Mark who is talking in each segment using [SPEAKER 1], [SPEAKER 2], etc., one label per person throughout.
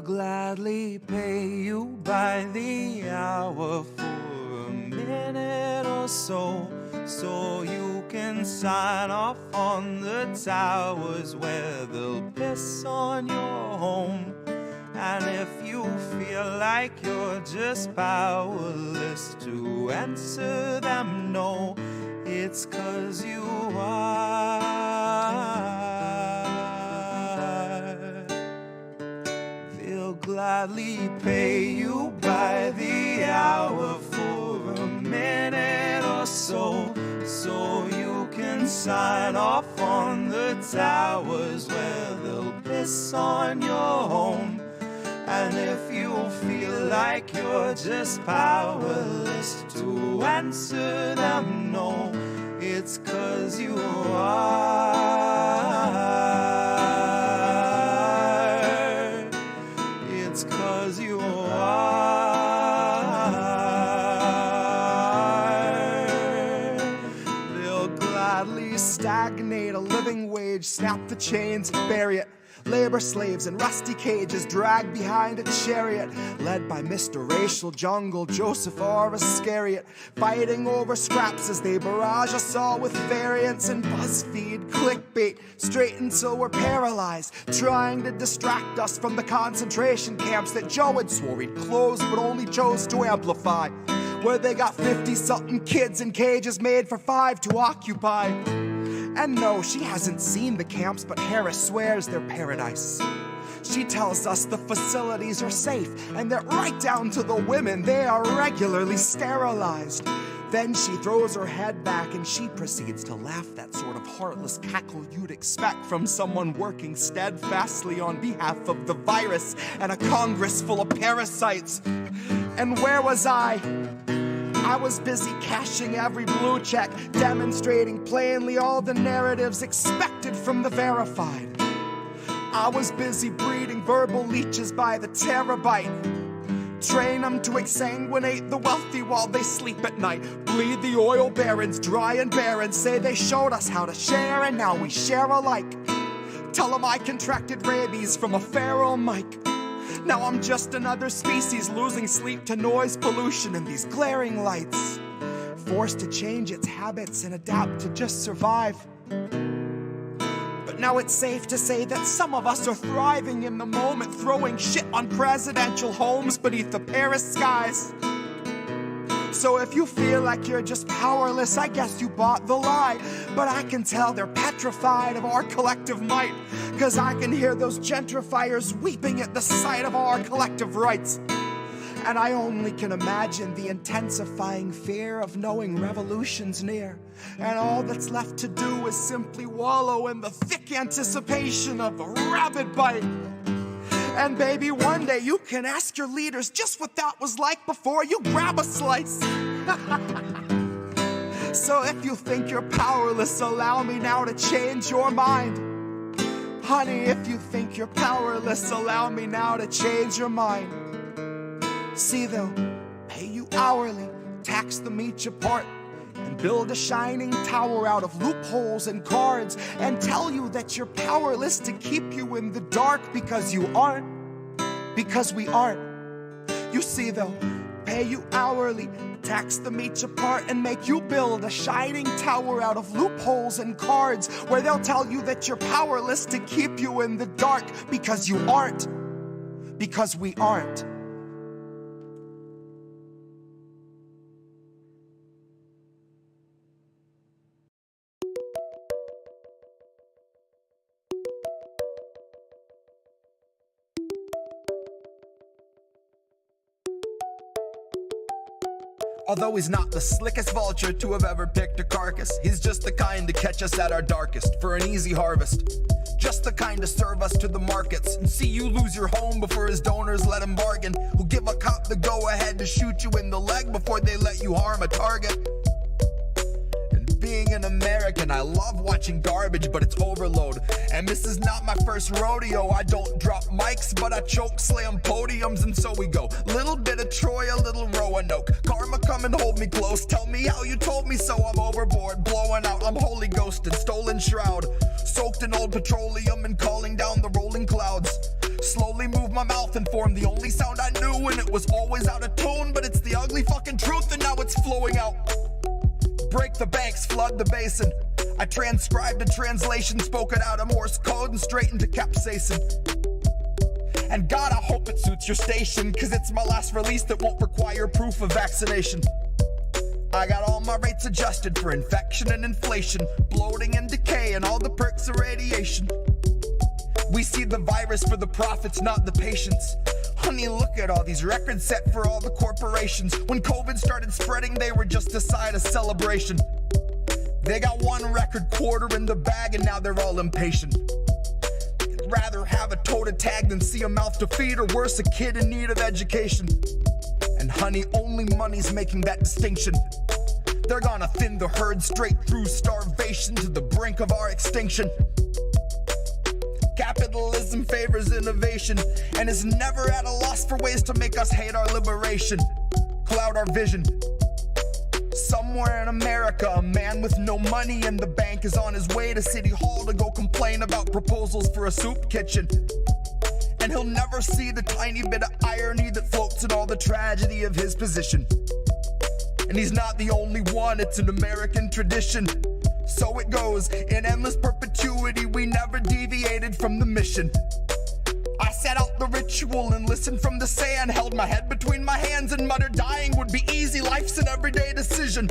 [SPEAKER 1] They'll gladly pay you by the hour for a minute or so, so you can sign off on the towers where they'll piss on your home. And if you feel like you're just powerless to answer them no, it's 'cause you are. They'll gladly pay you by the hour for a minute or so, so you can sign off on the towers where they'll piss on your home. And if you feel like you're just powerless to answer them no, it's 'cause you are. It's 'cause you are. They'll gladly stagnate a living wage, snap the chains, bury it. Labor slaves in rusty cages dragged behind a chariot, led by Mr. Racial Jungle, Joseph or Iscariot, fighting over scraps as they barrage us all with variants and BuzzFeed clickbait, straight until we're paralyzed, trying to distract us from the concentration camps that Joe had swore he'd close but only chose to amplify, where they got 50-something kids in cages made for 5 to occupy. And no, she hasn't seen the camps, but Harris swears they're paradise. She tells us the facilities are safe, and that right down to the women, they are regularly sterilized. Then she throws her head back and she proceeds to laugh, that sort of heartless cackle you'd expect from someone working steadfastly on behalf of the virus and a Congress full of parasites. And where was I? I was busy cashing every blue check, demonstrating plainly all the narratives expected from the verified. I was busy breeding verbal leeches by the terabyte. Train them to exsanguinate the wealthy while they sleep at night. Bleed the oil barons dry and barren, say they showed us how to share and now we share alike. Tell them I contracted rabies from a feral mic. Now I'm just another species losing sleep to noise pollution and these glaring lights, forced to change its habits and adapt to just survive. But now it's safe to say that some of us are thriving in the moment, throwing shit on presidential homes beneath the Paris skies. So if you feel like you're just powerless, I guess you bought the lie. But I can tell they're petrified of our collective might, 'cause I can hear those gentrifiers weeping at the sight of our collective rights. And I only can imagine the intensifying fear of knowing revolution's near, and all that's left to do is simply wallow in the thick anticipation of a rabid bite. And baby, one day you can ask your leaders just what that was like before you grab a slice. So if you think you're powerless, allow me now to change your mind. Honey, if you think you're powerless, allow me now to change your mind. See, they'll pay you hourly, tax them each apart, and build a shining tower out of loopholes and cards, and tell you that you're powerless to keep you in the dark, because you aren't, because we aren't. You see, they'll pay you hourly, tax them each apart, and make you build a shining tower out of loopholes and cards, where they'll tell you that you're powerless to keep you in the dark, because you aren't, because we aren't.
[SPEAKER 2] Although he's not the slickest vulture to have ever picked a carcass, he's just the kind to catch us at our darkest for an easy harvest. Just the kind to serve us to the markets and see you lose your home before his donors let him bargain. Who'll give a cop the go-ahead to shoot you in the leg before they let you harm a target. Being an American, I love watching garbage, but it's overload. And this is not my first rodeo. I don't drop mics, but I choke slam podiums, and so we go. Little bit of Troy, a little Roanoke. Karma, come and hold me close. Tell me how you told me so. I'm overboard, blowing out. I'm holy ghosted, stolen shroud. Soaked in old petroleum and calling down the rolling clouds. Slowly move my my mouth and formed the only sound I knew, and it was always out of tune, but it's the ugly fucking truth, and now it's flowing out. Break the banks, flood the basin. I transcribed a translation, spoke it out of Morse code and straight into capsaicin. And God, I hope it suits your station, cause it's my last release that won't require proof of vaccination. I got all my rates adjusted for infection and inflation, bloating and decay and all the perks of radiation. We see the virus for the profits, not the patients. Honey, look at all these records set for all the corporations. When COVID started spreading, they were just a side of celebration. They got one record quarter in the bag and now they're all impatient. They'd rather have a toe to tag than see a mouth to feed, or worse, a kid in need of education. And honey, only money's making that distinction. They're gonna thin the herd straight through starvation to the brink of our extinction. Capitalism favors innovation and is never at a loss for ways to make us hate our liberation, cloud our vision. Somewhere in America, a man with no money in the bank is on his way to City Hall to go complain about proposals for a soup kitchen. And he'll never see the tiny bit of irony that floats in all the tragedy of his position. And he's not the only one, it's an American tradition. So it goes, in endless perpetuity, we never deviated from the mission. I set out the ritual and listened from the sand, held my head between my hands and muttered dying would be easy, life's an everyday decision.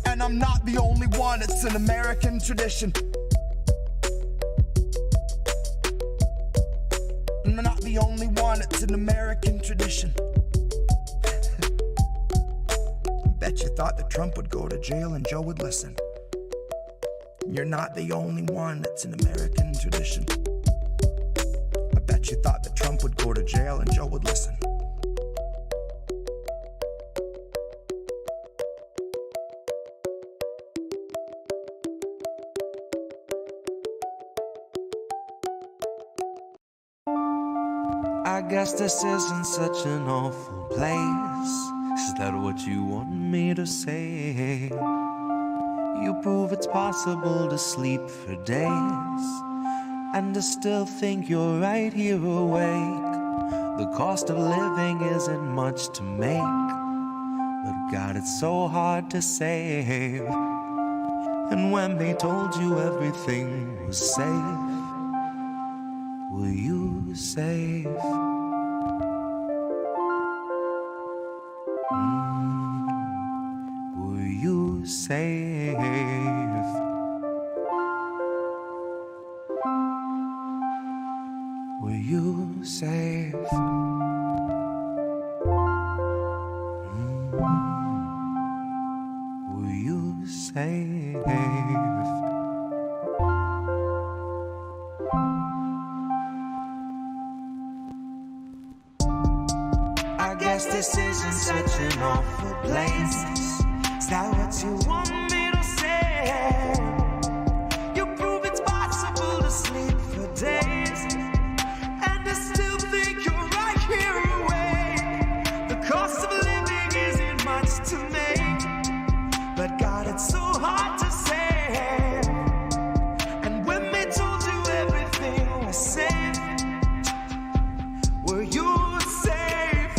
[SPEAKER 2] And I'm not the only one, it's an American tradition. I'm not the only one, it's an American tradition. I bet you thought that Trump would go to jail and Joe would listen. You're not the only one, it's an American tradition. I bet you thought that Trump would go to jail and Joe would listen.
[SPEAKER 3] I guess this isn't such an awful place. Is that what you want me to say? You prove it's possible to sleep for days and to still think you're right here awake. The cost of living isn't much to make, but God, it's so hard to save. And when they told you everything was safe, were you safe? Were you safe? Were you safe? Were you safe? I guess this isn't such an awful place. Is that what you want me to say? You prove it's possible to sleep for days and to still think you're right here awake. The cost of living isn't much to make, but God, it's so hard to say. And when they told you everything was safe, were you safe?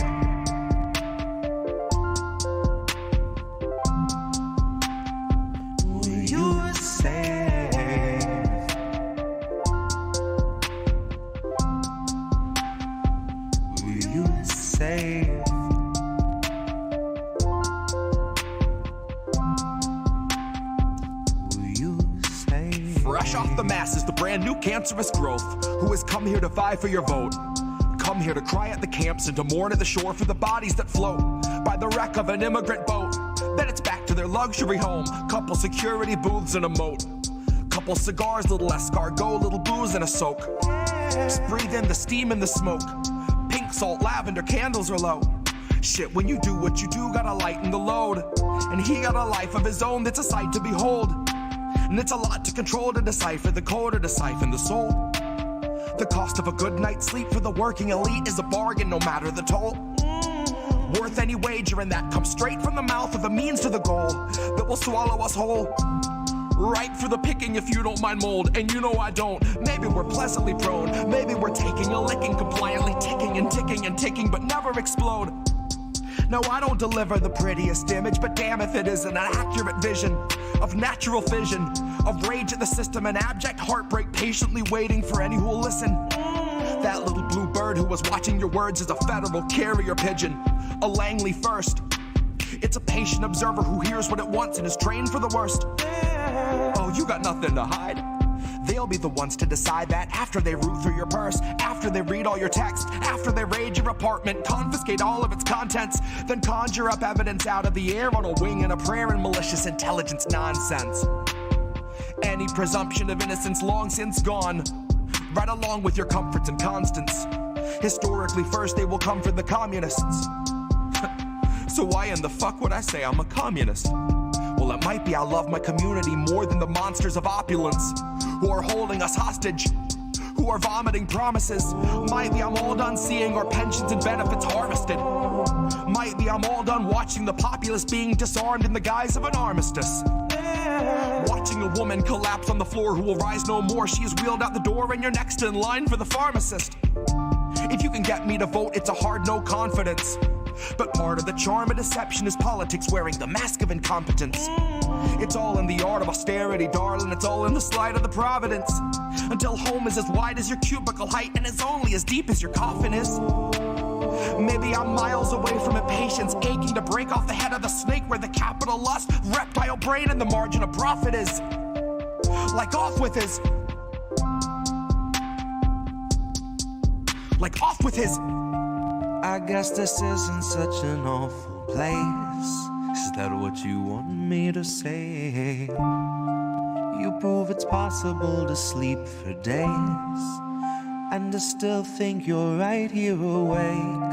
[SPEAKER 3] Were you safe? Were you safe? Were you safe?
[SPEAKER 2] Fresh off the masses, the brand new cancerous growth, who has come here to vie for your vote. Come here to cry at the camps and to mourn at the shore for the bodies that float by the wreck of an immigrant boat. Then it's back to their luxury home, couple security booths and a moat. Couple cigars, little escargot, little booze and a soak. Just breathe in the steam and the smoke. Pink salt, lavender, candles are low. Shit, when you do what you do, gotta lighten the load. And he got a life of his own that's a sight to behold. And it's a lot to control, to decipher the code or to siphon the soul. The cost of a good night's sleep for the working elite is a bargain, no matter the toll. Worth any wager, and that comes straight from the mouth of a means to the goal that will swallow us whole.
[SPEAKER 4] Ripe for the picking if you don't mind mold, and you know I don't. Maybe we're pleasantly prone, maybe we're taking a licking, compliantly ticking and ticking and ticking, but never explode. No, I don't deliver the prettiest image, but damn if it isn't an accurate vision of natural fission, of rage at the system and abject heartbreak, patiently waiting for any who will listen. That little blue bird who was watching your words is a federal carrier pigeon, a Langley first. It's a patient observer who hears what it wants and is trained for the worst. Oh, you got nothing to hide. They'll be the ones to decide that after they root through your purse, after they read all your text, after they raid your apartment, confiscate all of its contents, then conjure up evidence out of the air on a wing and a prayer and malicious intelligence nonsense. Any presumption of innocence long since gone, right along with your comforts and constants. Historically first they will come for the communists. So why in the fuck would I say I'm a communist? Well, it might be I love my community more than the monsters of opulence who are holding us hostage, who are vomiting promises. Might be I'm all done seeing our pensions and benefits harvested. Might be I'm all done watching the populace being disarmed in the guise of an armistice. Watching a woman collapse on the floor who will rise no more. She is wheeled out the door and you're next in line for the pharmacist. If you can get me to vote, it's a hard no confidence. But part of the charm of deception is politics wearing the mask of incompetence. It's all in the art of austerity, darling. It's all in the slide of the providence. Until home is as wide as your cubicle height and is only as deep as your coffin is. Maybe I'm miles away from impatience, aching to break off the head of the snake where the capital lust, reptile brain, and the margin of profit is. Like off with his. Like off with his.
[SPEAKER 3] I guess this isn't such an awful place. Is that what you want me to say? You prove it's possible to sleep for days and to still think you're right here awake.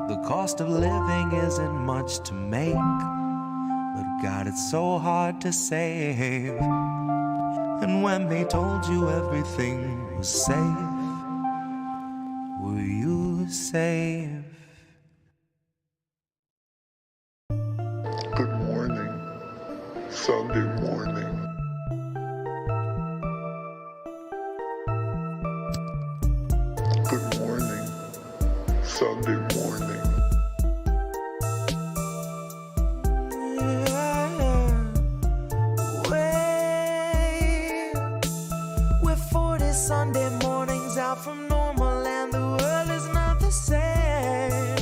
[SPEAKER 3] The cost of living isn't much to make, but God, it's so hard to save. And when they told you everything was safe, were you safe?
[SPEAKER 5] Good morning, Sunday morning. Good morning, Sunday morning.
[SPEAKER 6] We're 40 Sunday mornings out from normal and the world is not the same.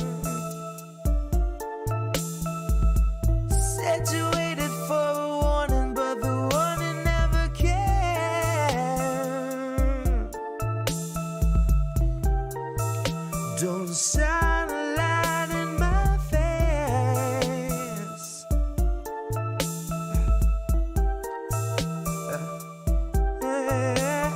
[SPEAKER 6] Said you waited for a warning, but the warning never came. Don't shine a light in my face.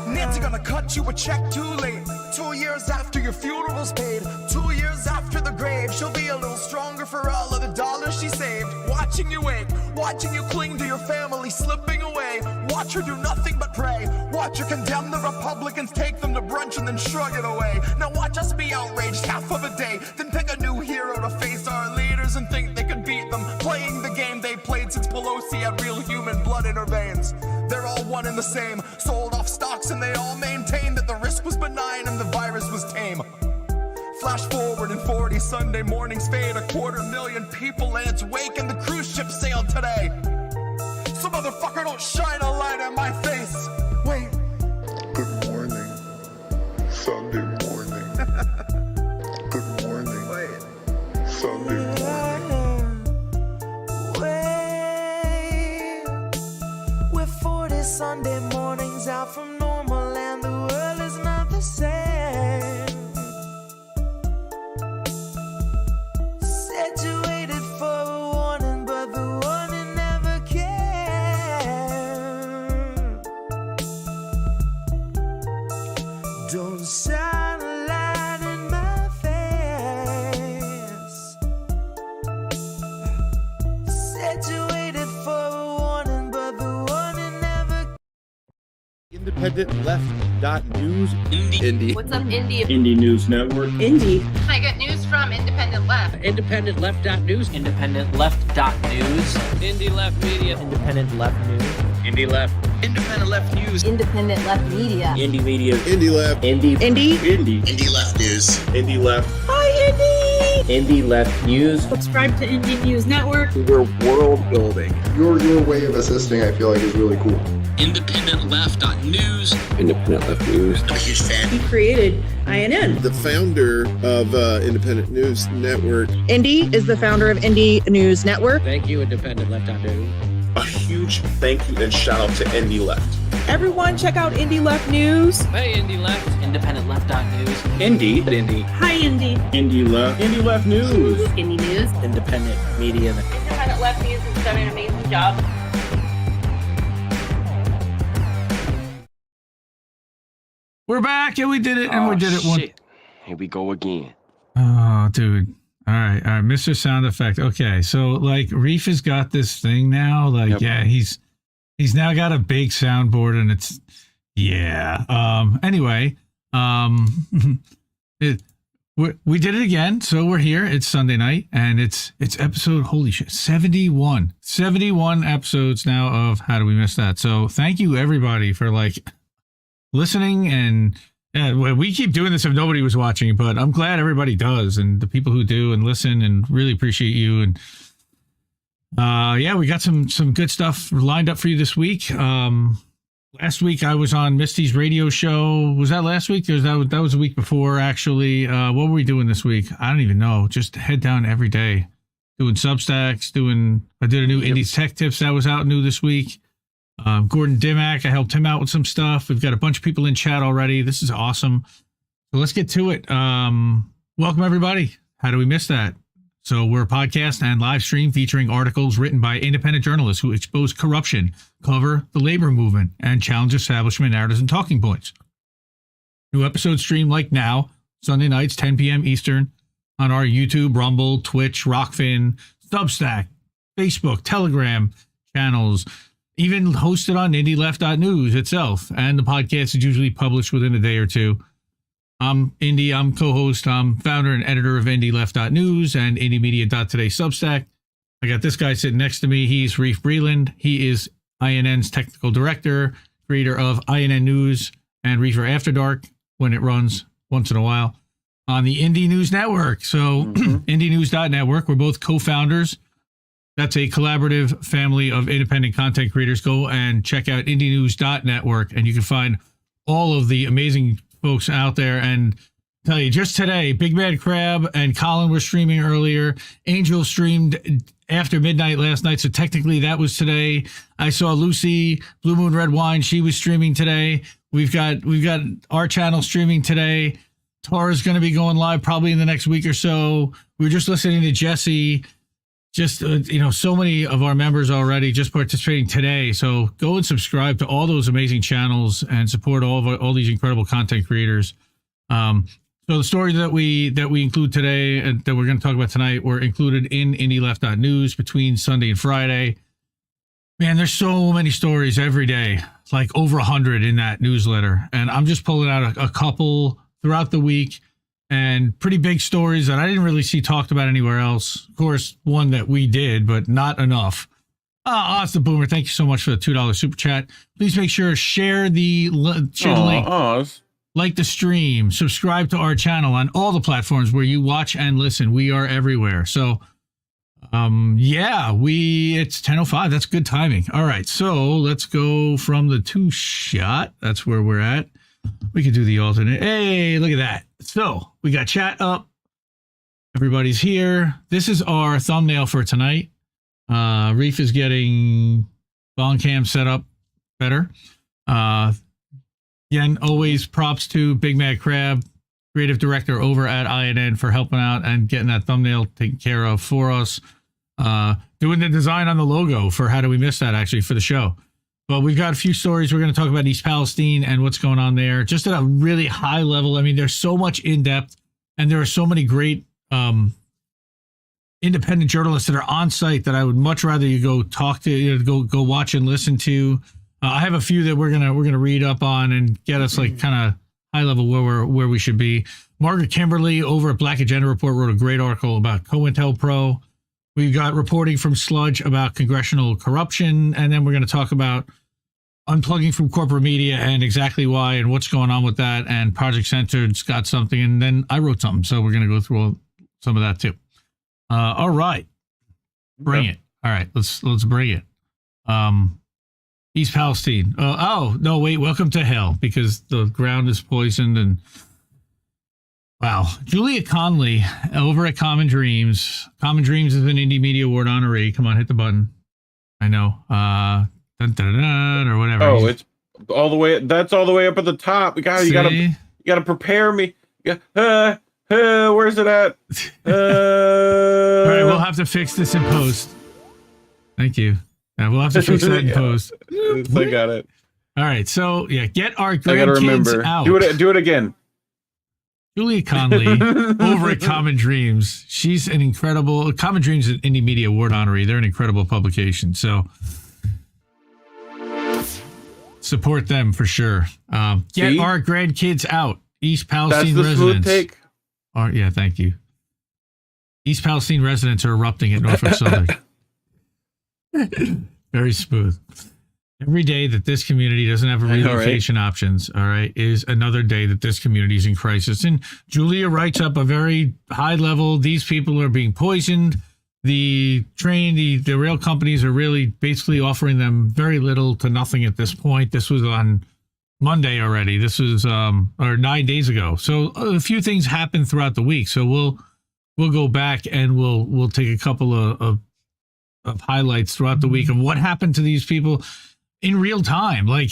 [SPEAKER 4] Nancy gonna cut you a check too late. 2 years after your funeral's paid, 2 years after the grave, she'll be a little stronger for all of the dollars she saved. Watching you wake, watching you cling to your family slipping away. Watch her do nothing but pray. Watch her condemn the Republicans, take them to brunch and then shrug it away. Now watch us be outraged half of a day, then pick a new hero to face our leaders and think they could beat them, playing the game they played since Pelosi had real human blood in her veins. They're all one and the same, sold off stocks and they all maintain that the risk was benign and the virus was tame. Flash forward and 40 Sunday mornings fade, 250,000 people in its wake and the cruise ship sailed today. So motherfucker don't shine a light in my face. Wait.
[SPEAKER 5] Good morning, Sunday morning. Good morning,
[SPEAKER 4] Wait.
[SPEAKER 5] Sunday morning.
[SPEAKER 6] We're 40 Sunday mornings out from normal and the world is not the same. Said you waited for a warning, but the warning never came. Don't shine a light in my face. Said you waited for a warning, but the warning never.
[SPEAKER 7] Independent Left.News. Indie.
[SPEAKER 8] What's up, Indie?
[SPEAKER 9] Indie News Network.
[SPEAKER 8] Indie. Can I get news from from Independent Left.
[SPEAKER 9] IndependentLeft.news.
[SPEAKER 10] IndependentLeft.news.
[SPEAKER 9] Indie Left Media.
[SPEAKER 10] Independent Left News.
[SPEAKER 9] Indie Left. Independent Left News.
[SPEAKER 8] Independent Left Media.
[SPEAKER 10] Indie Media.
[SPEAKER 7] Indie Left.
[SPEAKER 10] Indie.
[SPEAKER 9] Indie.
[SPEAKER 7] Indie.
[SPEAKER 2] Indie Left News.
[SPEAKER 7] Indie Left.
[SPEAKER 8] Hi, Indie!
[SPEAKER 10] Indie Left News.
[SPEAKER 8] Subscribe to Indie News Network.
[SPEAKER 2] We're world building.
[SPEAKER 5] Your way of assisting, I feel like, is really cool.
[SPEAKER 2] IndependentLeft.news.
[SPEAKER 9] Independent Left News.
[SPEAKER 2] I'm a huge fan.
[SPEAKER 8] He created INN.
[SPEAKER 7] The founder of Independent News Network.
[SPEAKER 11] Indie is the founder of Indie News Network.
[SPEAKER 9] Thank you, IndependentLeft.news.
[SPEAKER 5] A huge thank you and shout out to Indie Left.
[SPEAKER 11] Everyone check out Indie Left News.
[SPEAKER 9] Hey, Indie Left.
[SPEAKER 10] IndependentLeft.news.
[SPEAKER 9] Indie.
[SPEAKER 8] Hi, Indie.
[SPEAKER 7] Indie Left. Indie Left News.
[SPEAKER 8] Indie News.
[SPEAKER 10] Independent Media.
[SPEAKER 8] Independent Left News has done an amazing job.
[SPEAKER 12] We're back and we did it and we did it one.
[SPEAKER 10] Here we go again.
[SPEAKER 12] Oh, dude. All right. Mr. Sound Effect. Okay. So like Reef has got this thing now. Like,
[SPEAKER 10] Yep.
[SPEAKER 12] yeah, he's now got a big soundboard and it's, yeah. Anyway, we did it again. So we're here. It's Sunday night and it's episode, holy shit, 71 episodes now of How Do We Miss That? So thank you everybody for like listening, and yeah, we keep doing this if nobody was watching, but I'm glad everybody does, and the people who do and listen, and really appreciate you. And yeah, we got some good stuff lined up for you this week. Last week I was on Misty's radio show. Was that last week? Or that was the week before, actually. What were we doing this week? I don't even know. Just head down every day, doing Substacks. I did a new Indies Tech Tips that was out new this week. Gordon Dimmack, I helped him out with some stuff. We've got a bunch of people in chat already. This is awesome. So let's get to it. Welcome, everybody. How do we miss that? So we're a podcast and live stream featuring articles written by independent journalists who expose corruption, cover the labor movement, and challenge establishment narratives and talking points. New episodes stream like now, Sunday nights, 10 p.m. Eastern, on our YouTube, Rumble, Twitch, Rockfin, Substack, Facebook, Telegram channels, even hosted on IndieLeft.news itself. And the podcast is usually published within a day or two. I'm Indy. I'm co-host. I'm founder and editor of IndieLeft.news and IndieMedia.today Substack. I got this guy sitting next to me. He's Reef Breland. He is INN's technical director, creator of INN News and Reefer After Dark when it runs once in a while on the Indie News Network. So IndieNews.network. We're both co-founders. That's a collaborative family of independent content creators. Go and check out indienews.network, and you can find all of the amazing folks out there. And tell you, just today, Big Bad Crab and Colin were streaming earlier. Angel streamed after midnight last night, so technically that was today. I saw Lucy, Blue Moon Red Wine. She was streaming today. We've got our channel streaming today. Tara's going to be going live probably in the next week or so. We were just listening to Jesse. Just, so many of our members already just participating today. So go and subscribe to all those amazing channels and support all these incredible content creators. So the stories that we include today and that we're going to talk about tonight were included in IndieLeft.news between Sunday and Friday. Man, there's so many stories every day, like over 100 in that newsletter. And I'm just pulling out a couple throughout the week. And pretty big stories that I didn't really see talked about anywhere else. Of course, one that we did, but not enough. Austin Boomer, thank you so much for the $2 super chat. Please make sure share the link, like the stream, subscribe to our channel on all the platforms where you watch and listen. We are everywhere. So, it's 10:05. That's good timing. All right, so let's go from the two shot. That's where we're at. We could do the alternate. Hey, look at that. So we got chat up. Everybody's here. This is our thumbnail for tonight. Reef is getting Bongcam set up better. Again, always props to Big Mad Crab, creative director over at INN, for helping out and getting that thumbnail taken care of for us. Doing the design on the logo for How Do We Miss That, actually, for the show. But we've got a few stories. We're going to talk about East Palestine and what's going on there, just at a really high level. I mean, there's so much in depth, and there are so many great independent journalists that are on site that I would much rather you go talk to, go watch and listen to. I have a few that we're gonna read up on and get us like kind of high level where we should be. Margaret Kimberly over at Black Agenda Report wrote a great article about Cointelpro. We've got reporting from Sludge about congressional corruption, and then we're going to talk about unplugging from corporate media and exactly why and what's going on with that. And Project Centered's got something, and then I wrote something, so we're going to go through some of that too. All right, bring it. All right, let's bring it. East Palestine. Oh no, wait. Welcome to hell, because the ground is poisoned and. Wow. Julia Conley over at Common Dreams. Common Dreams is an Indie Media Award honoree. Come on, hit the button. I know. Dun, dun, dun, dun, or whatever.
[SPEAKER 13] Oh, it's all the way. That's all the way up at the top. You gotta prepare me. Where's it at?
[SPEAKER 12] All right, we'll have to fix this in post. Thank you. We'll have to fix that in post.
[SPEAKER 13] I got it.
[SPEAKER 12] All right, so yeah, get our grandkids out.
[SPEAKER 13] Do it again.
[SPEAKER 12] Julia Conley over at Common Dreams. She's an incredible. Common Dreams is an Indie Media Award honoree. They're an incredible publication. So support them for sure. Get our grandkids out. East Palestine residents. Take. Yeah, thank you. East Palestine residents are erupting at Norfolk Southern. Very smooth. Every day that this community doesn't have relocation options, all right, is another day that this community is in crisis. And Julia writes up a very high level. These people are being poisoned. The rail companies are really basically offering them very little to nothing at this point. This was on Monday already. This was or 9 days ago. So a few things happened throughout the week. So we'll go back and we'll take a couple of highlights throughout the week of what happened to these people in real time. Like,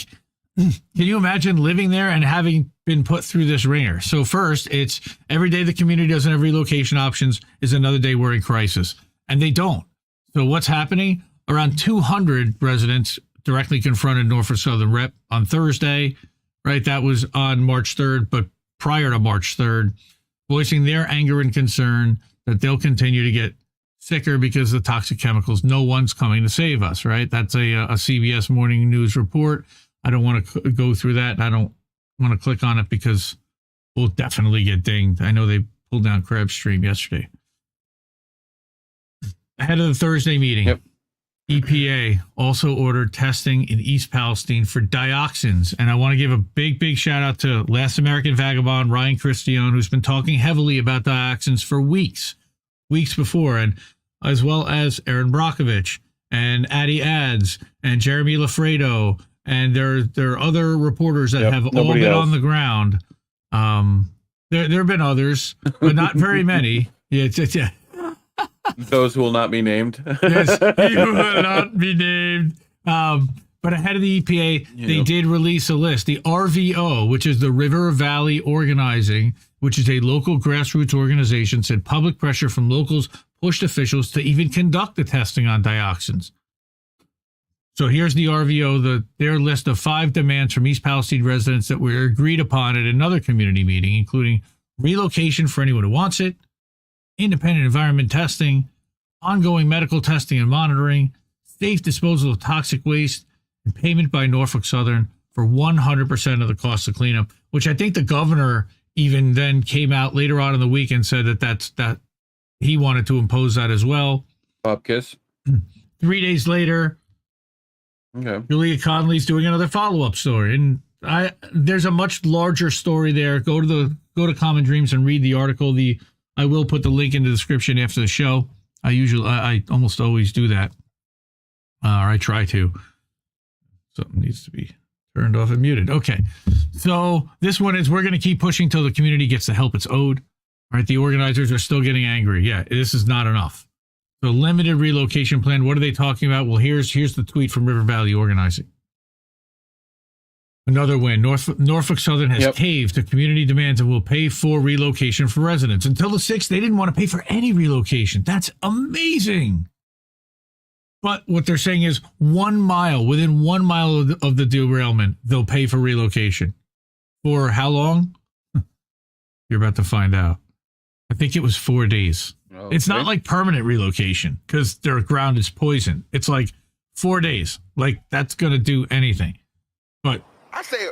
[SPEAKER 12] can you imagine living there and having been put through this ringer? So first, it's every day the community doesn't have relocation options is another day we're in crisis, and they don't. So what's happening? Around 200 residents directly confronted Norfolk Southern Rep on Thursday, right? That was on March 3rd, but prior to March 3rd, voicing their anger and concern that they'll continue to get sicker because of the toxic chemicals. No one's coming to save us, right? That's a CBS Morning News report. I don't want to go through that. I don't want to click on it because we'll definitely get dinged. I know they pulled down Crab's stream yesterday. Ahead of the Thursday meeting, EPA also ordered testing in East Palestine for dioxins. And I want to give a big shout out to Last American Vagabond, Ryan Christian, who's been talking heavily about dioxins for weeks before, and as well as Aaron Brockovich and Addie Ads and Jeremy Lafredo, and there are other reporters that have all been on the ground. There have been others, but not very many. Yeah.
[SPEAKER 13] Those who will not be named.
[SPEAKER 12] Yes, he will not be named. But ahead of the EPA, they did release a list. The RVO, which is the River Valley Organizing, which is a local grassroots organization, said public pressure from locals pushed officials to even conduct the testing on dioxins. So here's the RVO, their list of 5 demands from East Palestine residents that were agreed upon at another community meeting, including relocation for anyone who wants it, independent environment testing, ongoing medical testing and monitoring, safe disposal of toxic waste, and payment by Norfolk Southern for 100% of the cost of cleanup, which I think the governor even then came out later on in the week and said that he wanted to impose that as well.
[SPEAKER 13] Bob Kiss.
[SPEAKER 12] 3 days later, Julia Conley's doing another follow-up story, and there's a much larger story there. Go to Common Dreams and read the article. I will put the link in the description after the show. I almost always do that, or I try to. Something needs to be turned off and muted. Okay. So this one is, we're going to keep pushing till the community gets the help it's owed. All right. The organizers are still getting angry. Yeah, this is not enough. So limited relocation plan. What are they talking about? Well, here's the tweet from River Valley Organizing. Another win. Norfolk Southern has caved to community demands and will pay for relocation for residents. Until the 6th, they didn't want to pay for any relocation. That's amazing. But what they're saying is within 1 mile of the derailment, they'll pay for relocation. For how long? You're about to find out. I think it was 4 days. Okay. It's not like permanent relocation because their ground is poisoned. It's like 4 days. Like, that's going to do anything. But
[SPEAKER 14] I say,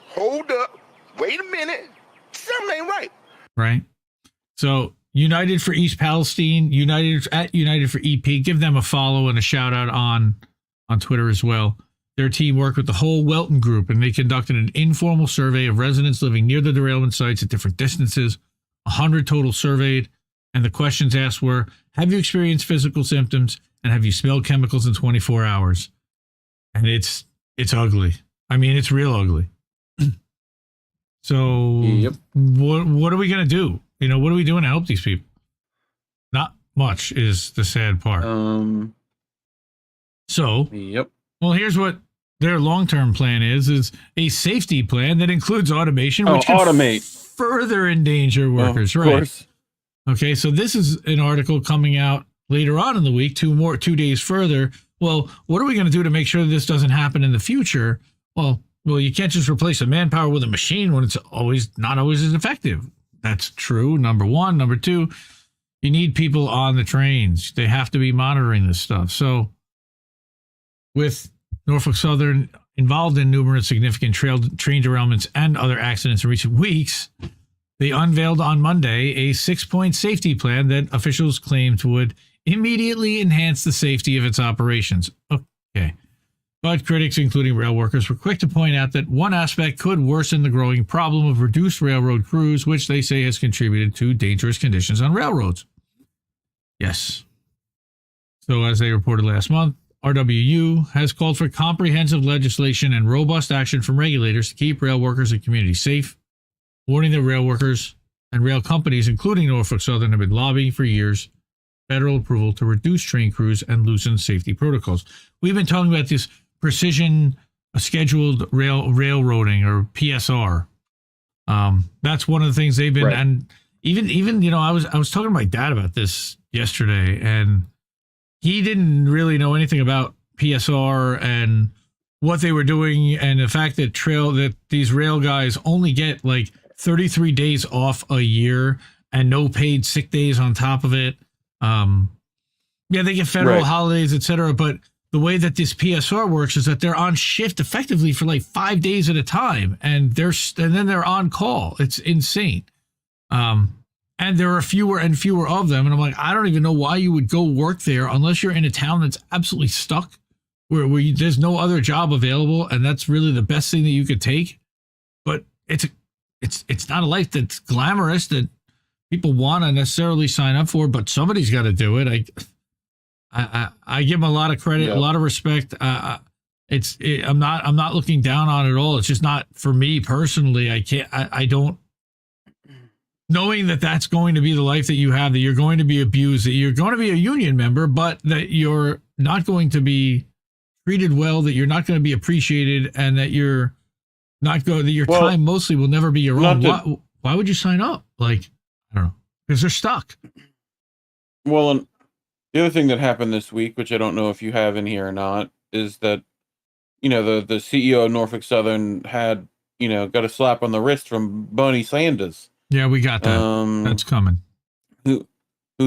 [SPEAKER 14] hold up, wait a minute, something ain't right.
[SPEAKER 12] Right. So United for East Palestine, United for EP, give them a follow and a shout out on Twitter as well. Their team worked with the whole Welton group, and they conducted an informal survey of residents living near the derailment sites at different distances. 100 total surveyed, and the questions asked were, have you experienced physical symptoms, and have you smelled chemicals in 24 hours? And it's ugly. I mean, it's real ugly. So what are we going to do? You know, what are we doing to help these people? Not much is the sad part. Well, here's what their long-term plan is a safety plan that includes automation, which can further endanger workers.
[SPEAKER 13] Of
[SPEAKER 12] right.
[SPEAKER 13] course.
[SPEAKER 12] Okay, so this is an article coming out later on in the week, 2 days further. Well, what are we going to do to make sure that this doesn't happen in the future? Well, you can't just replace a manpower with a machine when it's not always as effective. That's true, number one. Number two, you need people on the trains. They have to be monitoring this stuff. So with Norfolk Southern involved in numerous significant train derailments and other accidents in recent weeks, they unveiled on Monday a 6-point safety plan that officials claimed would immediately enhance the safety of its operations. Okay. But critics, including rail workers, were quick to point out that one aspect could worsen the growing problem of reduced railroad crews, which they say has contributed to dangerous conditions on railroads. Yes. So as they reported last month, RWU has called for comprehensive legislation and robust action from regulators to keep rail workers and communities safe, warning that rail workers and rail companies, including Norfolk Southern, have been lobbying for years federal approval to reduce train crews and loosen safety protocols. We've been talking about this precision scheduled railroading, or PSR. That's one of the things they've been, and even I was talking to my dad about this yesterday, and he didn't really know anything about PSR and what they were doing, and the fact that these rail guys only get like 33 days off a year and no paid sick days on top of it. They get federal holidays, etc. But the way that this PSR works is that they're on shift effectively for like 5 days at a time, and then they're on call. It's insane. And there are fewer and fewer of them. And I'm like, I don't even know why you would go work there unless you're in a town that's absolutely stuck, where there's no other job available, and that's really the best thing that you could take. But it's not a life that's glamorous that people want to necessarily sign up for, but somebody's got to do it. I give them a lot of credit, a lot of respect. I'm not looking down on it at all. It's just not for me personally. I don't. Knowing that that's going to be the life that you have, that you're going to be abused, that you're going to be a union member, but that you're not going to be treated well, that you're not going to be appreciated, and that you're not going, that your time mostly will never be your own. Why would you sign up? Like, I don't know, because they're stuck.
[SPEAKER 13] Well, and the other thing that happened this week, which I don't know if you have in here or not, is that, the CEO of Norfolk Southern had, got a slap on the wrist from Bernie Sanders.
[SPEAKER 12] Yeah, we got that. That's coming.
[SPEAKER 13] Who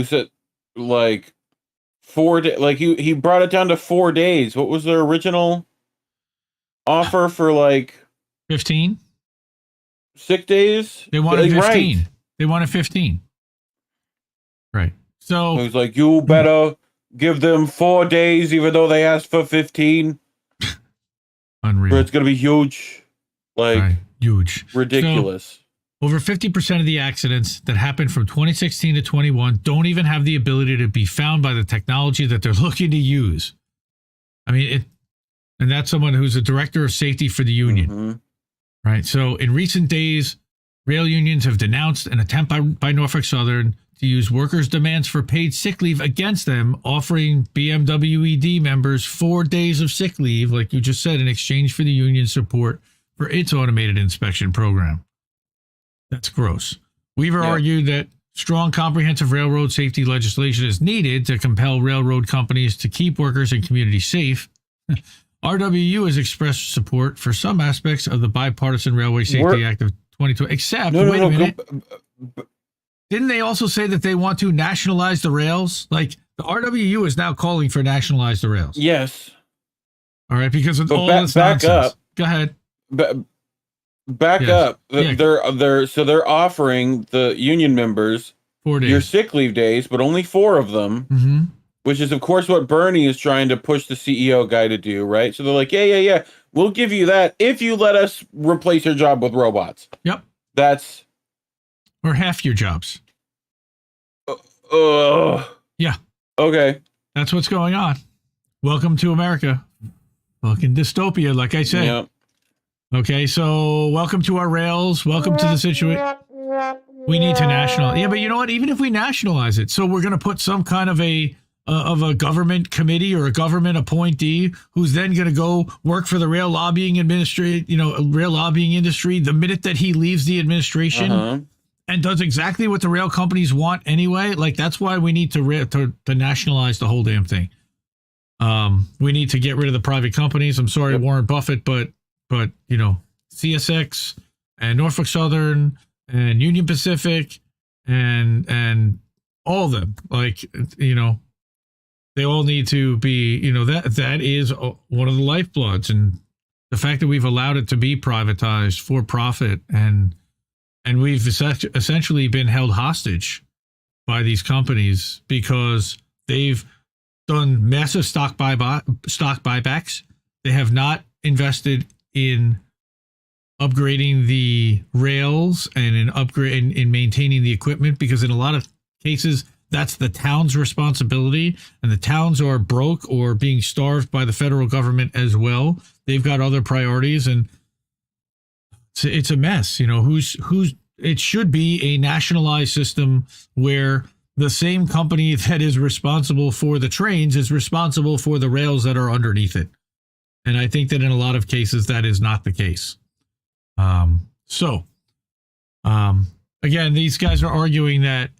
[SPEAKER 13] said like 4 days? Like he brought it down to 4 days. What was their original offer for, like
[SPEAKER 12] 15
[SPEAKER 13] sick days?
[SPEAKER 12] They wanted 15. Right. They wanted 15. Right. So
[SPEAKER 13] he was like, you better give them 4 days, even though they asked for 15.
[SPEAKER 12] Unreal.
[SPEAKER 13] It's gonna be huge. Like
[SPEAKER 12] huge.
[SPEAKER 13] Ridiculous.
[SPEAKER 12] So, over 50% of the accidents that happened from 2016 to 21 don't even have the ability to be found by the technology that they're looking to use. I mean, and that's someone who's a director of safety for the union, right? So in recent days, rail unions have denounced an attempt by Norfolk Southern to use workers' demands for paid sick leave against them, offering BMWED members 4 days of sick leave, like you just said, in exchange for the union's support for its automated inspection program. That's gross. Weaver argued that strong, comprehensive railroad safety legislation is needed to compel railroad companies to keep workers and communities safe. RWU has expressed support for some aspects of the Bipartisan Railway Safety Act of 2020, except, wait a minute, didn't they also say that they want to nationalize the rails? Like, the RWU is now calling for nationalize the rails.
[SPEAKER 13] Yes.
[SPEAKER 12] All right, because of all this nonsense.
[SPEAKER 13] Back up.
[SPEAKER 12] Go ahead.
[SPEAKER 13] back up. They're offering the union members
[SPEAKER 12] 4 days.
[SPEAKER 13] Your sick leave days, but only 4 of them.
[SPEAKER 12] Mm-hmm.
[SPEAKER 13] Which is, of course, what Bernie is trying to push the CEO guy to do, right? So they're like, yeah. We'll give you that if you let us replace your job with robots.
[SPEAKER 12] Yep.
[SPEAKER 13] That's...
[SPEAKER 12] Or half your jobs. Yeah.
[SPEAKER 13] Okay.
[SPEAKER 12] That's what's going on. Welcome to America. Fucking dystopia, like I said.
[SPEAKER 13] Yep.
[SPEAKER 12] Okay, so welcome to our rails. Welcome to the situation. We need to nationalize. Yeah, but you know what? Even if we nationalize it, so we're going to put some kind of a government committee or a government appointee who's then going to go work for the rail lobbying industry the minute that he leaves the administration and does exactly what the rail companies want anyway. Like, that's why we need to nationalize the whole damn thing. We need to get rid of the private companies. I'm sorry, Warren Buffett, but you know, CSX and Norfolk Southern and Union Pacific and all of them, like, you know, they all need to be, you know, that is one of the lifebloods, and the fact that we've allowed it to be privatized for profit and we've essentially been held hostage by these companies because they've done massive stock buybacks. They have not invested in upgrading the rails and in maintaining the equipment, because in a lot of cases that's the town's responsibility, and the towns are broke or being starved by the federal government as well. They've got other priorities, and it's a mess. You know, it should be a nationalized system where the same company that is responsible for the trains is responsible for the rails that are underneath it. And I think that in a lot of cases that is not the case. Again, these guys are arguing that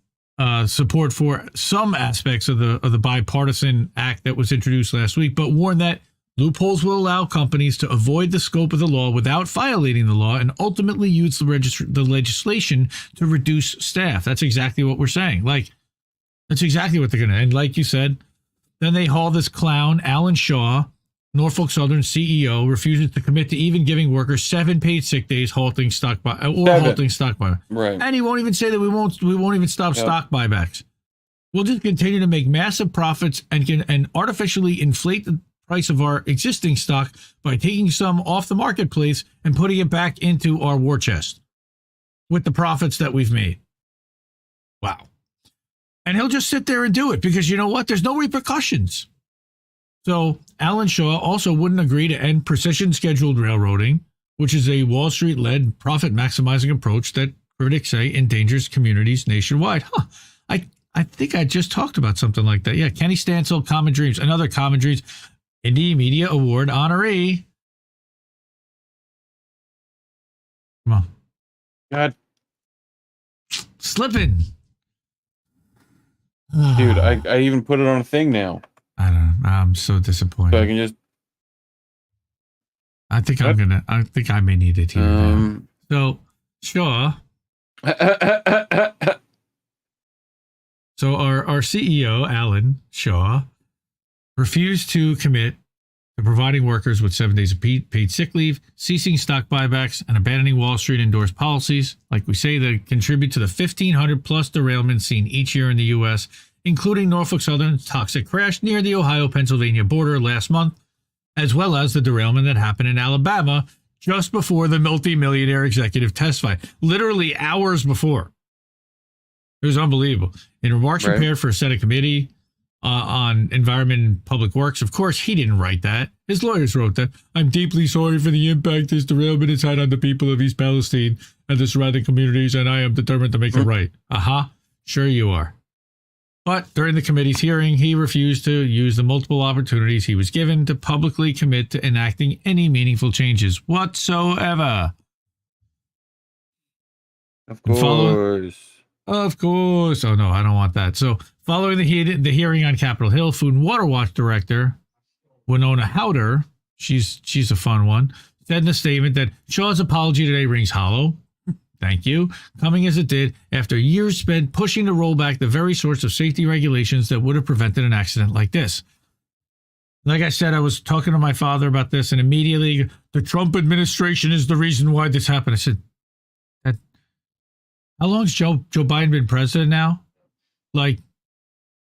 [SPEAKER 12] support for some aspects of the bipartisan act that was introduced last week, but warn that loopholes will allow companies to avoid the scope of the law without violating the law and ultimately use the legislation to reduce staff. That's exactly what we're saying. Like, that's exactly what they're going to. And like you said, then they haul this clown, Alan Shaw, Norfolk Southern CEO, refuses to commit to even giving workers 7 paid sick days, halting stock buybacks.
[SPEAKER 13] Right.
[SPEAKER 12] And he won't even say that we won't even stop stock buybacks. We'll just continue to make massive profits and artificially inflate the price of our existing stock by taking some off the marketplace and putting it back into our war chest with the profits that we've made. Wow. And he'll just sit there and do it because you know what? There's no repercussions. So Alan Shaw also wouldn't agree to end precision scheduled railroading, which is a Wall Street-led profit-maximizing approach that critics say endangers communities nationwide. I think I just talked about something like that. Yeah, Kenny Stancil, Common Dreams, another Common Dreams Indie Media Award honoree. Come on.
[SPEAKER 13] God.
[SPEAKER 12] Slipping.
[SPEAKER 13] Dude, I even put it on a thing now.
[SPEAKER 12] I don't know. I'm so disappointed.
[SPEAKER 13] So I can just...
[SPEAKER 12] I think I may need it here now. So, Shaw. So our CEO, Alan Shaw, refused to commit to providing workers with 7 days of paid sick leave, ceasing stock buybacks, and abandoning Wall Street endorsed policies, like we say, that contribute to the 1,500 plus derailments seen each year in the U.S., including Norfolk Southern's toxic crash near the Ohio-Pennsylvania border last month, as well as the derailment that happened in Alabama just before the multi-millionaire executive testified, literally hours before. It was unbelievable. In remarks prepared for a Senate committee on Environment and Public Works, of course, he didn't write that. His lawyers wrote that. I'm deeply sorry for the impact this derailment has had on the people of East Palestine and the surrounding communities, and I am determined to make it right. Sure you are. But during the committee's hearing, he refused to use the multiple opportunities he was given to publicly commit to enacting any meaningful changes whatsoever.
[SPEAKER 13] Of course.
[SPEAKER 12] Of course. Oh, no, I don't want that. So following the hearing on Capitol Hill, Food and Water Watch Director Winona Howder, she's a fun one, said in a statement that Shaw's apology today rings hollow. Thank you. Coming as it did after years spent pushing to roll back the very sorts of safety regulations that would have prevented an accident like this. Like I said, I was talking to my father about this, and immediately the Trump administration is the reason why this happened. I said, how long's Joe Biden been president now? Like,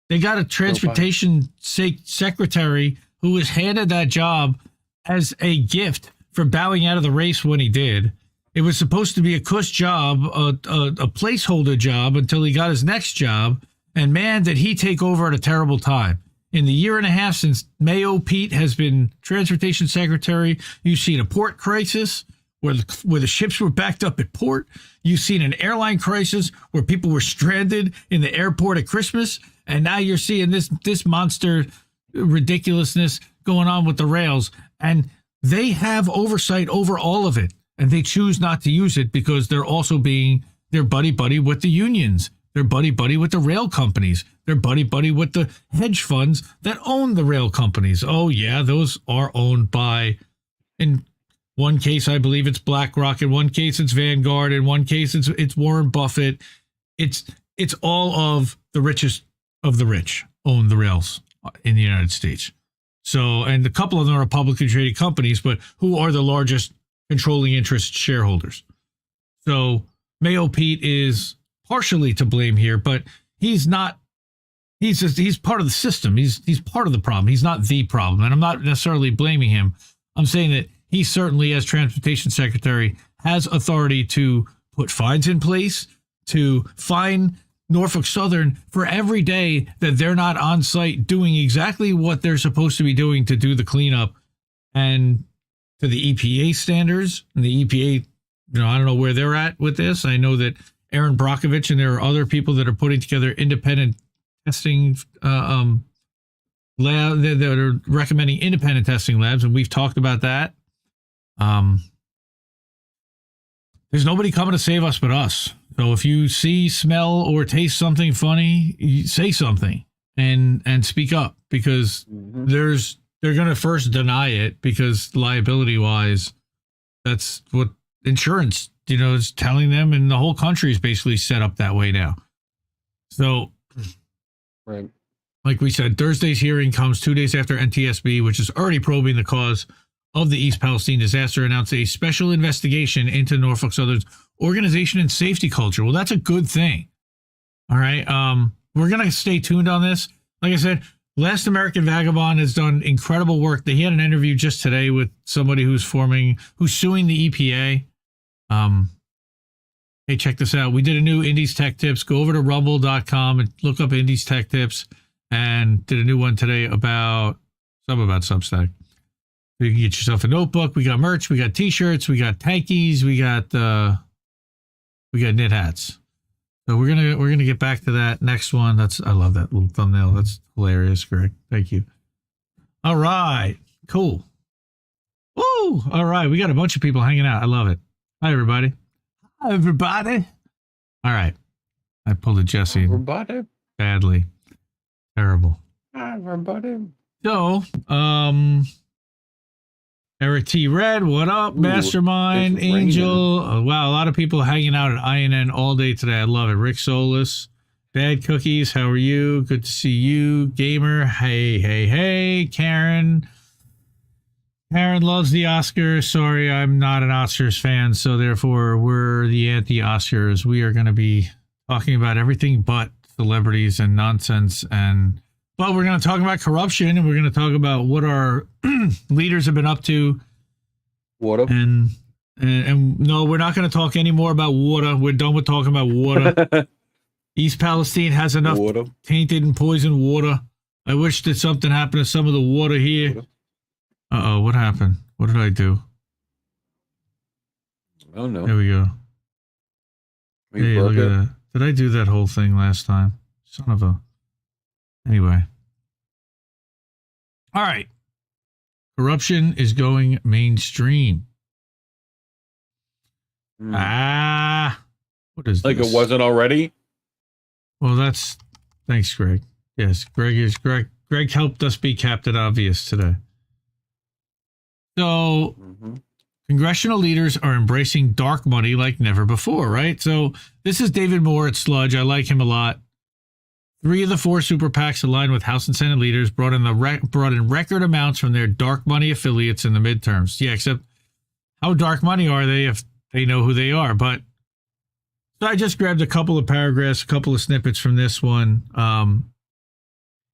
[SPEAKER 12] they got a transportation secretary who was handed that job as a gift for bowing out of the race when he did. It was supposed to be a cush job, a placeholder job until he got his next job. And man, did he take over at a terrible time. In the year and a half since Mayo Pete has been transportation secretary, you've seen a port crisis where the ships were backed up at port. You've seen an airline crisis where people were stranded in the airport at Christmas. And now you're seeing this monster ridiculousness going on with the rails. And they have oversight over all of it. And they choose not to use it because they're also they're buddy-buddy with the unions. They're buddy-buddy with the rail companies. They're buddy-buddy with the hedge funds that own the rail companies. Oh, yeah, those are owned by, in one case, I believe it's BlackRock. In one case, it's Vanguard. In one case, it's Warren Buffett. It's all of the richest of the rich own the rails in the United States. So, and a couple of them are publicly traded companies, but who are the largest controlling interest shareholders? So Mayo Pete is partially to blame here, but he's not. He's part of the system. He's part of the problem. He's not the problem, and I'm not necessarily blaming him. I'm saying that he certainly, as transportation secretary, has authority to put fines in place, to fine Norfolk Southern for every day that they're not on site doing exactly what they're supposed to be doing to do the cleanup, and to the EPA standards. And the EPA, I don't know where they're at with this. I know that Aaron Brockovich and there are other people that are putting together independent testing lab that are recommending independent testing labs, and we've talked about that. There's nobody coming to save us but us. So if you see, smell, or taste something funny, you say something and speak up, because they're going to first deny it, because liability wise, that's what insurance, is telling them, and the whole country is basically set up that way now. So,
[SPEAKER 13] right.
[SPEAKER 12] Like we said, Thursday's hearing comes 2 days after NTSB, which is already probing the cause of the East Palestine disaster, announced a special investigation into Norfolk Southern's organization and safety culture. Well, that's a good thing. All right. We're going to stay tuned on this. Like I said, Last American Vagabond has done incredible work. He had an interview just today with somebody who's suing the EPA. Hey, check this out. We did a new Indies Tech Tips. Go over to rumble.com and look up Indies Tech Tips, and did a new one today about Substack. You can get yourself a notebook. We got merch. We got t-shirts. We got tankies. We got knit hats. So we're gonna get back to that next one. I love that little thumbnail. That's hilarious, Greg. Thank you. All right, cool. Woo! All right, we got a bunch of people hanging out. I love it. Hi, everybody. Hi, everybody. All right, I pulled a Jesse.
[SPEAKER 13] Everybody.
[SPEAKER 12] Badly. Terrible.
[SPEAKER 13] Hi, everybody.
[SPEAKER 12] So, Eric T. Red, what up? Mastermind, Angel. Wow, a lot of people hanging out at INN all day today. I love it. Rick Solis, Bad Cookies, how are you? Good to see you. Gamer, hey. Karen loves the Oscars. Sorry, I'm not an Oscars fan, so therefore we're the anti-Oscars. We are going to be talking about everything but celebrities and nonsense, but we're going to talk about corruption, and we're going to talk about what our leaders have been up to.
[SPEAKER 13] Water.
[SPEAKER 12] And no, we're not going to talk anymore about water. We're done with talking about water. East Palestine has enough tainted and poisoned water. I wish that something happened to some of the water here. Uh-oh, what happened? What did I do?
[SPEAKER 13] Oh, no.
[SPEAKER 12] There we go. Hey, look at that. Did I do that whole thing last time? Son of a... Anyway. All right. Corruption is going mainstream. What is
[SPEAKER 13] like
[SPEAKER 12] this?
[SPEAKER 13] It wasn't already?
[SPEAKER 12] Well, thanks, Greg. Yes, Greg helped us be Captain Obvious today. So, congressional leaders are embracing dark money like never before, right? So, this is David Moore at Sludge. I like him a lot. 3 of the 4 super PACs aligned with House and Senate leaders brought in record amounts from their dark money affiliates in the midterms. Yeah, except how dark money are they if they know who they are? But so I just grabbed a couple of paragraphs, a couple of snippets from this one.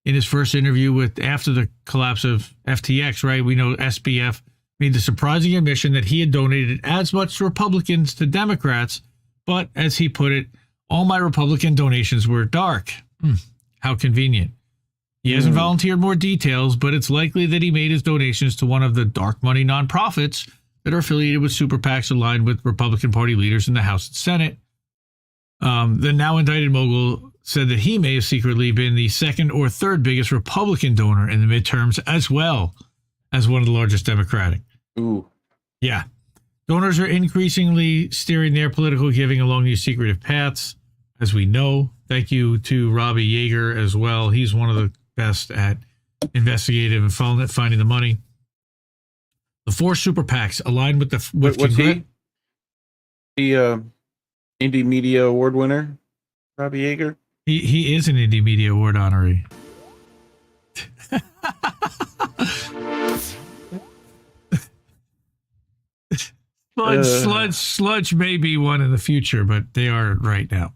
[SPEAKER 12] In his first interview after the collapse of FTX, right? We know SBF made the surprising admission that he had donated as much to Republicans to Democrats, but as he put it, all my Republican donations were dark. How convenient. He hasn't volunteered more details, but it's likely that he made his donations to one of the dark money nonprofits that are affiliated with super PACs aligned with Republican Party leaders in the House and Senate. The now indicted mogul said that he may have secretly been the second or third biggest Republican donor in the midterms, as well as one of the largest Democratic.
[SPEAKER 13] Ooh.
[SPEAKER 12] Yeah. Donors are increasingly steering their political giving along these secretive paths, as we know. Thank you to Robbie Yeager as well. He's one of the best at investigative and finding the money. The 4 super PACs aligned with the...
[SPEAKER 13] What's he? The Indie Media Award winner, Robbie Yeager?
[SPEAKER 12] He is an Indie Media Award honoree. Sludge may be one in the future, but they are right now.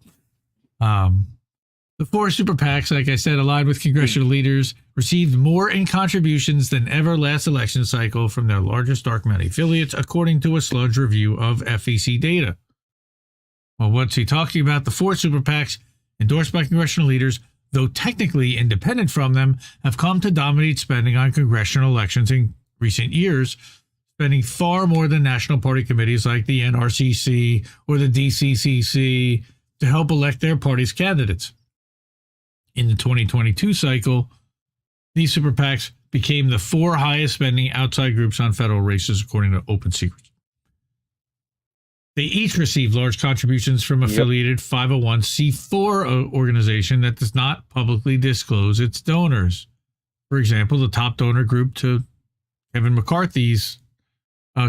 [SPEAKER 12] The 4 super PACs, like I said, aligned with congressional leaders, received more in contributions than ever last election cycle from their largest dark money affiliates, according to a Sludge review of FEC data. Well, what's he talking about? The 4 super PACs, endorsed by congressional leaders, though technically independent from them, have come to dominate spending on congressional elections in recent years, spending far more than national party committees like the NRCC or the DCCC to help elect their party's candidates. In the 2022 cycle, these super PACs became the 4 highest spending outside groups on federal races, according to Open Secrets. They each received large contributions from affiliated 501c4 organization that does not publicly disclose its donors. For example, the top donor group to Kevin McCarthy's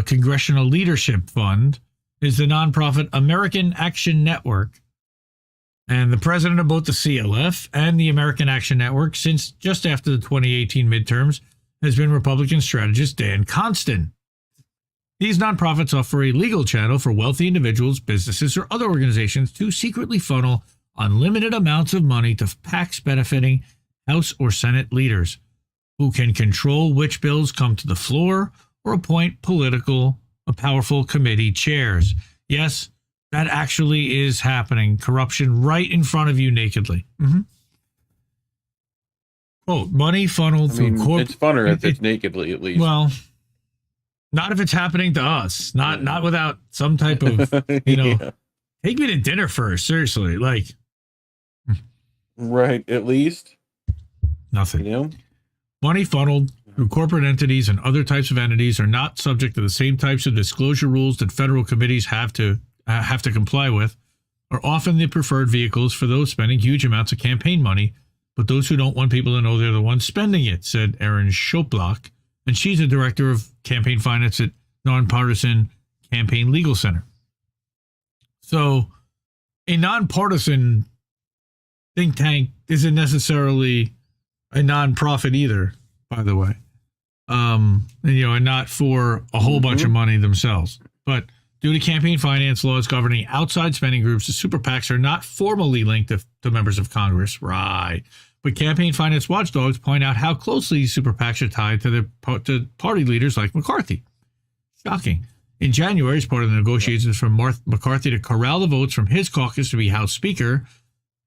[SPEAKER 12] Congressional Leadership Fund is the nonprofit American Action Network. And the president of both the CLF and the American Action Network since just after the 2018 midterms has been Republican strategist Dan Constant. These nonprofits offer a legal channel for wealthy individuals, businesses, or other organizations to secretly funnel unlimited amounts of money to PACs benefiting House or Senate leaders who can control which bills come to the floor or appoint powerful committee chairs. Yes, that actually is happening. Corruption right in front of you nakedly. Quote, money funneled through corporate...
[SPEAKER 13] It's funner if it's nakedly, at least.
[SPEAKER 12] Well, not if it's happening to us. Not without some type of, take me to dinner first. Seriously, like...
[SPEAKER 13] Right, at least.
[SPEAKER 12] Nothing. Money funneled through corporate entities and other types of entities are not subject to the same types of disclosure rules that federal committees have to comply with, are often the preferred vehicles for those spending huge amounts of campaign money, but those who don't want people to know they're the ones spending it, said Erin Schoplock, and she's a director of campaign finance at Nonpartisan Campaign Legal Center. So a nonpartisan think tank isn't necessarily a nonprofit either, by the way. And not for a whole bunch of money themselves. But due to campaign finance laws governing outside spending groups, the super PACs are not formally linked to members of Congress. Right. But campaign finance watchdogs point out how closely super PACs are tied to party leaders like McCarthy. Shocking. In January, as part of the negotiations from McCarthy to corral the votes from his caucus to be House Speaker,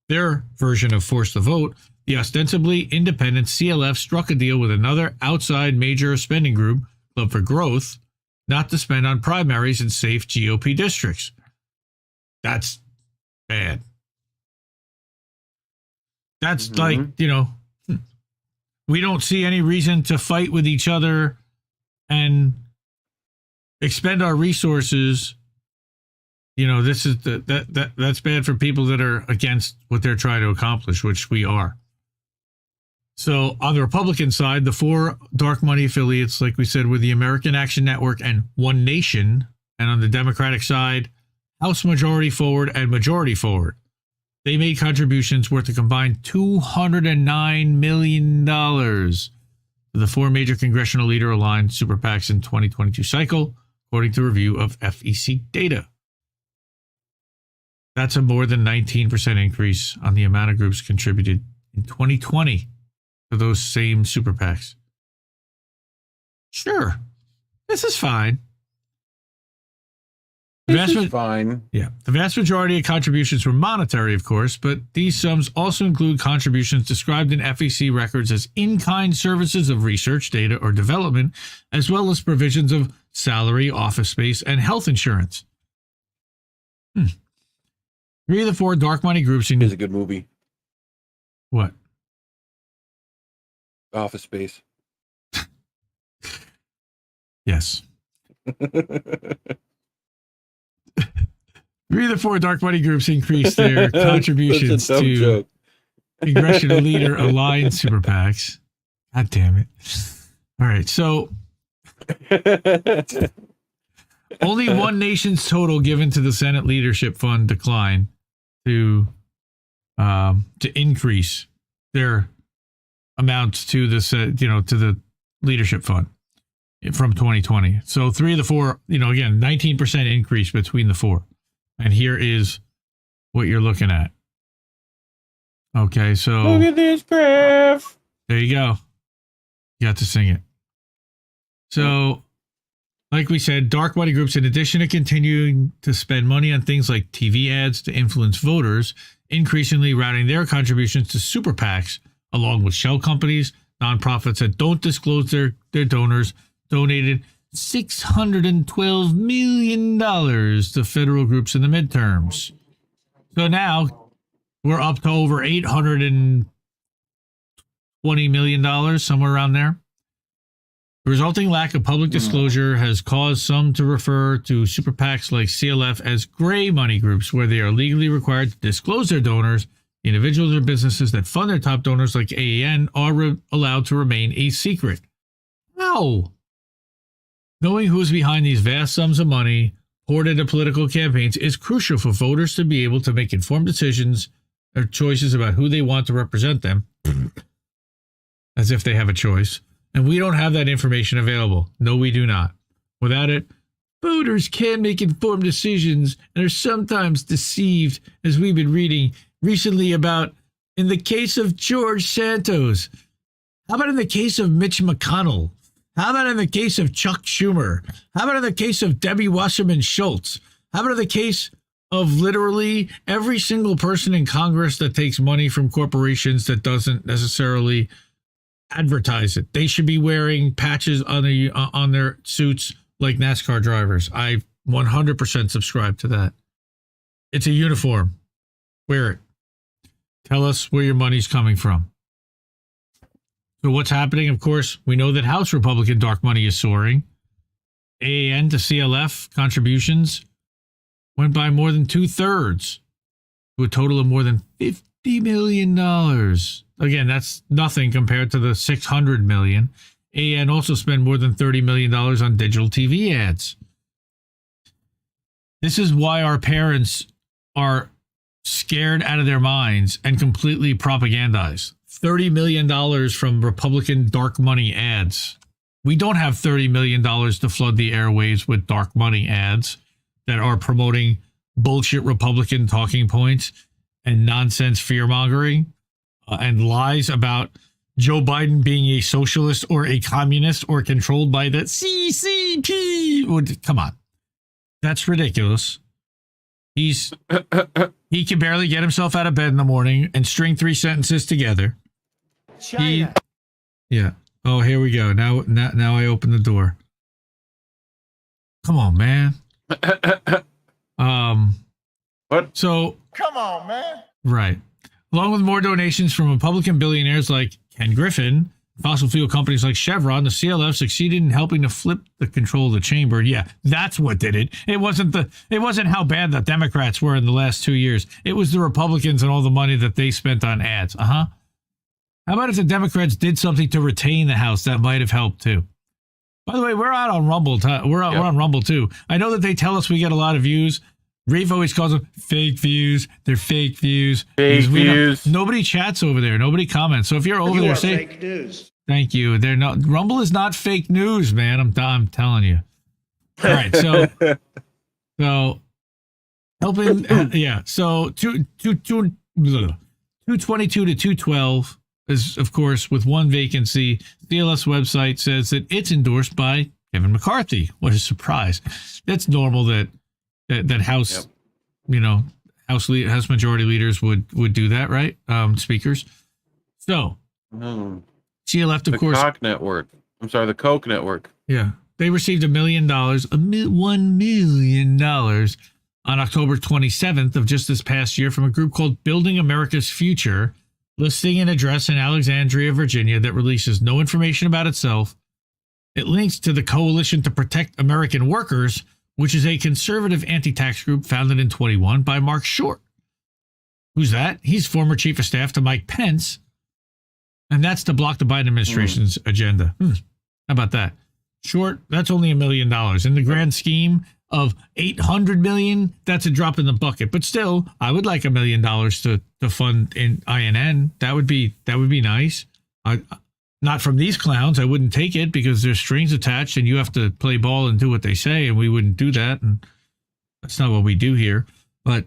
[SPEAKER 12] their version of force the vote, the ostensibly independent CLF struck a deal with another outside major spending group, Club for Growth, not to spend on primaries in safe GOP districts. That's bad. That's like, we don't see any reason to fight with each other and expend our resources. This is that's bad for people that are against what they're trying to accomplish, which we are. So on the Republican side, the 4 dark money affiliates, like we said, were the American Action Network and One Nation. And on the Democratic side, House Majority Forward and Majority Forward. They made contributions worth a combined $209 million to the 4 major congressional leader-aligned super PACs in 2022 cycle, according to a review of FEC data. That's a more than 19% increase on the amount of groups contributed in 2020 to those same super PACs. Sure, this is fine.
[SPEAKER 13] This is fine.
[SPEAKER 12] Yeah. The vast majority of contributions were monetary, of course, but these sums also include contributions described in FEC records as in-kind services of research, data, or development, as well as provisions of salary, office space, and health insurance. 3 of the 4 dark money groups in...
[SPEAKER 13] It's a good movie.
[SPEAKER 12] What?
[SPEAKER 13] Office Space.
[SPEAKER 12] Yes. 3 of the 4 dark money groups increased their contributions to congressional leader aligned super PACs. God damn it. All right. So only one nation's total given to the Senate Leadership Fund declined to increase their amounts to the to the Leadership Fund from 2020. So 3 of the 4, again, 19% increase between the 4. And here is what you're looking at. Okay, so
[SPEAKER 13] look at this graph.
[SPEAKER 12] There you go. You got to sing it. So, like we said, dark money groups, in addition to continuing to spend money on things like TV ads to influence voters, increasingly routing their contributions to super PACs, along with shell companies, nonprofits that don't disclose their donors, donated $612 million to federal groups in the midterms. So now we're up to over $820 million, somewhere around there. The resulting lack of public disclosure has caused some to refer to super PACs like CLF as gray money groups, where they are legally required to disclose their donors. The individuals or businesses that fund their top donors like AAN are allowed to remain a secret. How? Knowing who's behind these vast sums of money poured into political campaigns is crucial for voters to be able to make informed decisions or choices about who they want to represent them, as if they have a choice. And we don't have that information available. No, we do not. Without it, voters can make informed decisions and are sometimes deceived, as we've been reading recently about in the case of George Santos. How about in the case of Mitch McConnell? How about in the case of Chuck Schumer? How about in the case of Debbie Wasserman Schultz? How about in the case of literally every single person in Congress that takes money from corporations that doesn't necessarily advertise it? They should be wearing patches on their suits like NASCAR drivers. I 100% subscribe to that. It's a uniform. Wear it. Tell us where your money's coming from. So what's happening? Of course, we know that House Republican dark money is soaring. AAN to CLF contributions went by more than 2/3 to a total of more than $50 million. Again, that's nothing compared to the $600 million. AAN also spent more than $30 million on digital TV ads. This is why our parents are scared out of their minds and completely propagandized. $30 million from Republican dark money ads. We don't have $30 million to flood the airwaves with dark money ads that are promoting bullshit Republican talking points and nonsense fear-mongering and lies about Joe Biden being a socialist or a communist or controlled by the CCP. Come on. That's ridiculous. He can barely get himself out of bed in the morning and string 3 sentences together. Yeah. Oh, here we go. Now I open the door. Come on, man.
[SPEAKER 13] What?
[SPEAKER 12] So.
[SPEAKER 14] Come on, man.
[SPEAKER 12] Right. Along with more donations from Republican billionaires like Ken Griffin, fossil fuel companies like Chevron, the CLF succeeded in helping to flip the control of the chamber. Yeah, that's what did it. It wasn't how bad the Democrats were in the last 2 years. It was the Republicans and all the money that they spent on ads. How about if the Democrats did something to retain the House? That might have helped too. By the way, we're out on Rumble. We're on Rumble too. I know that they tell us we get a lot of views. Reef always calls them fake views. They're fake views.
[SPEAKER 13] Fake views.
[SPEAKER 12] Nobody chats over there. Nobody comments. So if you're over there, say
[SPEAKER 14] fake news.
[SPEAKER 12] thank you. They're not. Rumble is not fake news, man. I'm telling you. All right. So helping. Yeah. So 222 to 212 is, of course, with one vacancy. CLS website says that it's endorsed by Kevin McCarthy. What a surprise! That's normal that House, House Majority Leaders would do that, right? Speakers. So CLF, of course,
[SPEAKER 13] the Coke Network.
[SPEAKER 12] Yeah, they received $1 million, $1 million on October 27th of just this past year from a group called Building America's Future, listing an address in Alexandria, Virginia that releases no information about itself. It links to the Coalition to Protect American Workers, which is a conservative anti-tax group founded in 21 by Mark Short. Who's that? He's former chief of staff to Mike Pence. And that's to block the Biden administration's agenda. How about that? Short, that's only $1 million. In the grand scheme of $800 million, that's a drop in the bucket. But still, I would like $1 million to fund in INN. That would be nice. Not from these clowns. I wouldn't take it because there's strings attached and you have to play ball and do what they say, and we wouldn't do that. And that's not what we do here. But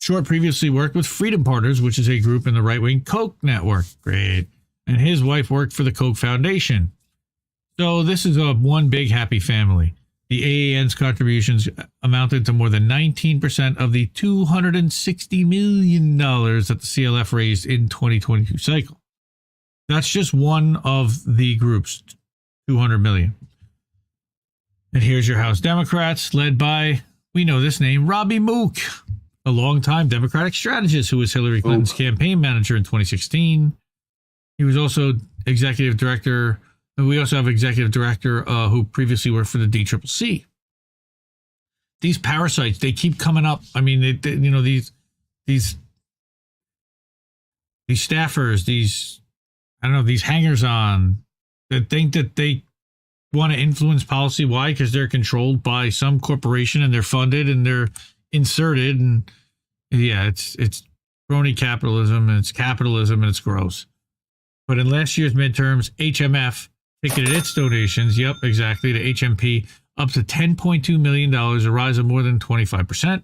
[SPEAKER 12] Short previously worked with Freedom Partners, which is a group in the right-wing Koch network. Great. And his wife worked for the Koch Foundation. So this is one big happy family. The AAN's contributions amounted to more than 19% of the $260 million that the CLF raised in 2022 cycle. That's just one of the groups, 200 million. And here's your House Democrats, led by, we know this name, Robbie Mook, a longtime Democratic strategist who was Hillary Clinton's campaign manager in 2016. He was also executive director. And we also have executive director who previously worked for the DCCC. These parasites, they keep coming up. I mean, these staffers, these hangers-on that think that they want to influence policy. Why? Because they're controlled by some corporation and they're funded and they're inserted. And yeah, it's crony capitalism and it's capitalism and it's gross. But in last year's midterms, HMF ticketed its donations, yep, exactly, to HMP up to $10.2 million, a rise of more than 25%.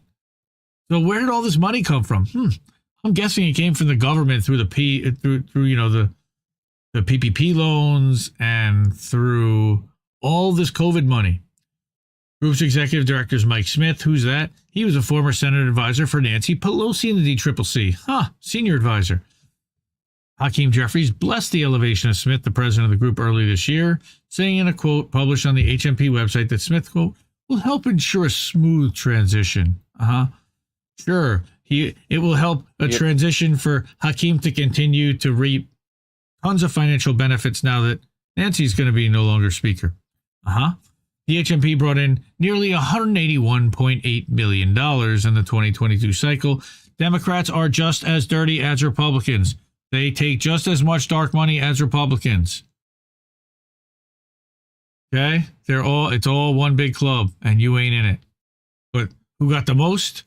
[SPEAKER 12] So where did all this money come from? I'm guessing it came from the government through the PPP loans and through all this COVID money. Group's executive director is Mike Smith. Who's that? He was a former Senate advisor for Nancy Pelosi in the DCCC. Senior advisor. Hakeem Jeffries blessed the elevation of Smith, the president of the group, early this year, saying in a quote published on the HMP website that Smith, quote, will help ensure a smooth transition. Sure. It will help a transition for Hakeem to continue to reap tons of financial benefits now that Nancy's going to be no longer speaker. The HMP brought in nearly $181.8 million in the 2022 cycle. Democrats are just as dirty as Republicans. They take just as much dark money as Republicans. Okay? It's all one big club, and you ain't in it. But who got the most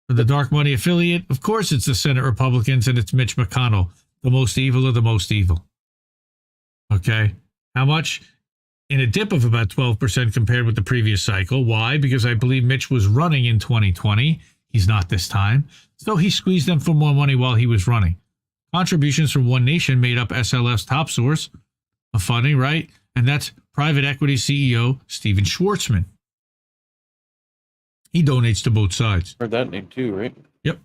[SPEAKER 12] for the dark money affiliate? Of course, it's the Senate Republicans, and it's Mitch McConnell, the most evil of the most evil. Okay? How much? In a dip of about 12% compared with the previous cycle. Why? Because I believe Mitch was running in 2020. He's not this time. So he squeezed them for more money while he was running. Contributions from One Nation made up SLF's top source of funding, right? And that's private equity CEO Steven Schwartzman. He donates to both sides.
[SPEAKER 13] Heard that name too, right?
[SPEAKER 12] Yep.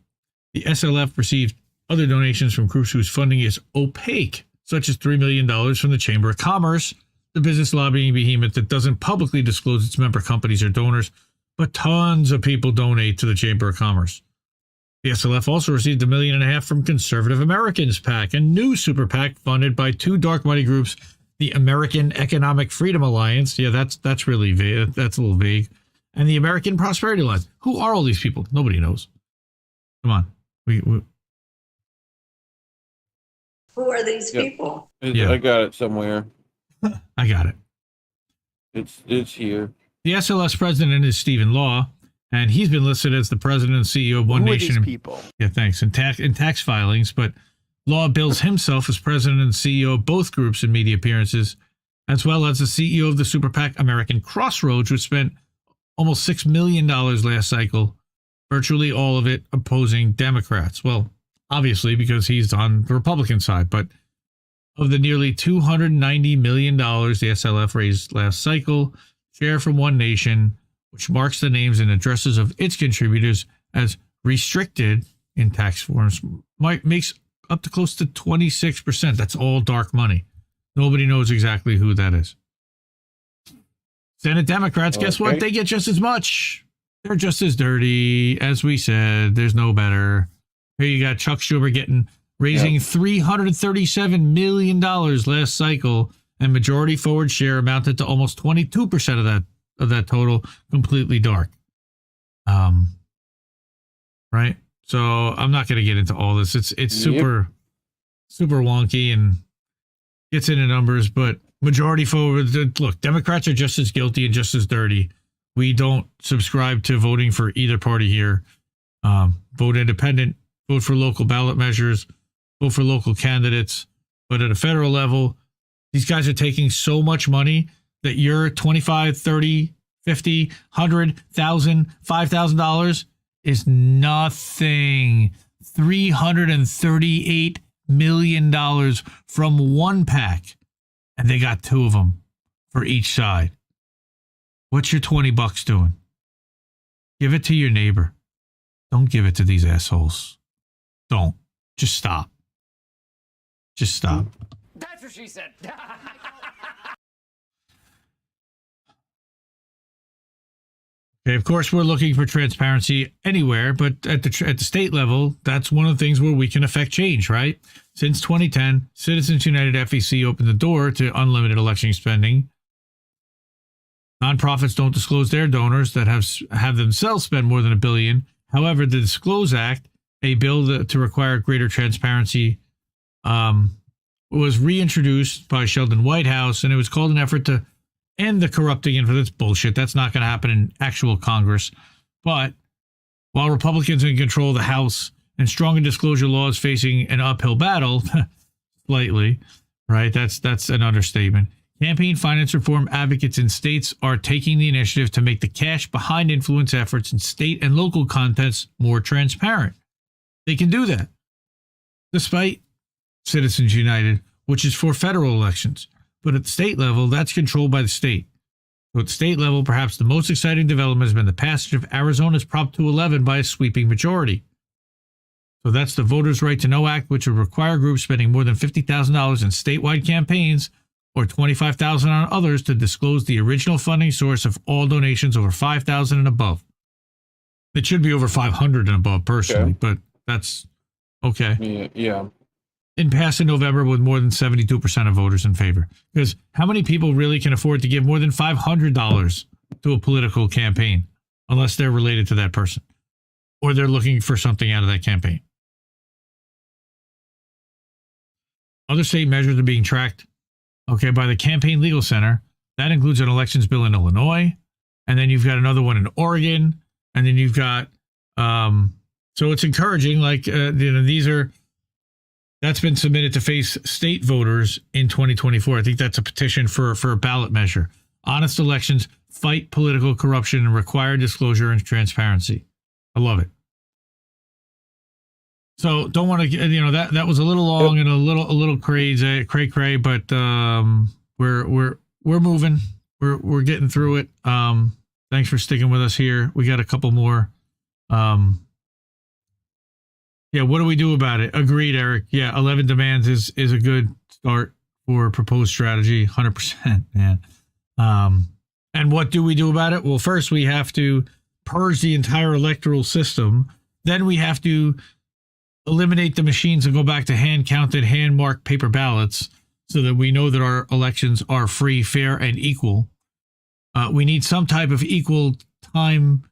[SPEAKER 12] The SLF received other donations from groups whose funding is opaque, such as $3 million from the Chamber of Commerce, the business lobbying behemoth that doesn't publicly disclose its member companies or donors, but tons of people donate to the Chamber of Commerce. The SLF also received $1.5 million from Conservative Americans PAC, a new super PAC funded by two dark money groups, the American Economic Freedom Alliance. Yeah, that's really vague. That's a little vague. And the American Prosperity Alliance. Who are all these people? Nobody knows. Come on.
[SPEAKER 15] Who are these people?
[SPEAKER 13] I got it somewhere.
[SPEAKER 12] I got it.
[SPEAKER 13] It's here.
[SPEAKER 12] The SLS president is Stephen Law. And he's been listed as the president and CEO of One
[SPEAKER 16] Who
[SPEAKER 12] Nation.
[SPEAKER 16] are these people?
[SPEAKER 12] Yeah, thanks. In tax filings, but Law bills himself as president and CEO of both groups in media appearances, as well as the CEO of the super PAC American Crossroads, which spent almost $6 million last cycle, virtually all of it opposing Democrats. Well, obviously, because he's on the Republican side, but of the nearly $290 million the SLF raised last cycle, share from One Nation, which marks the names and addresses of its contributors as restricted in tax forms, makes up to close to 26%. That's all dark money. Nobody knows exactly who that is. Senate Democrats, guess what? They get just as much. They're just as dirty. As we said, there's no better. Here you got Chuck Schumer raising $337 million last cycle, and majority forward share amounted to almost 22% of that total, completely dark. Right? So I'm not going to get into all this. It's super wonky and gets into numbers, but majority forward. Look, Democrats are just as guilty and just as dirty. We don't subscribe to voting for either party here. Vote independent, vote for local ballot measures, vote for local candidates. But at a federal level, these guys are taking so much money that your $25, $30, $50, $100, $1,000, $5,000 is nothing. $338 million from one PAC, and they got two of them for each side. What's your $20 doing? Give it to your neighbor. Don't give it to these assholes. Don't. Just stop. Just stop.
[SPEAKER 16] That's what she said.
[SPEAKER 12] Okay, of course, we're looking for transparency anywhere, but at the state level, that's one of the things where we can affect change, right? Since 2010, Citizens United FEC opened the door to unlimited election spending. Nonprofits don't disclose their donors that have themselves spend more than $1 billion. However, the Disclose Act, a bill to require greater transparency, was reintroduced by Sheldon Whitehouse, and it was called an effort to end the corrupting info. That's bullshit. That's not going to happen in actual Congress. But while Republicans are in control of the House and stronger disclosure laws facing an uphill battle, slightly, right? That's an understatement. Campaign finance reform advocates in states are taking the initiative to make the cash behind influence efforts in state and local contests more transparent. They can do that, despite Citizens United, which is for federal elections. But at the state level, that's controlled by the state. So at the state level, perhaps the most exciting development has been the passage of Arizona's Prop 211 by a sweeping majority. So that's the Voters' Right to Know Act, which would require groups spending more than $50,000 in statewide campaigns or $25,000 on others to disclose the original funding source of all donations over $5,000 and above. It should be over $500 and above, personally, but that's okay.
[SPEAKER 13] Yeah.
[SPEAKER 12] In passed in November with more than 72% of voters in favor. Because how many people really can afford to give more than $500 to a political campaign unless they're related to that person or they're looking for something out of that campaign? Other state measures are being tracked, by the Campaign Legal Center. That includes an elections bill in Illinois, and then you've got another one in Oregon, and then you've got so it's encouraging. That's been submitted to face state voters in 2024. I think that's a petition for a ballot measure. Honest elections, fight political corruption, and require disclosure and transparency. I love it. So don't want to, that was a little long and a little crazy, cray, but we're moving. We're getting through it. Thanks for sticking with us here. We got a couple more. What do we do about it? Agreed, Eric. 11 demands is a good start for proposed strategy. 100%, man. And what do we do about it? Well, first we have to purge the entire electoral system. Then we have to eliminate the machines and go back to hand-counted, hand-marked paper ballots so that we know that our elections are free, fair, and equal. We need some type of equal time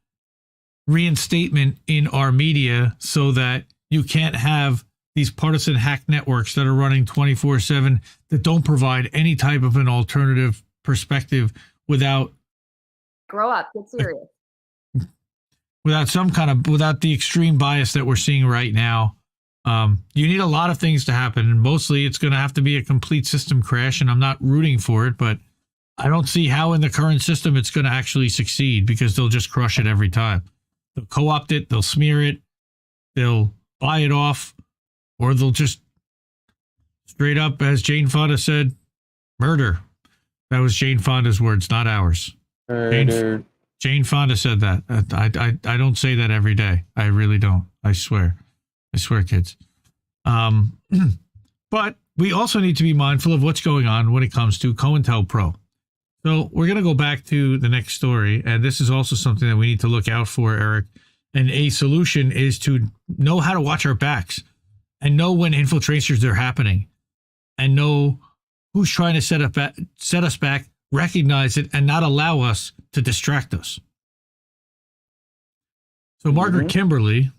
[SPEAKER 12] reinstatement in our media so that you can't have these partisan hack networks that are running 24/7 that don't provide any type of an alternative perspective without...
[SPEAKER 8] Grow up. Get serious.
[SPEAKER 12] without the extreme bias that we're seeing right now. You need a lot of things to happen, and mostly it's going to have to be a complete system crash, and I'm not rooting for it, but I don't see how in the current system it's going to actually succeed, because they'll just crush it every time. They'll co-opt it, they'll smear it, they'll buy it off, or they'll just straight up, as Jane Fonda said, murder. That was Jane Fonda's words, not ours. Jane Fonda said that. I don't say that every day. I really don't. I swear, kids. But we also need to be mindful of what's going on when it comes to Cointelpro. So we're going to go back to the next story, and this is also something that we need to look out for, Eric. And a solution is to know how to watch our backs and know when infiltrations are happening and know who's trying to set us back, recognize it, and not allow us to distract us. So Margaret Kimberly,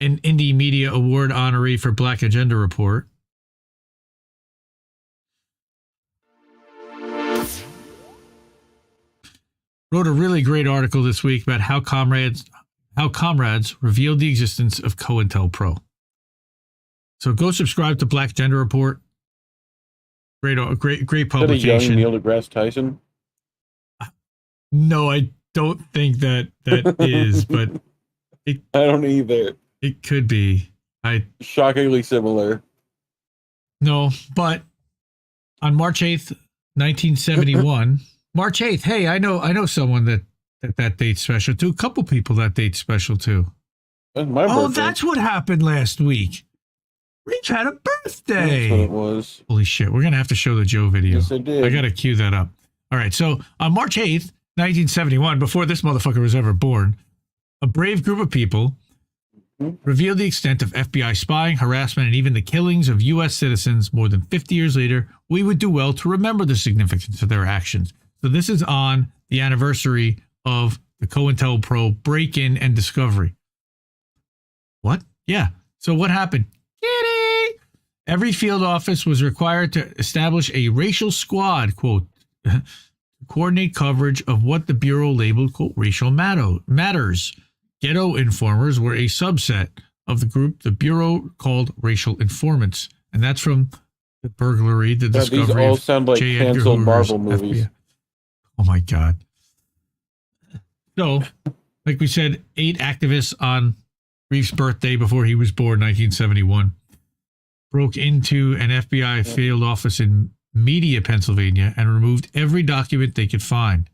[SPEAKER 12] an Indie Media Award honoree for Black Agenda Report, wrote a really great article this week about how Comrades revealed the existence of Cointelpro. So go subscribe to Black Agenda Report. Great publication.
[SPEAKER 13] Is that a young Neil deGrasse Tyson?
[SPEAKER 12] No, I don't think that is, but
[SPEAKER 13] I don't either.
[SPEAKER 12] It could be.
[SPEAKER 13] Shockingly similar.
[SPEAKER 12] No, but on March 8th, 1971, March 8th, hey, I know someone that date's special too. A couple people that date's special too.
[SPEAKER 13] That's my birthday.
[SPEAKER 12] Oh, that's what happened last week. Rich had a birthday.
[SPEAKER 13] That's what it was.
[SPEAKER 12] Holy shit, we're going to have to show the Joe video.
[SPEAKER 13] Yes, I did.
[SPEAKER 12] I got to cue that up. All right, so on March 8th, 1971, before this motherfucker was ever born, a brave group of people revealed the extent of FBI spying, harassment, and even the killings of U.S. citizens. More than 50 years later, we would do well to remember the significance of their actions. So this is on the anniversary of the Cointelpro break-in and discovery. What? Yeah. So what happened? Kitty! Every field office was required to establish a racial squad, quote, to coordinate coverage of what the Bureau labeled, quote, racial matters. Ghetto informers were a subset of the group the Bureau called racial informants. And that's from the burglary, the discovery
[SPEAKER 13] these all
[SPEAKER 12] of
[SPEAKER 13] sound like
[SPEAKER 12] J. Edgar
[SPEAKER 13] canceled
[SPEAKER 12] Hoover's
[SPEAKER 13] Marvel movies.
[SPEAKER 12] FBI. Oh my God. So, like we said, 8 activists on Reef's birthday before he was born, 1971, broke into an FBI field office in Media, Pennsylvania, and removed every document they could find.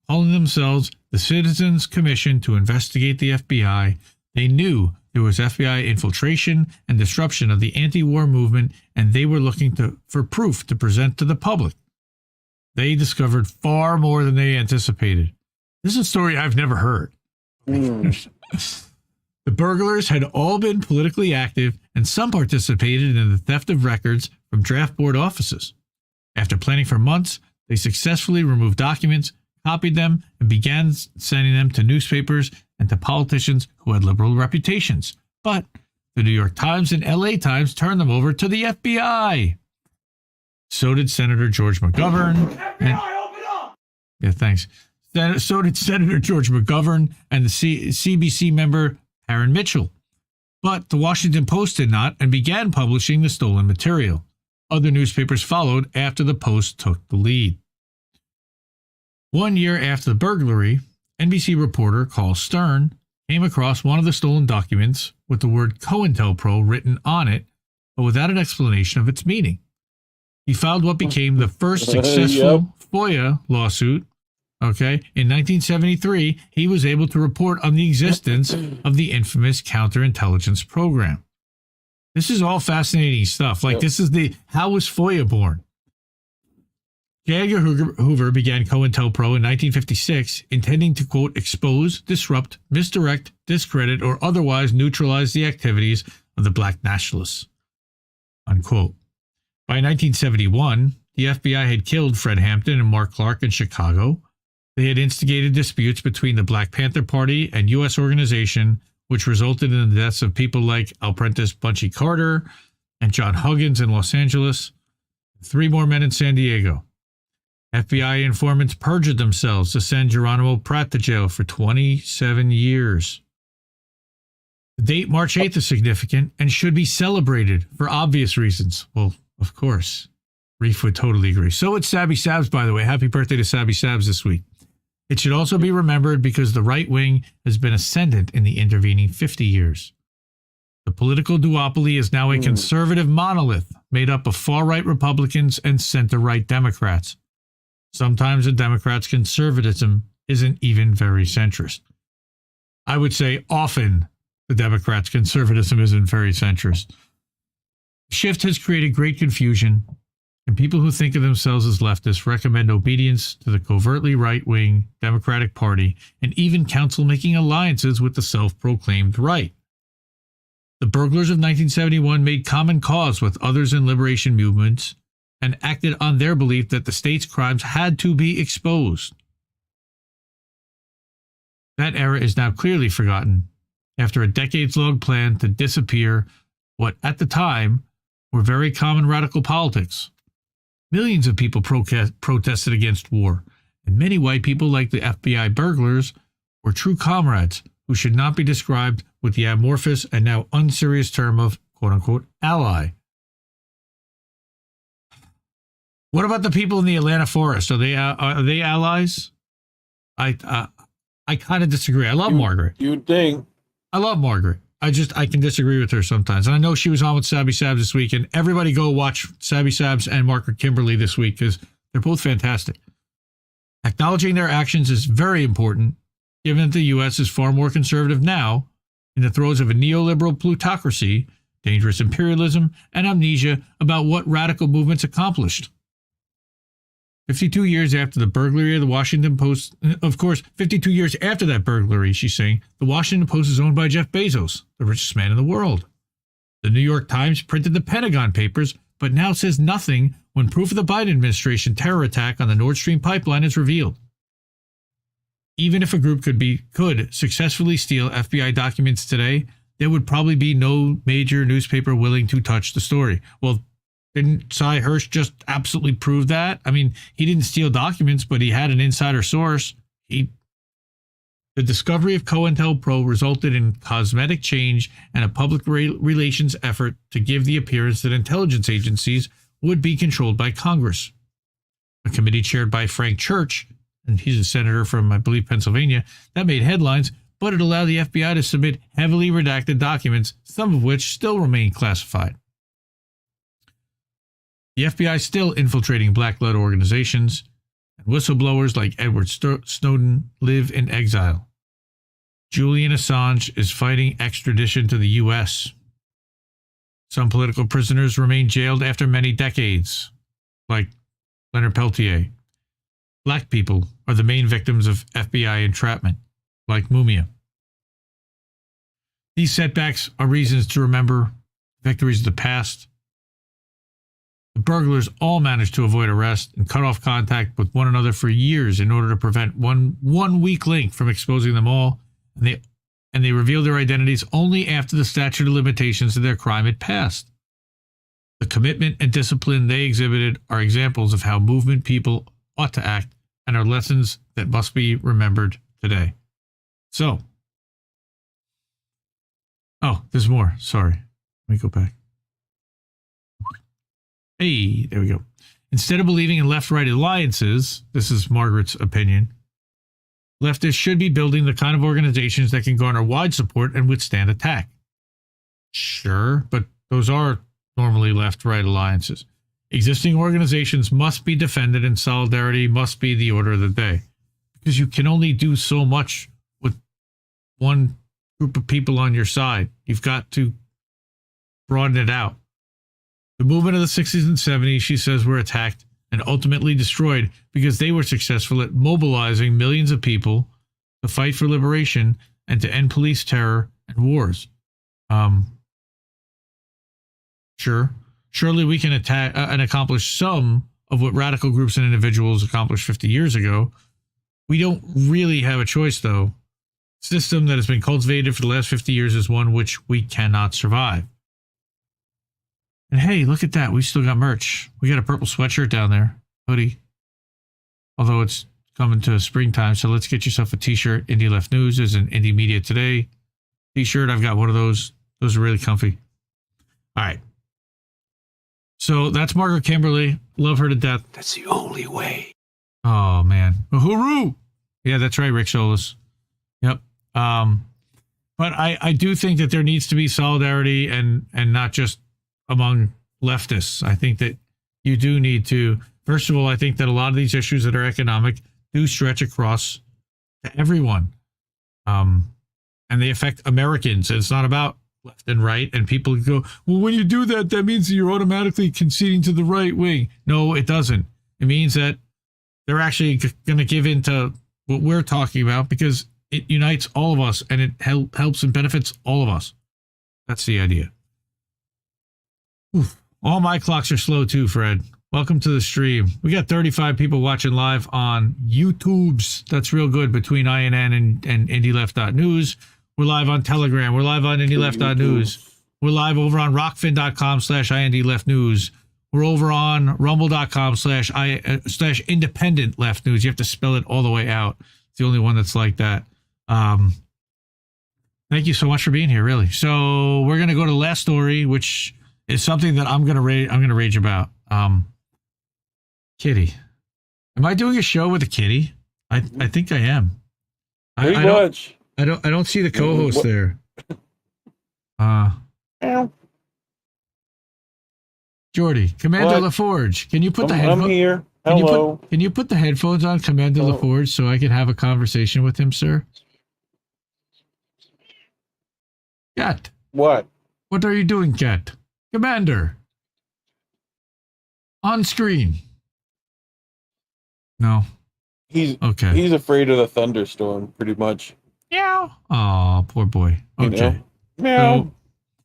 [SPEAKER 12] Calling themselves the Citizens Commission to investigate the FBI, they knew there was FBI infiltration and disruption of the anti-war movement, and they were looking for proof to present to the public. They discovered far more than they anticipated. This is a story I've never heard. The burglars had all been politically active, and some participated in the theft of records from draft board offices. After planning for months, they successfully removed documents, copied them, and began sending them to newspapers and to politicians who had liberal reputations. But the New York Times and LA Times turned them over to the FBI. So did Senator George McGovern. Yeah, thanks. So did Senator George McGovern and the CBC member Aaron Mitchell. But the Washington Post did not and began publishing the stolen material. Other newspapers followed after the Post took the lead. 1 year after the burglary, NBC reporter Carl Stern came across one of the stolen documents with the word Cointelpro written on it, but without an explanation of its meaning. He filed what became the first successful FOIA lawsuit. Okay, in 1973, he was able to report on the existence of the infamous counterintelligence program. This is all fascinating stuff. Like, this is how was FOIA born? J. Edgar Hoover began Cointelpro in 1956, intending to, quote, expose, disrupt, misdirect, discredit, or otherwise neutralize the activities of the black nationalists, unquote. By 1971, the FBI had killed Fred Hampton and Mark Clark in Chicago. They had instigated disputes between the Black Panther Party and U.S. organization, which resulted in the deaths of people like Alprentice Bunchy Carter and John Huggins in Los Angeles, 3 more men in San Diego. FBI informants perjured themselves to send Geronimo Pratt to jail for 27 years. The date March 8th is significant and should be celebrated for obvious reasons. Well, of course. Reef would totally agree. So would Sabby Sabs, by the way. Happy birthday to Sabby Sabs this week. It should also be remembered because the right wing has been ascendant in the intervening 50 years. The political duopoly is now a conservative monolith made up of far-right Republicans and center-right Democrats. Sometimes the Democrats' conservatism isn't even very centrist. I would say often the Democrats' conservatism isn't very centrist. Shift has created great confusion, and people who think of themselves as leftists recommend obedience to the covertly right-wing Democratic Party and even counsel making alliances with the self-proclaimed right. The burglars of 1971 made common cause with others in liberation movements and acted on their belief that the state's crimes had to be exposed. That era is now clearly forgotten after a decades-long plan to disappear what, at the time, were very common radical politics. Millions of people protested against war, and many white people, like the FBI burglars, were true comrades who should not be described with the amorphous and now unserious term of quote-unquote ally. What about the people in the Atlanta forest? Are they allies? I kind of disagree. I love Margaret.
[SPEAKER 13] You'd think.
[SPEAKER 12] I love Margaret. I can disagree with her sometimes. And I know she was on with Sabby Sabs this week, and everybody go watch Sabby Sabs and Margaret Kimberly this week because they're both fantastic. Acknowledging their actions is very important, given that the U.S. is far more conservative now, in the throes of a neoliberal plutocracy, dangerous imperialism, and amnesia about what radical movements accomplished. 52 years after the burglary of the Washington Post, of course, 52 years after that burglary, she's saying, the Washington Post is owned by Jeff Bezos, the richest man in the world. The New York Times printed the Pentagon Papers, but now says nothing when proof of the Biden administration terror attack on the Nord Stream pipeline is revealed. Even if a group could successfully steal FBI documents today, there would probably be no major newspaper willing to touch the story. Well, didn't Cy Hirsch just absolutely prove that? I mean, he didn't steal documents, but he had an insider source. The discovery of Cointelpro resulted in cosmetic change and a public relations effort to give the appearance that intelligence agencies would be controlled by Congress. A committee chaired by Frank Church, and he's a senator from, I believe, Pennsylvania, that made headlines, but it allowed the FBI to submit heavily redacted documents, some of which still remain classified. The FBI is still infiltrating black-led organizations, and whistleblowers like Edward Snowden live in exile. Julian Assange is fighting extradition to the U.S. Some political prisoners remain jailed after many decades, like Leonard Peltier. Black people are the main victims of FBI entrapment, like Mumia. These setbacks are reasons to remember victories of the past. The burglars all managed to avoid arrest and cut off contact with one another for years in order to prevent one weak link from exposing them all, and they revealed their identities only after the statute of limitations of their crime had passed. The commitment and discipline they exhibited are examples of how movement people ought to act and are lessons that must be remembered today. So, there's more. Sorry. Let me go back. Hey, there we go. Instead of believing in left-right alliances, this is Margaret's opinion, leftists should be building the kind of organizations that can garner wide support and withstand attack. Sure, but those are normally left-right alliances. Existing organizations must be defended and solidarity must be the order of the day. Because you can only do so much with one group of people on your side. You've got to broaden it out. The movement of the 60s and 70s, she says, were attacked and ultimately destroyed because they were successful at mobilizing millions of people to fight for liberation and to end police terror and wars. Surely we can attack and accomplish some of what radical groups and individuals accomplished 50 years ago. We don't really have a choice, though. The system that has been cultivated for the last 50 years is one which we cannot survive. And hey, look at that. We still got merch. We got a purple sweatshirt down there. Hoodie. although it's coming to springtime. So let's get yourself a t-shirt. Indie Left News is an Indie Media Today t-shirt. I've got one of those. Those are really comfy. All right. So that's Margaret Kimberly. Love her to death.
[SPEAKER 3] That's the only way.
[SPEAKER 12] Oh, man. Hooroo! Yeah, that's right, Rick Solis. Yep. But I do think that there needs to be solidarity and not just among leftists. I think that you do need to, first of all, I think that a lot of these issues that are economic do stretch across to everyone. And they affect Americans. And it's not about left and right. And people go, well, when you do that, that means that you're automatically conceding to the right wing. No, it doesn't. It means that they're actually going to give in to what we're talking about because it unites all of us and it helps and benefits all of us. That's the idea. Oof. All my clocks are slow too, Fred. Welcome to the stream. We got 35 people watching live on YouTube's. That's real good between INN and IndieLeft.news. We're live on Telegram. We're live on IndieLeft.news. We're live over on rockfin.com/INDLeftNews. We're over on rumble.com/independent left news. You have to spell it all the way out. It's the only one that's like that. Thank you so much for being here, really. So we're going to go to the last story, which is something that I'm going to rage about. Kitty. Am I doing a show with a kitty? I think I am.
[SPEAKER 13] Pretty much.
[SPEAKER 12] I don't see the co-host there. Jordy, Commander LaForge, can you put the headphones?
[SPEAKER 13] I'm here. Hello.
[SPEAKER 12] Can you put the headphones on, Commander LaForge, so I can have a conversation with him, sir? Cat.
[SPEAKER 13] What?
[SPEAKER 12] What are you doing, Cat? Commander. On screen. No.
[SPEAKER 13] He's afraid of the thunderstorm, pretty much.
[SPEAKER 12] Meow. Oh, poor boy. Okay.
[SPEAKER 13] Meow.
[SPEAKER 12] So,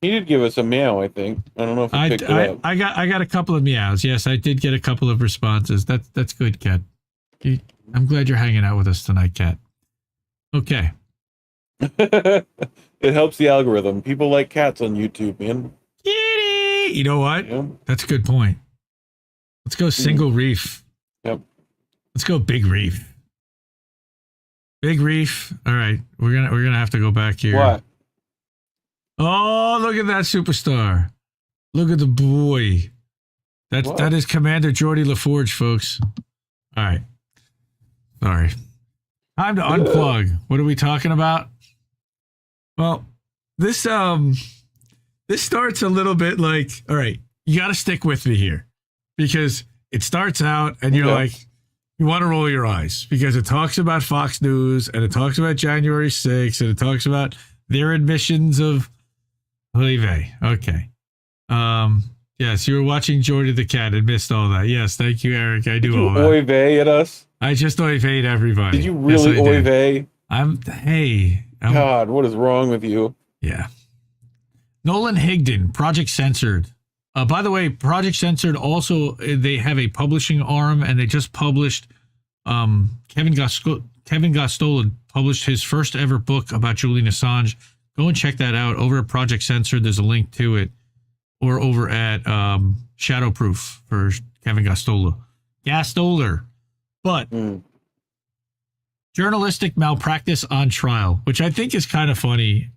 [SPEAKER 13] he did give us a meow, I think. I don't know if he picked it up.
[SPEAKER 12] I got a couple of meows. Yes, I did get a couple of responses. That's good, Cat. I'm glad you're hanging out with us tonight, Cat. Okay.
[SPEAKER 13] It helps the algorithm. People like cats on YouTube, man.
[SPEAKER 12] Kitty! You know what? Yeah. That's a good point. Let's go single reef.
[SPEAKER 13] Yep.
[SPEAKER 12] Let's go big reef. Big reef. All right. We're gonna have to go back here.
[SPEAKER 13] What?
[SPEAKER 12] Oh, look at that superstar. Look at the boy. That is Commander Jordy LaForge, folks. All right. Sorry. Time to unplug. What are we talking about? Well, this starts a little bit like, all right, you got to stick with me here because it starts out and you're like, you want to roll your eyes because it talks about Fox News and it talks about January 6th and it talks about their admissions of Okay. Yes, you were watching Jordy the Cat and missed all that. Yes, thank you, Eric. I do all that.
[SPEAKER 13] Oy vey at us?
[SPEAKER 12] I just oy veyed everybody.
[SPEAKER 13] Did you really oy vey?
[SPEAKER 12] God,
[SPEAKER 13] what is wrong with you?
[SPEAKER 12] Yeah. Nolan Higdon, Project Censored. By the way, Project Censored also, they have a publishing arm and they just published, Kevin Gostola published his first ever book about Julian Assange. Go and check that out over at Project Censored. There's a link to it. Or over at Shadowproof for Kevin Gostola. But journalistic malpractice on trial, which I think is kind of funny.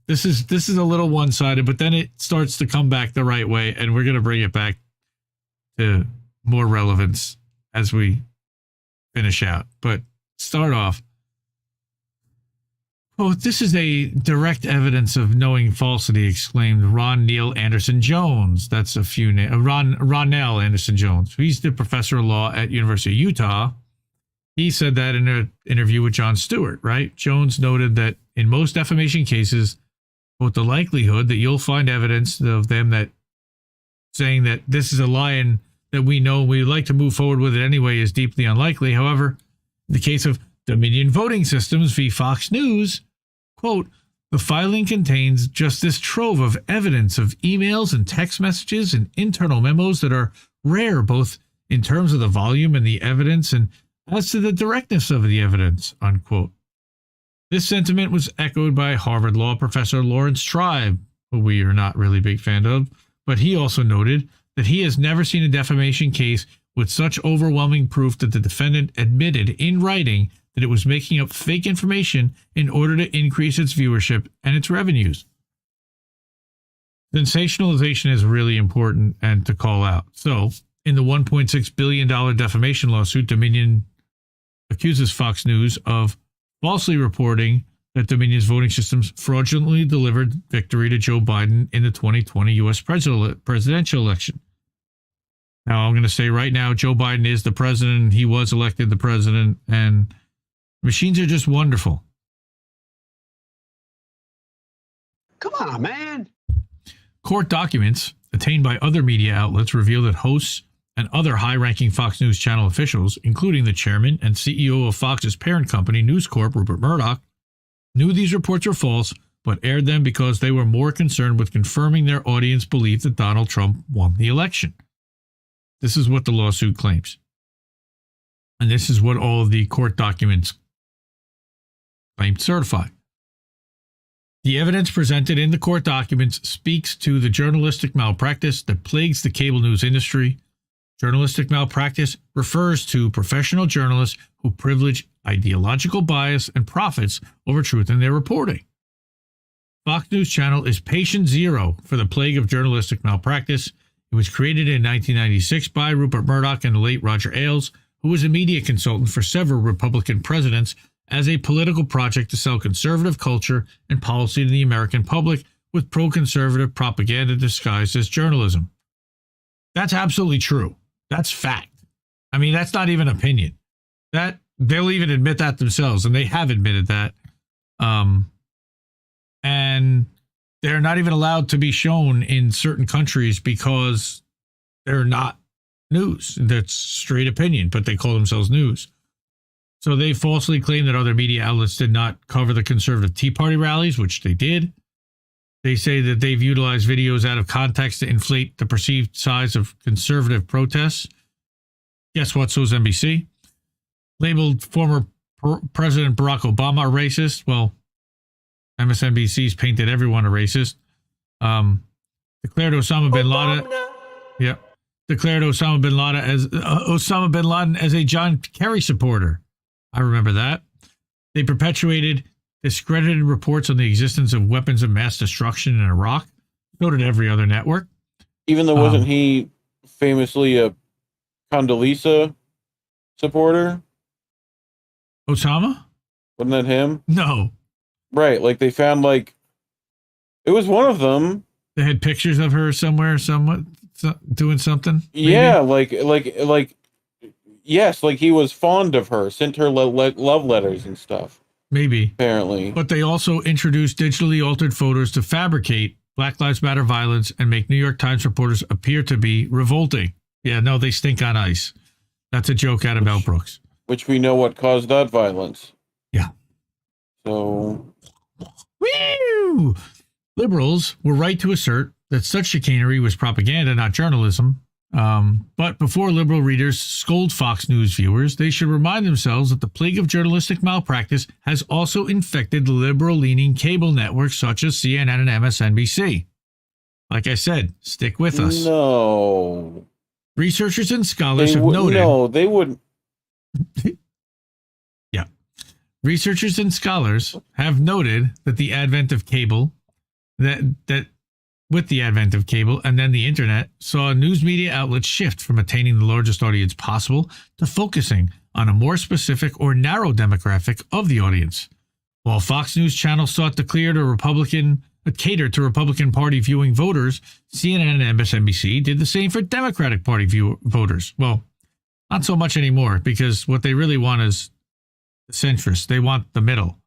[SPEAKER 12] This is a little one-sided, but then it starts to come back the right way, and we're going to bring it back to more relevance as we finish out. But start off. Oh, this is a direct evidence of knowing falsity, exclaimed Ron Neil Anderson Jones. That's a few names. Ron Neil Anderson Jones. He's the professor of law at University of Utah. He said that in an interview with Jon Stewart, right? Jones noted that in most defamation cases, quote, the likelihood that you'll find evidence of them that saying that this is a lie and that we know we'd like to move forward with it anyway is deeply unlikely. However, in the case of Dominion Voting Systems v. Fox News, quote, the filing contains just this trove of evidence of emails and text messages and internal memos that are rare, both in terms of the volume and the evidence and as to the directness of the evidence, unquote. This sentiment was echoed by Harvard Law professor Lawrence Tribe, who we are not really big fan of, but he also noted that he has never seen a defamation case with such overwhelming proof that the defendant admitted in writing that it was making up fake information in order to increase its viewership and its revenues. Sensationalization is really important and to call out. So, in the $1.6 billion defamation lawsuit, Dominion accuses Fox News of falsely reporting that Dominion's voting systems fraudulently delivered victory to Joe Biden in the 2020 U.S. presidential election. Now, I'm going to say right now, Joe Biden is the president. He was elected the president, and machines are just wonderful.
[SPEAKER 16] Come on, man.
[SPEAKER 12] Court documents obtained by other media outlets reveal that hosts and other high-ranking Fox News Channel officials, including the chairman and CEO of Fox's parent company, News Corp, Rupert Murdoch, knew these reports were false, but aired them because they were more concerned with confirming their audience belief that Donald Trump won the election. This is what the lawsuit claims. And this is what all of the court documents claim to certify. The evidence presented in the court documents speaks to the journalistic malpractice that plagues the cable news industry. Journalistic malpractice refers to professional journalists who privilege ideological bias and profits over truth in their reporting. Fox News Channel is patient zero for the plague of journalistic malpractice. It was created in 1996 by Rupert Murdoch and the late Roger Ailes, who was a media consultant for several Republican presidents, as a political project to sell conservative culture and policy to the American public with pro-conservative propaganda disguised as journalism. That's absolutely true. That's fact. I mean, that's not even opinion. That they'll even admit that themselves, and they have admitted that. And they're not even allowed to be shown in certain countries because they're not news. That's straight opinion, but they call themselves news. So they falsely claim that other media outlets did not cover the conservative Tea Party rallies, which they did. They say that they've utilized videos out of context to inflate the perceived size of conservative protests. Guess what? So is NBC. Labeled former President Barack Obama a racist. Well, MSNBC's painted everyone a racist. Declared Osama bin Laden. Yeah. Declared Osama bin Laden as a John Kerry supporter. I remember that. They perpetuated discredited reports on the existence of weapons of mass destruction in Iraq. So did every other network.
[SPEAKER 13] Even though wasn't he famously a Condoleezza supporter?
[SPEAKER 12] Osama?
[SPEAKER 13] Wasn't that him?
[SPEAKER 12] No.
[SPEAKER 13] Right, like they found it was one of them.
[SPEAKER 12] They had pictures of her somewhere, doing something. Maybe?
[SPEAKER 13] Yeah, yes, like he was fond of her, sent her love letters and stuff.
[SPEAKER 12] Maybe.
[SPEAKER 13] Apparently.
[SPEAKER 12] But they also introduced digitally altered photos to fabricate Black Lives Matter violence and make New York Times reporters appear to be revolting. Yeah, no, they stink on ice. That's a joke out of Mel Brooks.
[SPEAKER 13] Which we know what caused that violence.
[SPEAKER 12] Yeah.
[SPEAKER 13] So...
[SPEAKER 12] Woo! Liberals were right to assert that such chicanery was propaganda, not journalism. But before liberal readers scold Fox News viewers, they should remind themselves that the plague of journalistic malpractice has also infected the liberal-leaning cable networks such as CNN and MSNBC. Like I said, stick with us.
[SPEAKER 13] No.
[SPEAKER 12] Researchers and scholars have noted...
[SPEAKER 13] No, they wouldn't.
[SPEAKER 12] Yeah. Researchers and scholars have noted that the advent of cable... With the advent of cable and then the internet, saw news media outlets shift from attaining the largest audience possible to focusing on a more specific or narrow demographic of the audience. While Fox News Channel sought to cater to Republican Party viewing voters, CNN and MSNBC did the same for Democratic Party voters. Well, not so much anymore, because what they really want is the centrist. They want the middle.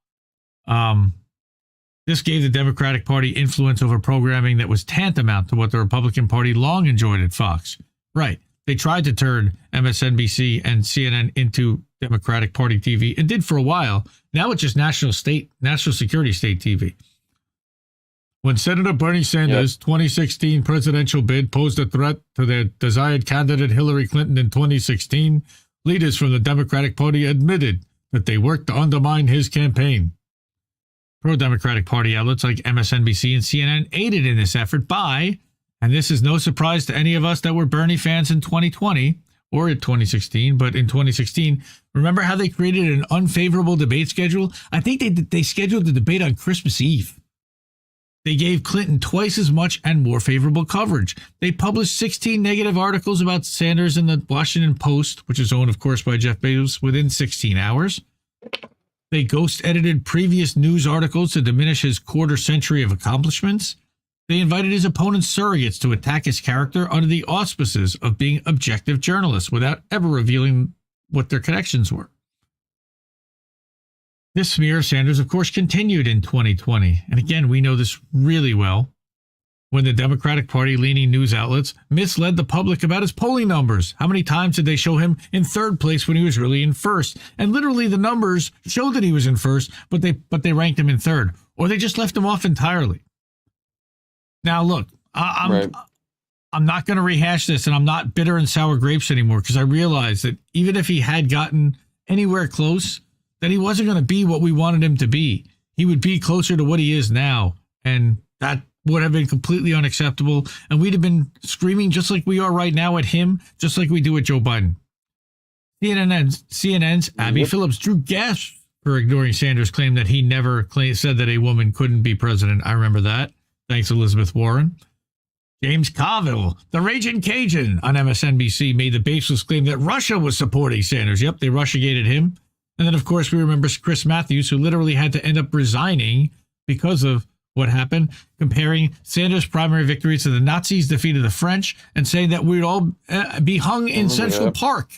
[SPEAKER 12] This gave the Democratic Party influence over programming that was tantamount to what the Republican Party long enjoyed at Fox. Right. They tried to turn MSNBC and CNN into Democratic Party TV and did for a while. Now it's just national security state TV. When Senator Bernie Sanders' 2016 presidential bid posed a threat to their desired candidate Hillary Clinton in 2016, leaders from the Democratic Party admitted that they worked to undermine his campaign. Pro-Democratic Party outlets like MSNBC and CNN aided in this effort by, and this is no surprise to any of us that were Bernie fans in 2020, or in 2016, but in 2016, remember how they created an unfavorable debate schedule? I think they scheduled the debate on Christmas Eve. They gave Clinton twice as much and more favorable coverage. They published 16 negative articles about Sanders in the Washington Post, which is owned, of course, by Jeff Bezos, within 16 hours. They ghost-edited previous news articles to diminish his quarter century of accomplishments. They invited his opponent's surrogates to attack his character under the auspices of being objective journalists without ever revealing what their connections were. This smear of Sanders, of course, continued in 2020. And again, we know this really well. When the Democratic Party-leaning news outlets misled the public about his polling numbers. How many times did they show him in third place when he was really in first? And literally the numbers showed that he was in first, but they ranked him in third. Or they just left him off entirely. Now, look, I'm not going to rehash this, and I'm not bitter and sour grapes anymore, because I realize that even if he had gotten anywhere close, that he wasn't going to be what we wanted him to be. He would be closer to what he is now, and that would have been completely unacceptable, and we'd have been screaming just like we are right now at him, just like we do at Joe Biden. CNN's Abby Phillips drew gasps for ignoring Sanders' claim that he never said that a woman couldn't be president. I remember that. Thanks, Elizabeth Warren. James Carville, the Raging Cajun on MSNBC, made the baseless claim that Russia was supporting Sanders. Yep, they Russiagated him. And then, of course, we remember Chris Matthews, who literally had to end up resigning because of what happened, comparing Sanders' primary victory to the Nazis' defeat of the French and saying that we'd all be hung in Central Park.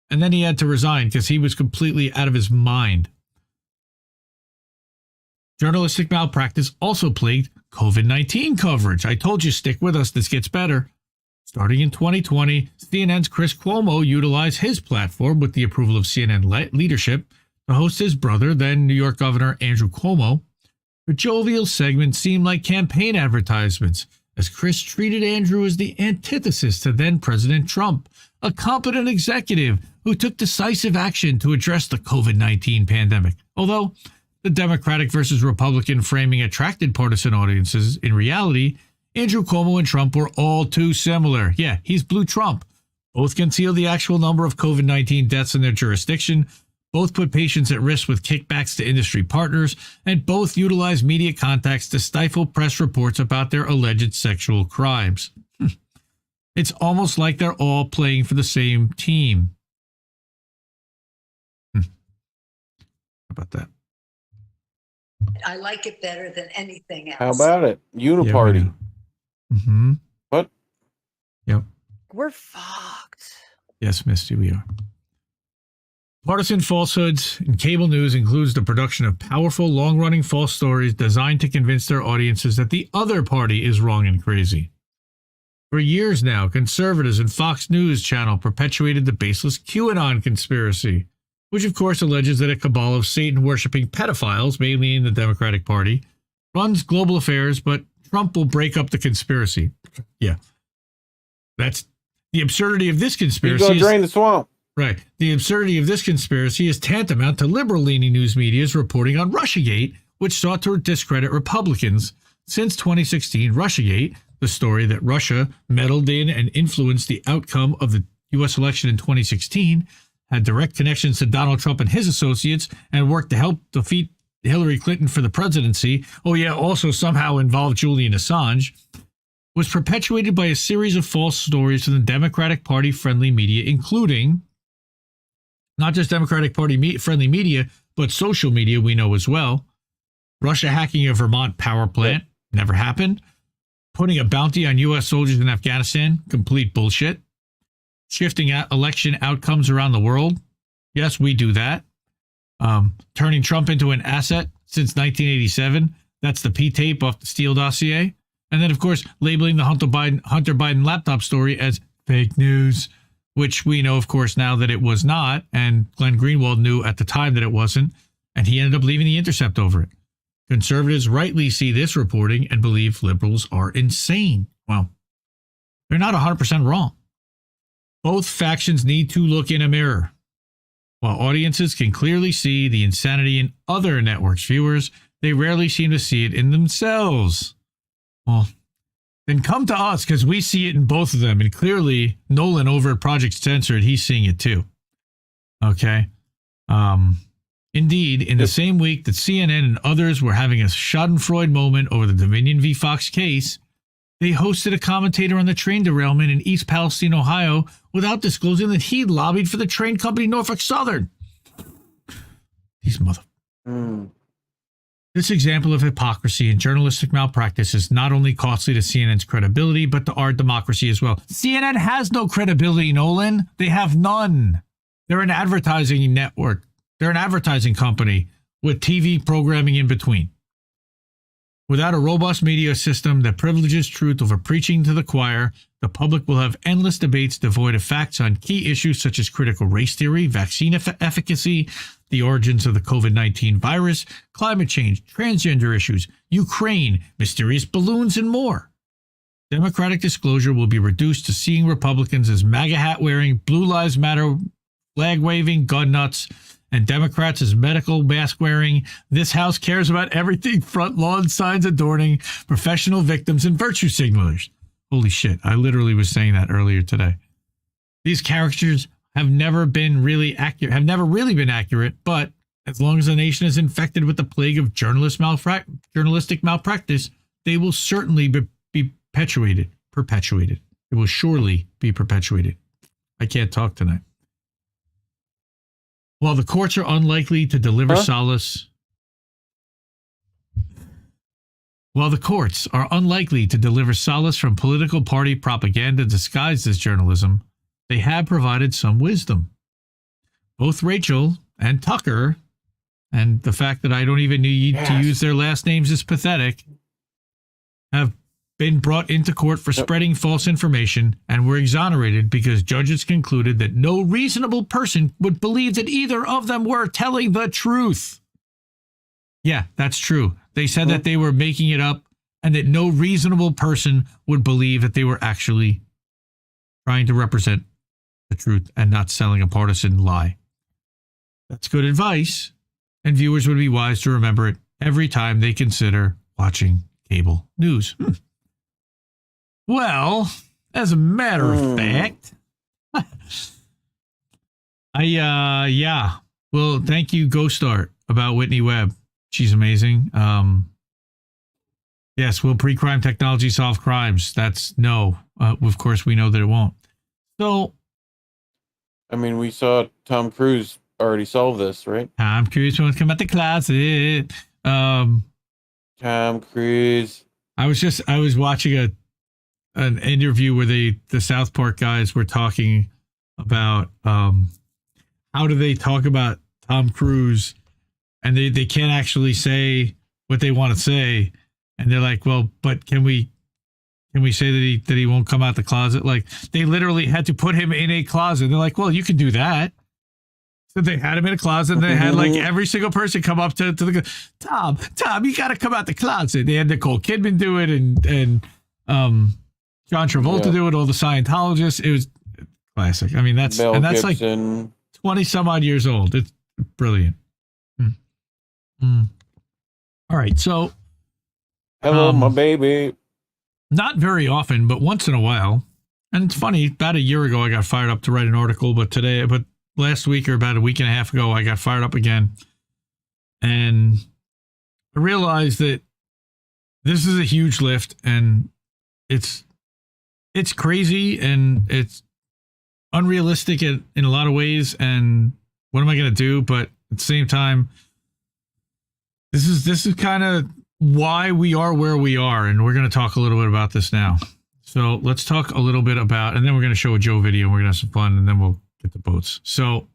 [SPEAKER 12] And then he had to resign because he was completely out of his mind. Journalistic malpractice also plagued COVID-19 coverage. I told you, stick with us. This gets better. Starting in 2020, CNN's Chris Cuomo utilized his platform with the approval of CNN leadership to host his brother, then New York Governor Andrew Cuomo. The jovial segments seemed like campaign advertisements, as Chris treated Andrew as the antithesis to then President Trump, a competent executive who took decisive action to address the COVID-19 pandemic. Although the Democratic versus Republican framing attracted partisan audiences, in reality, Andrew Cuomo and Trump were all too similar. Yeah, he's Blue Trump. Both conceal the actual number of COVID-19 deaths in their jurisdiction. Both put patients at risk with kickbacks to industry partners. And both utilize media contacts to stifle press reports about their alleged sexual crimes. It's almost like they're all playing for the same team. How about that?
[SPEAKER 15] I like it better than anything else.
[SPEAKER 13] How about it? Uniparty.
[SPEAKER 12] Yeah, mm-hmm.
[SPEAKER 13] What?
[SPEAKER 12] Yep.
[SPEAKER 11] We're fucked.
[SPEAKER 12] Yes, Misty, we are. Partisan falsehoods in cable news includes the production of powerful, long-running false stories designed to convince their audiences that the other party is wrong and crazy. For years now, conservatives and Fox News Channel perpetuated the baseless QAnon conspiracy, which of course alleges that a cabal of Satan-worshipping pedophiles, mainly in the Democratic Party, runs global affairs, but Trump will break up the conspiracy. Yeah. That's the absurdity of this conspiracy.
[SPEAKER 13] He's going to drain the swamp.
[SPEAKER 12] Right. The absurdity of this conspiracy is tantamount to liberal-leaning news media's reporting on Russiagate, which sought to discredit Republicans. Since 2016, Russiagate, the story that Russia meddled in and influenced the outcome of the U.S. election in 2016, had direct connections to Donald Trump and his associates, and worked to help defeat Hillary Clinton for the presidency, also somehow involved Julian Assange, was perpetuated by a series of false stories from the Democratic Party-friendly media, including not just Democratic Party-friendly media, but social media we know as well. Russia hacking a Vermont power plant, never happened. Putting a bounty on U.S. soldiers in Afghanistan, complete bullshit. Shifting election outcomes around the world, yes, we do that. Turning Trump into an asset since 1987, that's the P-tape off the Steele dossier. And then, of course, labeling the Hunter Biden laptop story as fake news, which we know, of course, now that it was not. And Glenn Greenwald knew at the time that it wasn't. And he ended up leaving The Intercept over it. Conservatives rightly see this reporting and believe liberals are insane. Well, they're not 100% wrong. Both factions need to look in a mirror. While audiences can clearly see the insanity in other networks' viewers, they rarely seem to see it in themselves. Well, then come to us because we see it in both of them. And clearly, Nolan over at Project Censored, he's seeing it too. Okay. Indeed, in the same week that CNN and others were having a schadenfreude moment over the Dominion v. Fox case, they hosted a commentator on the train derailment in East Palestine, Ohio, without disclosing that he lobbied for the train company Norfolk Southern. These mother... This example of hypocrisy and journalistic malpractice is not only costly to CNN's credibility, but to our democracy as well. CNN has no credibility, Nolan. They have none. They're an advertising network. They're an advertising company with TV programming in between. Without a robust media system that privileges truth over preaching to the choir, the public will have endless debates devoid of facts on key issues such as critical race theory, vaccine efficacy, the origins of the COVID-19 virus, climate change, transgender issues, Ukraine, mysterious balloons, and more. Democratic disclosure will be reduced to seeing Republicans as MAGA hat-wearing, Blue Lives Matter flag-waving gun nuts, and Democrats as medical mask-wearing, this house cares about everything, front lawn signs adorning, professional victims, and virtue signalers. Holy shit, I literally was saying that earlier today. These characters have never been really accurate, but as long as the nation is infected with the plague of journalistic malpractice, they will certainly be perpetuated. It will surely be perpetuated. I can't talk tonight. While the courts are unlikely to deliver solace from political party propaganda disguised as journalism, they have provided some wisdom. Both Rachel and Tucker, and the fact that I don't even need to use their last names is pathetic, have been brought into court for spreading false information and were exonerated because judges concluded that no reasonable person would believe that either of them were telling the truth. Yeah, that's true. They said that they were making it up and that no reasonable person would believe that they were actually trying to represent the truth and not selling a partisan lie. That's good advice, and viewers would be wise to remember it every time they consider watching cable news. Well, as a matter of fact, well, thank you, Ghost Art, about Whitney Webb. She's amazing. Yes, will pre-crime technology solve crimes? That's no. Of course, we know that it won't. So,
[SPEAKER 13] I mean, we saw Tom Cruise already solve this, right?
[SPEAKER 12] Tom Cruise won't come out the closet.
[SPEAKER 13] Tom Cruise.
[SPEAKER 12] I was watching an interview where the South Park guys were talking about how do they talk about Tom Cruise and they can't actually say what they want to say, and they're like, well, but can we say that he won't come out the closet? Like, they literally had to put him in a closet. They're like, well, you can do that. So they had him in a closet, and they had like every single person come up to the Tom, you got to come out the closet. They had Nicole Kidman do it, and John Travolta do it, all the Scientologists. It was classic. I mean, that's Gibson. Like 20 some odd years old. It's brilliant. All right. So,
[SPEAKER 13] hello, my baby.
[SPEAKER 12] Not very often, but once in a while. And it's funny, about a year ago, I got fired up to write an article, but last week or about a week and a half ago, I got fired up again. And I realized that this is a huge lift, and it's crazy, and it's unrealistic in a lot of ways. And what am I going to do? But at the same time, this is kind of why we are where we are. And we're going to talk a little bit about this now. So let's talk a little bit about, and then we're going to show a Joe video, and we're going to have some fun, and then we'll get the boats. So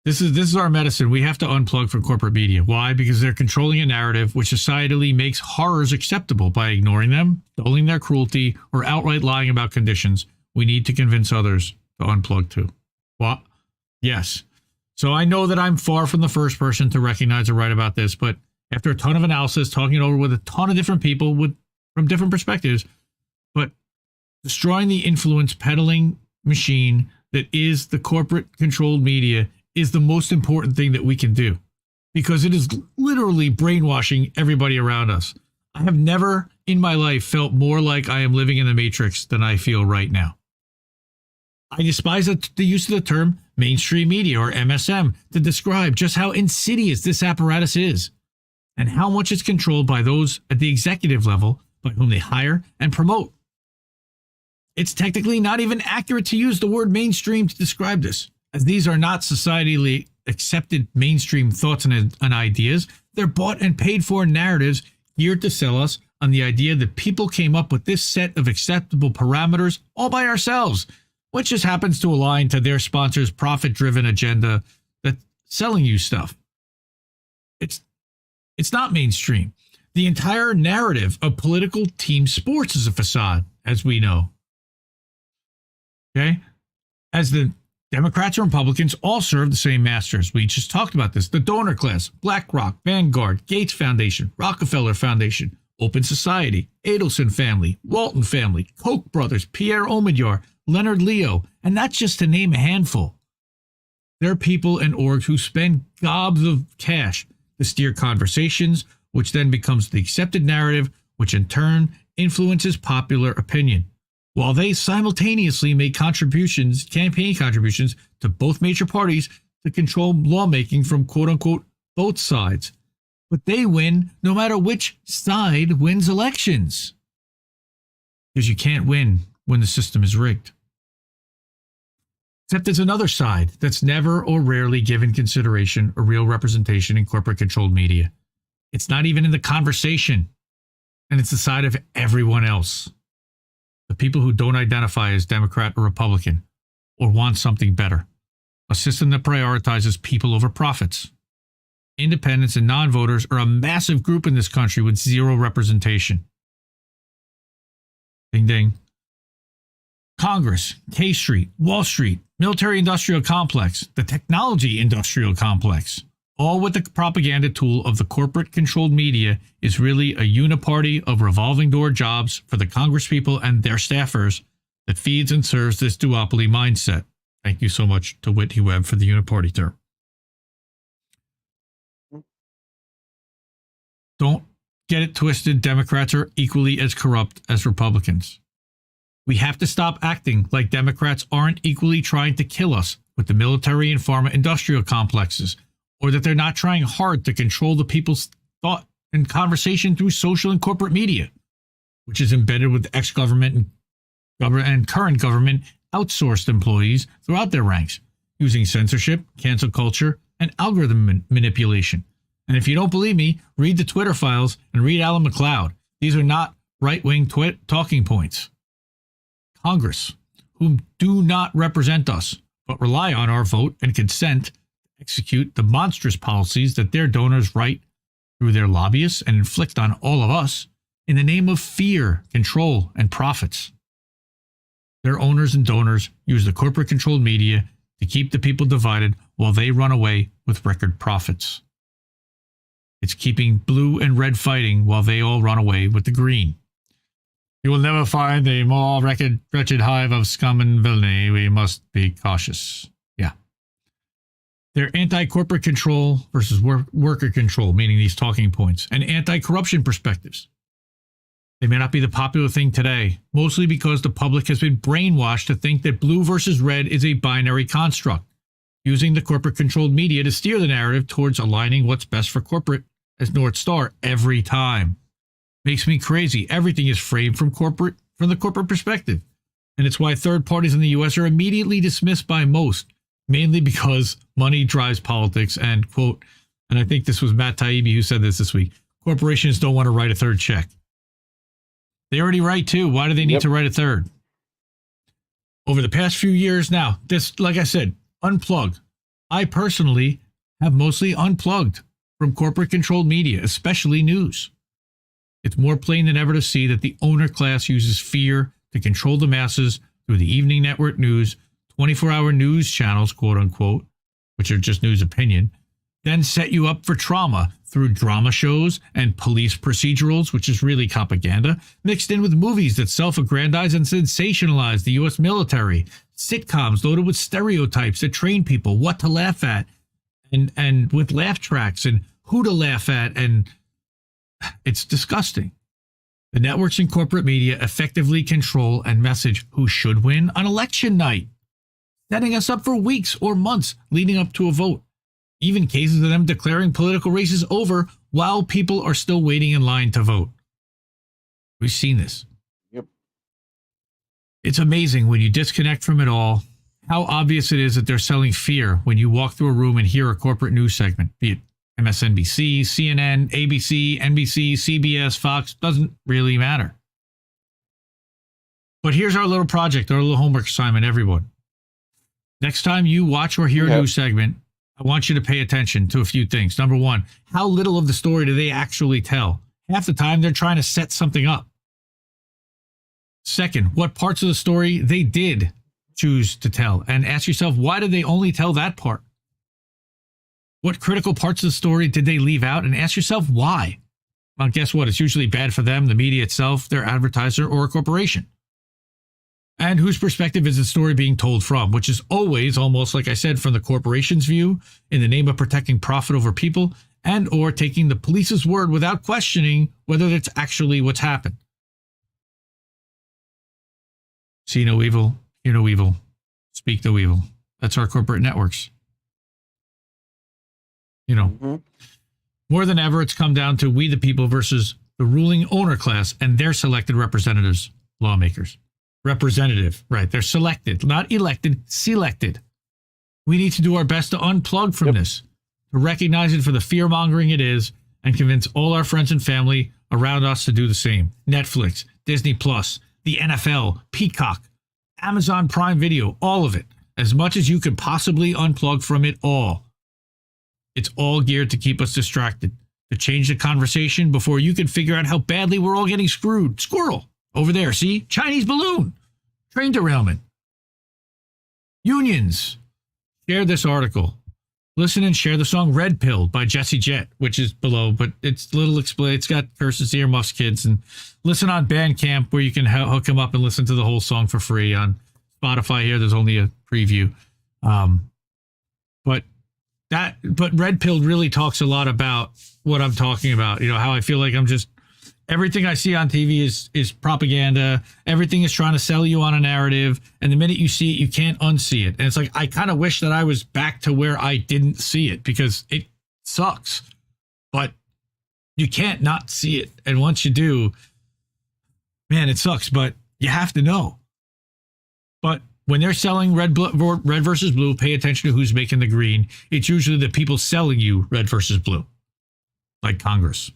[SPEAKER 12] this is our medicine. We have to unplug from corporate media. Why? Because they're controlling a narrative which societally makes horrors acceptable by ignoring them, dulling their cruelty, or outright lying about conditions. We need to convince others to unplug too. What? Yes. So I know that I'm far from the first person to recognize or write about this, but after a ton of analysis, talking it over with a ton of different people from different perspectives, but destroying the influence peddling machine that is the corporate controlled media is the most important thing that we can do, because it is literally brainwashing everybody around us. I have never in my life felt more like I am living in the Matrix than I feel right now. I despise the use of the term mainstream media or MSM to describe just how insidious this apparatus is and how much it's controlled by those at the executive level by whom they hire and promote. It's technically not even accurate to use the word mainstream to describe this, as these are not societally accepted mainstream thoughts and ideas. They're bought and paid for narratives geared to sell us on the idea that people came up with this set of acceptable parameters all by ourselves, which just happens to align to their sponsors' profit-driven agenda that's selling you stuff. It's not mainstream. The entire narrative of political team sports is a facade, as we know. Okay? As the Democrats and Republicans all serve the same masters. We just talked about this. The donor class, BlackRock, Vanguard, Gates Foundation, Rockefeller Foundation, Open Society, Adelson family, Walton family, Koch brothers, Pierre Omidyar, Leonard Leo, and that's just to name a handful. There are people and orgs who spend gobs of cash to steer conversations, which then becomes the accepted narrative, which in turn influences popular opinion, while they simultaneously make campaign contributions to both major parties to control lawmaking from quote-unquote both sides. But they win no matter which side wins elections. Because you can't win when the system is rigged. Except there's another side that's never or rarely given consideration or real representation in corporate-controlled media. It's not even in the conversation, and it's the side of everyone else. The people who don't identify as Democrat or Republican or want something better. A system that prioritizes people over profits. Independents and non-voters are a massive group in this country with zero representation. Ding ding. Congress, K Street, Wall Street, military-industrial complex, the technology-industrial complex, all with the propaganda tool of the corporate-controlled media, is really a uniparty of revolving door jobs for the congresspeople and their staffers that feeds and serves this duopoly mindset. Thank you so much to Whitney Webb for the uniparty term. Don't get it twisted. Democrats are equally as corrupt as Republicans. We have to stop acting like Democrats aren't equally trying to kill us with the military and pharma industrial complexes, or that they're not trying hard to control the people's thought and conversation through social and corporate media, which is embedded with ex-government and current government outsourced employees throughout their ranks, using censorship, cancel culture, and algorithm manipulation. And if you don't believe me, read the Twitter files and read Alan McLeod. These are not right-wing talking points. Congress, whom do not represent us, but rely on our vote and consent to execute the monstrous policies that their donors write through their lobbyists and inflict on all of us in the name of fear, control, and profits. Their owners and donors use the corporate-controlled media to keep the people divided while they run away with record profits. It's keeping blue and red fighting while they all run away with the green. You will never find a more wretched hive of scum and villainy. We must be cautious. Yeah. They're anti-corporate control versus worker control, meaning these talking points, and anti-corruption perspectives. They may not be the popular thing today, mostly because the public has been brainwashed to think that blue versus red is a binary construct, using the corporate-controlled media to steer the narrative towards aligning what's best for corporate as North Star every time. Makes me crazy. Everything is framed from the corporate perspective. And it's why third parties in the U.S. are immediately dismissed by most, mainly because money drives politics and, quote, and I think this was Matt Taibbi who said this week, corporations don't want to write a third check. They already write two. Why do they need to write a third? Over the past few years now, this, like I said, unplug. I personally have mostly unplugged from corporate-controlled media, especially news. It's more plain than ever to see that the owner class uses fear to control the masses through the evening network news, 24-hour news channels, quote-unquote, which are just news opinion, then set you up for trauma through drama shows and police procedurals, which is really propaganda, mixed in with movies that self-aggrandize and sensationalize the U.S. military, sitcoms loaded with stereotypes that train people what to laugh at, and with laugh tracks and who to laugh at, and it's disgusting. The networks and corporate media effectively control and message who should win on election night, setting us up for weeks or months leading up to a vote. Even cases of them declaring political races over while people are still waiting in line to vote. We've seen this.
[SPEAKER 13] Yep.
[SPEAKER 12] It's amazing when you disconnect from it all, how obvious it is that they're selling fear when you walk through a room and hear a corporate news segment, be it MSNBC, CNN, ABC, NBC, CBS, Fox, doesn't really matter. But here's our little project, our little homework assignment, everyone. Next time you watch or hear a news segment, I want you to pay attention to a few things. Number one, how little of the story do they actually tell? Half the time, they're trying to set something up. Second, what parts of the story they did choose to tell, and ask yourself, why did they only tell that part? What critical parts of the story did they leave out? And ask yourself why. Well, guess what? It's usually bad for them, the media itself, their advertiser, or a corporation. And whose perspective is the story being told from? Which is always, almost like I said, from the corporation's view, in the name of protecting profit over people, and or taking the police's word without questioning whether that's actually what's happened. See no evil, hear no evil, speak no evil. That's our corporate networks. You know, more than ever, it's come down to we the people versus the ruling owner class and their selected representatives, lawmakers. Representative, right? They're selected, not elected, selected. We need to do our best to unplug from this, to recognize it for the fear-mongering it is, and convince all our friends and family around us to do the same. Netflix, Disney Plus, the NFL, Peacock, Amazon Prime Video, all of it. As much as you could possibly unplug from it all. It's all geared to keep us distracted, to change the conversation before you can figure out how badly we're all getting screwed. Squirrel, over there, see? Chinese balloon, train derailment. Unions. Share this article. Listen and share the song Red Pill by Jesse Jett, which is below, but it's little explained. It's got curses, earmuffs, kids. And listen on Bandcamp where you can hook them up and listen to the whole song for free. On Spotify here, there's only a preview. But Red Pill really talks a lot about what I'm talking about. You know, how I feel like I'm just, everything I see on TV is propaganda. Everything is trying to sell you on a narrative. And the minute you see it, you can't unsee it. And it's like, I kind of wish that I was back to where I didn't see it because it sucks. But you can't not see it. And once you do, man, it sucks. But you have to know. But when they're selling red versus blue, pay attention to who's making the green. It's usually the people selling you red versus blue, like Congress.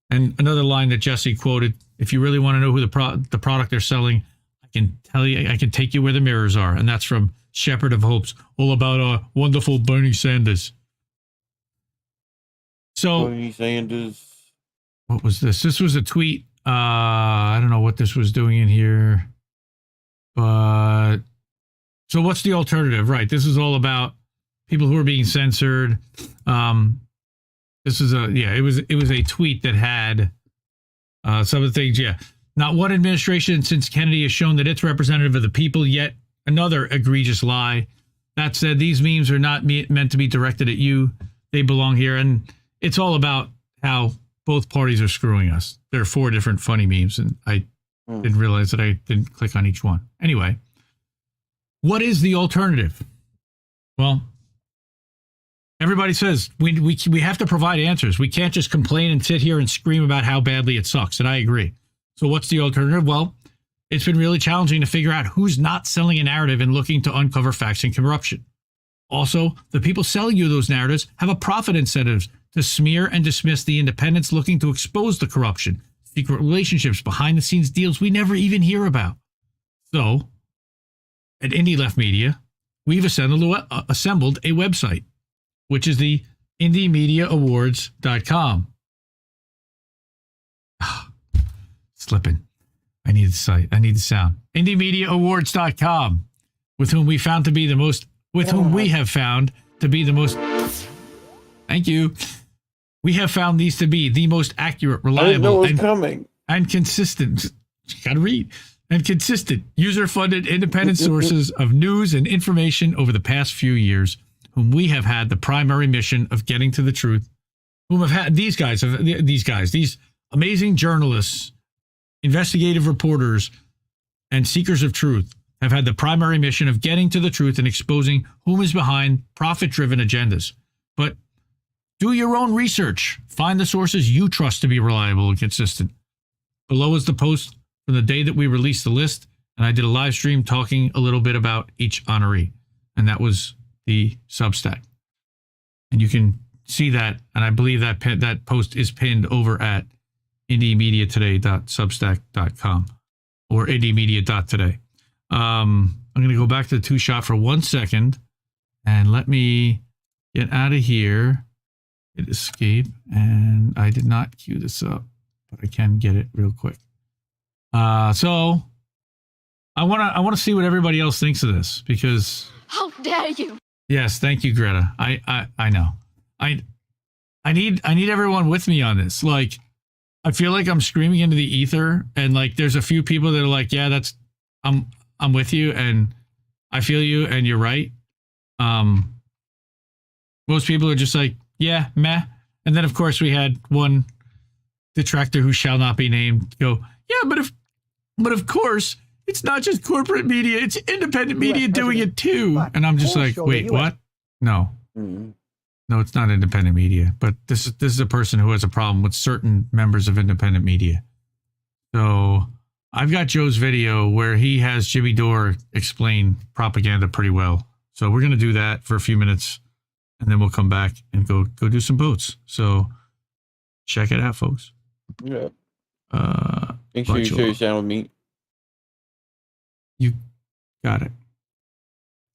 [SPEAKER 12] And another line that Jesse quoted, if you really want to know who the product they're selling, I can tell you, I can take you where the mirrors are. And that's from Shepherd of Hopes, all about our wonderful Bernie Sanders. So,
[SPEAKER 13] Bernie Sanders.
[SPEAKER 12] What was this? This was a tweet. I don't know what this was doing in here. But, so what's the alternative? Right. This is all about people who are being censored. This is it was a tweet that had some of the things. Yeah. Not one administration since Kennedy has shown that it's representative of the people, yet another egregious lie. That said, these memes are not meant to be directed at you. They belong here. And it's all about how both parties are screwing us. There are 4 different funny memes, and I didn't realize that I didn't click on each one. Anyway, what is the alternative? Well, everybody says we have to provide answers. We can't just complain and sit here and scream about how badly it sucks, and I agree. So what's the alternative? Well, it's been really challenging to figure out who's not selling a narrative and looking to uncover facts and corruption. Also, the people selling you those narratives have a profit incentives to smear and dismiss the independents looking to expose the corruption, secret relationships, behind-the-scenes deals we never even hear about. So, at Indie Left Media, we've assembled a website, which is the IndieMediaAwards.com. Slipping. I need the site. I need the sound. IndieMediaAwards.com, with whom we have found to be the most. Thank you. We have found these to be the most accurate, reliable, and consistent. You gotta read. And consistent, user-funded, independent sources of news and information over the past few years, whom we have had the primary mission of getting to the truth. Whom have had these amazing journalists investigative reporters and seekers of truth have had the primary mission of getting to the truth and exposing whom is behind profit-driven agendas. But do your own research. Find the sources you trust to be reliable and consistent. Below is the post from the day that we released the list, and I did a live stream talking a little bit about each honoree, and that was the Substack. And you can see that, and I believe that that post is pinned over at indiemediatoday.substack.com or indiemedia.today. I'm going to go back to the two-shot for 1 second, and let me get out of here. Hit escape, and I did not queue this up, but I can get it real quick. So I want to see what everybody else thinks of this, because
[SPEAKER 17] how dare you?
[SPEAKER 12] Yes, thank you, Greta. I know. I need everyone with me on this. Like, I feel like I'm screaming into the ether, and like there's a few people that are like, yeah, I'm with you, and I feel you, and you're right. Most people are just like, yeah, meh. And then of course we had one detractor who shall not be named go, yeah, but of course it's not just corporate media, it's independent media doing it too. And I'm just like, wait, what? No. No, it's not independent media. But this is a person who has a problem with certain members of independent media. So I've got Joe's video where he has Jimmy Dore explain propaganda pretty well. So we're going to do that for a few minutes, and then we'll come back and go do some votes. So check it out, folks.
[SPEAKER 13] Yeah. Make sure you share your channel with me.
[SPEAKER 12] You got it.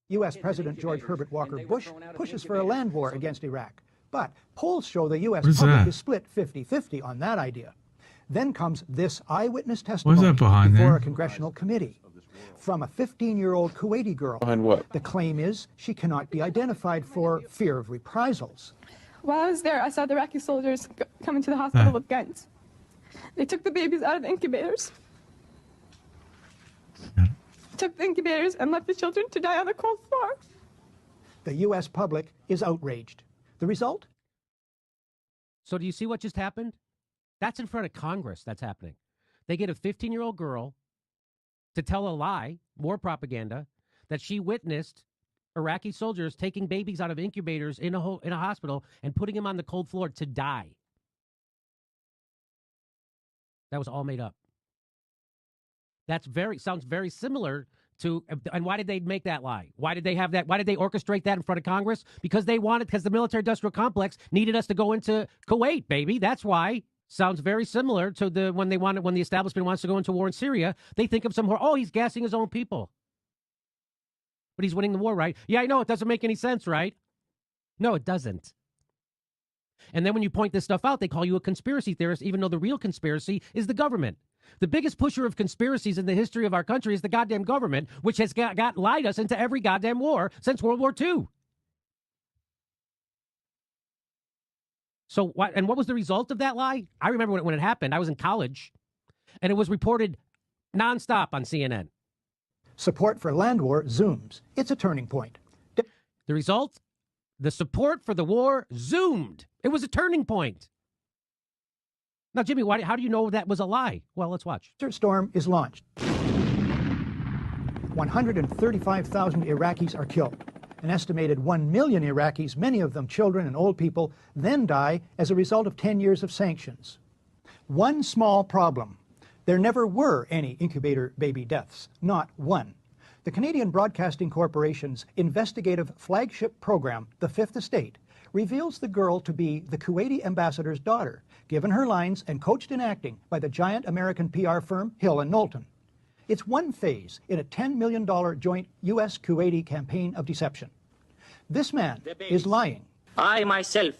[SPEAKER 18] U.S. President George Herbert Walker Bush pushes for a land war against Iraq. But polls show the U.S. public is split 50-50 on that idea. Then comes this eyewitness testimony before a congressional committee. From a 15-year-old Kuwaiti girl.
[SPEAKER 13] Behind what?
[SPEAKER 18] The claim is she cannot be identified for fear of reprisals.
[SPEAKER 19] While I was there, I saw the Iraqi soldiers come into the hospital with guns. They took the babies out of the incubators. Took the incubators and left the children to die on the cold floor.
[SPEAKER 18] The U.S. public is outraged. The result?
[SPEAKER 20] So do you see what just happened? That's in front of Congress that's happening. They get a 15-year-old girl to tell a lie, war propaganda, that she witnessed Iraqi soldiers taking babies out of incubators in a hospital and putting them on the cold floor to die. That was all made up. Sounds very similar to, and why did they make that lie? Why did they have that? Why did they orchestrate that in front of Congress? Because the military industrial complex needed us to go into Kuwait, baby. That's why. Sounds very similar to when the establishment wants to go into war in Syria. They think of he's gassing his own people. But he's winning the war, right? Yeah, I know, it doesn't make any sense, right? No, it doesn't. And then when you point this stuff out, they call you a conspiracy theorist, even though the real conspiracy is the government. The biggest pusher of conspiracies in the history of our country is the goddamn government, which has lied us into every goddamn war since World War II. So what was the result of that lie? I remember when it happened. I was in college, and it was reported nonstop on CNN.
[SPEAKER 18] Support for land war zooms. It's a turning point.
[SPEAKER 20] The result? The support for the war zoomed. It was a turning point. Now, Jimmy, how do you know that was a lie? Well, let's watch.
[SPEAKER 18] Desert Storm is launched. 135,000 Iraqis are killed. An estimated 1 million Iraqis, many of them children and old people, then die as a result of 10 years of sanctions. One small problem. There never were any incubator baby deaths, not one. The Canadian Broadcasting Corporation's investigative flagship program, The Fifth Estate, reveals the girl to be the Kuwaiti ambassador's daughter, given her lines and coached in acting by the giant American PR firm Hill & Knowlton. It's one phase in a $10 million joint U.S.-Kuwaiti campaign of deception. This man is lying.
[SPEAKER 21] I myself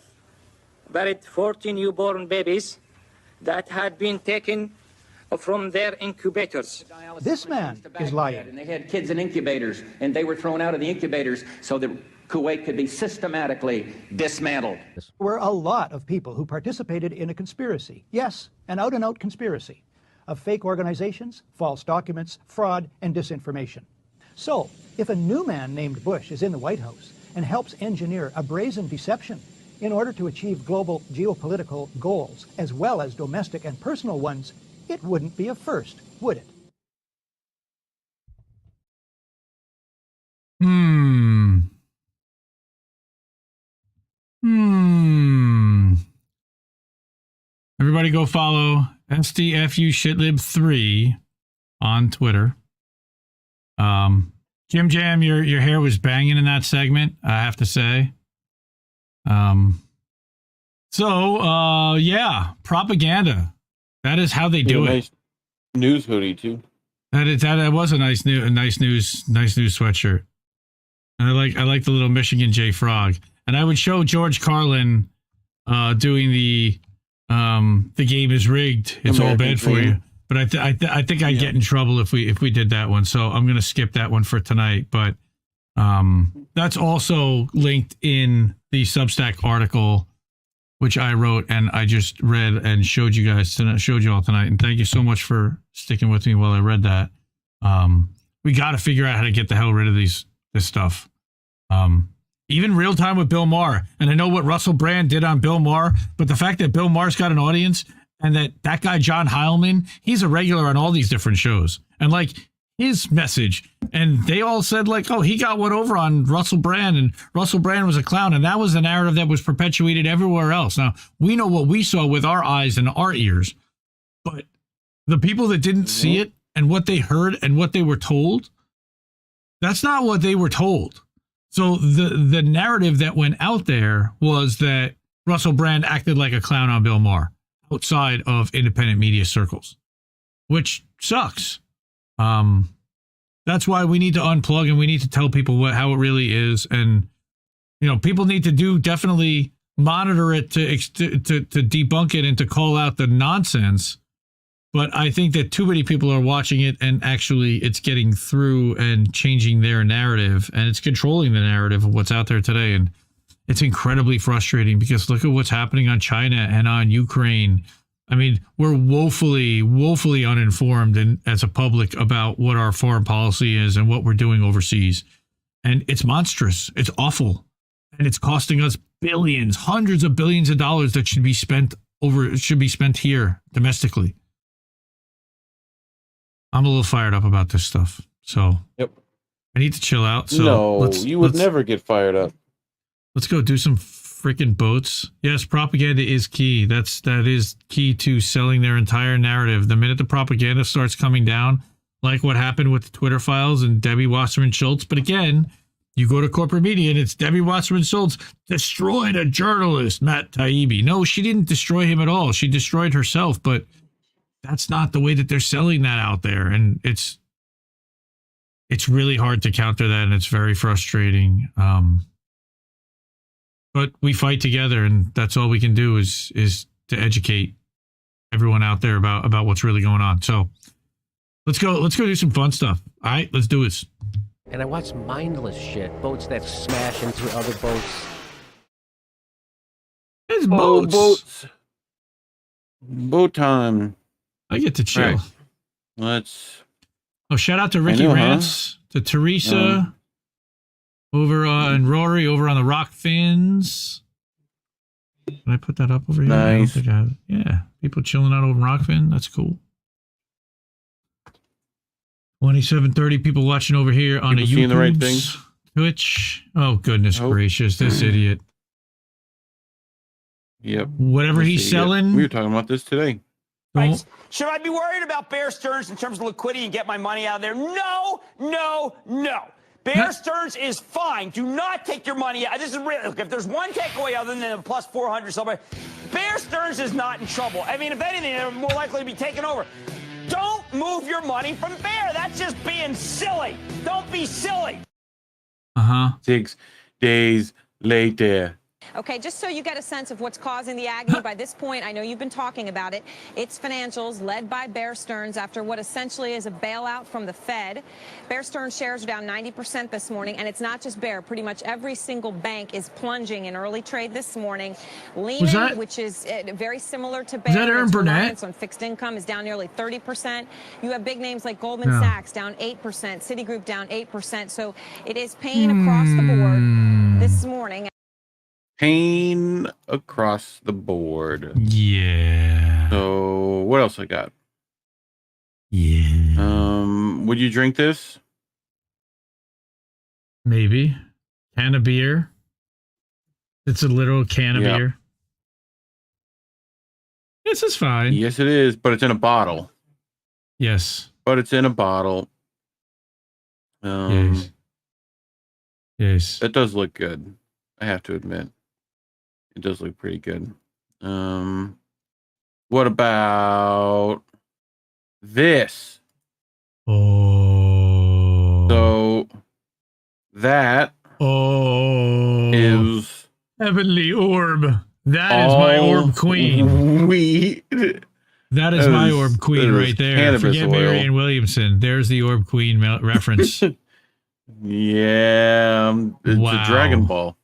[SPEAKER 21] buried 14 newborn babies that had been taken from their incubators.
[SPEAKER 18] This man is lying.
[SPEAKER 22] And they had kids in incubators, and they were thrown out of the incubators so that Kuwait could be systematically dismantled.
[SPEAKER 18] There were a lot of people who participated in a conspiracy. Yes, an out-and-out conspiracy of fake organizations, false documents, fraud, and disinformation. So, if a new man named Bush is in the White House and helps engineer a brazen deception in order to achieve global geopolitical goals, as well as domestic and personal ones, It wouldn't be a first, would it?
[SPEAKER 12] Everybody go follow SDFU Shitlib3 on Twitter. Jim Jam, your hair was banging in that segment, I have to say. Yeah, propaganda. That is how they do it.
[SPEAKER 13] Nice news hoodie too.
[SPEAKER 12] That was a nice news sweatshirt. And I like the little Michigan J Frog. And I would show George Carlin doing the game is rigged. It's all bad for you. But I think I'd get in trouble if we did that one. So I'm going to skip that one for tonight. But that's also linked in the Substack article, which I wrote and I just read and showed you all tonight. And thank you so much for sticking with me while I read that. We got to figure out how to get the hell rid of this stuff. Even Real Time with Bill Maher. And I know what Russell Brand did on Bill Maher, but the fact that Bill Maher's got an audience and that guy, John Heilman, he's a regular on all these different shows. And like his message, and they all said like, oh, he got one over on Russell Brand and Russell Brand was a clown. And that was the narrative that was perpetuated everywhere else. Now, we know what we saw with our eyes and our ears, but the people that didn't see it and what they heard and what they were told, that's not what they were told. So the narrative that went out there was that Russell Brand acted like a clown on Bill Maher outside of independent media circles, which sucks. That's why we need to unplug and we need to tell people how it really is. And, people need to definitely monitor it to debunk it and to call out the nonsense. But I think that too many people are watching it and actually it's getting through and changing their narrative and it's controlling the narrative of what's out there today. And it's incredibly frustrating because look at what's happening on China and on Ukraine. I mean, we're woefully uninformed and as a public about what our foreign policy is and what we're doing overseas. And it's monstrous. It's awful. And it's costing us billions, hundreds of billions of dollars that should be spent here domestically. I'm a little fired up about this stuff. So
[SPEAKER 13] yep.
[SPEAKER 12] I need to chill out. So
[SPEAKER 13] no, you would never get fired up.
[SPEAKER 12] Let's go do some freaking boats. Yes, propaganda is key. That is key to selling their entire narrative. The minute the propaganda starts coming down, like what happened with the Twitter files and Debbie Wasserman Schultz. But again, you go to corporate media and it's Debbie Wasserman Schultz destroyed a journalist, Matt Taibbi. No, she didn't destroy him at all. She destroyed herself, but that's not the way that they're selling that out there. And it's really hard to counter that. And it's very frustrating. But we fight together and that's all we can do is to educate everyone out there about what's really going on. So let's go do some fun stuff. All right, let's do this.
[SPEAKER 20] And I watch mindless shit. Boats that smash into other boats.
[SPEAKER 12] It's boats.
[SPEAKER 13] Boat time.
[SPEAKER 12] I get to chill.
[SPEAKER 13] Right.
[SPEAKER 12] Shout out to Ricky Rance, to Teresa, over and Rory over on the Rock Fins. Did I put that up over here?
[SPEAKER 13] Nice.
[SPEAKER 12] People chilling out over Rockfin. That's cool. 2730 people watching over here on the YouTube,
[SPEAKER 13] the right thing?
[SPEAKER 12] Twitch. Oh, goodness gracious, this idiot.
[SPEAKER 13] Yep.
[SPEAKER 12] Whatever he's selling.
[SPEAKER 13] We were talking about this today.
[SPEAKER 1] Right. Should I be worried about Bear Stearns in terms of liquidity and get my money out of there? No. Bear Stearns is fine. Do not take your money out. This is real. Look, if there's one takeaway other than a plus 400 somewhere, Bear Stearns is not in trouble. I mean, if anything, they're more likely to be taken over. Don't move your money from Bear. That's just being silly. Don't be silly.
[SPEAKER 13] 6 days later.
[SPEAKER 17] Okay, just so you get a sense of what's causing the agony by this point, I know you've been talking about it. It's financials led by Bear Stearns after what essentially is a bailout from the Fed. Bear Stearns shares are down 90% this morning, and it's not just Bear. Pretty much every single bank is plunging in early trade this morning. Lehman, which is very similar to Bear,
[SPEAKER 12] is that Aaron Burnett?
[SPEAKER 17] On fixed income is down nearly 30%. You have big names like Goldman Sachs down 8%, Citigroup down 8%. So it is pain across the board this morning.
[SPEAKER 13] Pain across the board.
[SPEAKER 12] Yeah.
[SPEAKER 13] So what else I got?
[SPEAKER 12] Yeah.
[SPEAKER 13] Would you drink this?
[SPEAKER 12] Maybe. Can of beer. It's a literal can of beer. This is fine.
[SPEAKER 13] Yes, it is, but it's in a bottle.
[SPEAKER 12] Yes.
[SPEAKER 13] But it's in a bottle.
[SPEAKER 12] Yes. Yes.
[SPEAKER 13] That does look good. I have to admit. It does look pretty good. What about this?
[SPEAKER 12] Oh.
[SPEAKER 13] So that is
[SPEAKER 12] Heavenly Orb. That is my Orb Queen.
[SPEAKER 13] Weed.
[SPEAKER 12] That is my Orb Queen right there. Forget
[SPEAKER 13] oil.
[SPEAKER 12] Marianne Williamson. There's the Orb Queen reference.
[SPEAKER 13] Yeah. It's a Dragon Ball.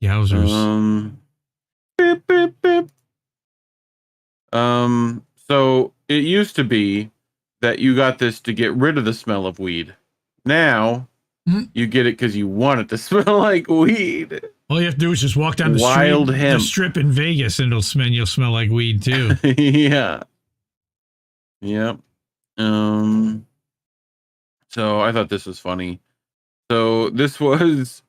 [SPEAKER 12] Yowzers.
[SPEAKER 13] Beep, beep, beep. So it used to be that you got this to get rid of the smell of weed. Now you get it because you want it to smell like weed.
[SPEAKER 12] All you have to do is just walk down the strip in Vegas, and you'll smell like weed too.
[SPEAKER 13] Yeah. Yep. So I thought this was funny. So this was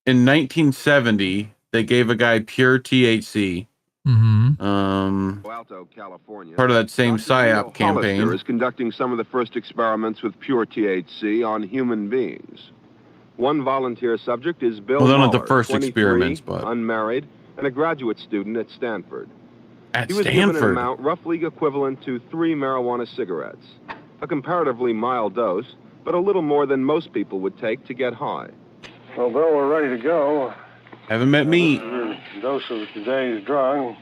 [SPEAKER 13] in 1970. They gave a guy pure THC.
[SPEAKER 4] Alto, California.
[SPEAKER 13] Part of that same PSYOP campaign.
[SPEAKER 4] Hollister is conducting some of the first experiments with pure THC on human beings. One volunteer subject is Bill
[SPEAKER 13] Well, they're not
[SPEAKER 4] Muller,
[SPEAKER 13] the first
[SPEAKER 4] 23,
[SPEAKER 13] experiments, but
[SPEAKER 4] unmarried, and a graduate student at Stanford.
[SPEAKER 13] At
[SPEAKER 4] he was given an
[SPEAKER 13] Stanford?
[SPEAKER 4] amount roughly equivalent to 3 marijuana cigarettes. A comparatively mild dose, but a little more than most people would take to get high.
[SPEAKER 6] Well, Bill, we're ready to go.
[SPEAKER 13] Haven't met me.
[SPEAKER 6] Dose of today's drug.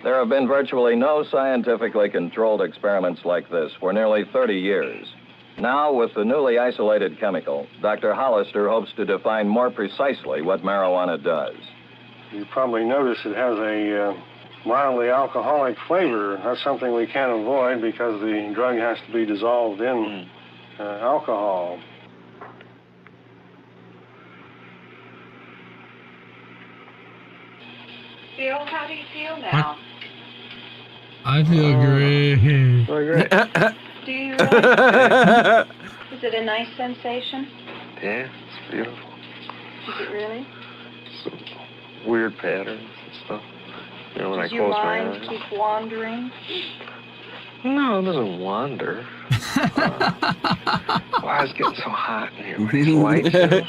[SPEAKER 23] There have been virtually no scientifically controlled experiments like this for nearly 30 years. Now, with the newly isolated chemical, Dr. Hollister hopes to define more precisely what marijuana does.
[SPEAKER 6] You probably notice it has a mildly alcoholic flavor. That's something we can't avoid because the drug has to be dissolved in alcohol.
[SPEAKER 24] Bill, how do you feel now?
[SPEAKER 12] I feel great.
[SPEAKER 24] Do you really? Is it a nice sensation?
[SPEAKER 6] Yeah, it's beautiful.
[SPEAKER 24] Is it really?
[SPEAKER 6] Some weird patterns and stuff. You know, when
[SPEAKER 24] Does
[SPEAKER 6] I
[SPEAKER 24] your
[SPEAKER 6] close my
[SPEAKER 24] mind
[SPEAKER 6] eyes.
[SPEAKER 24] keep wandering?
[SPEAKER 6] No, it doesn't wander. Why is it getting so hot in here? With these lights, you know?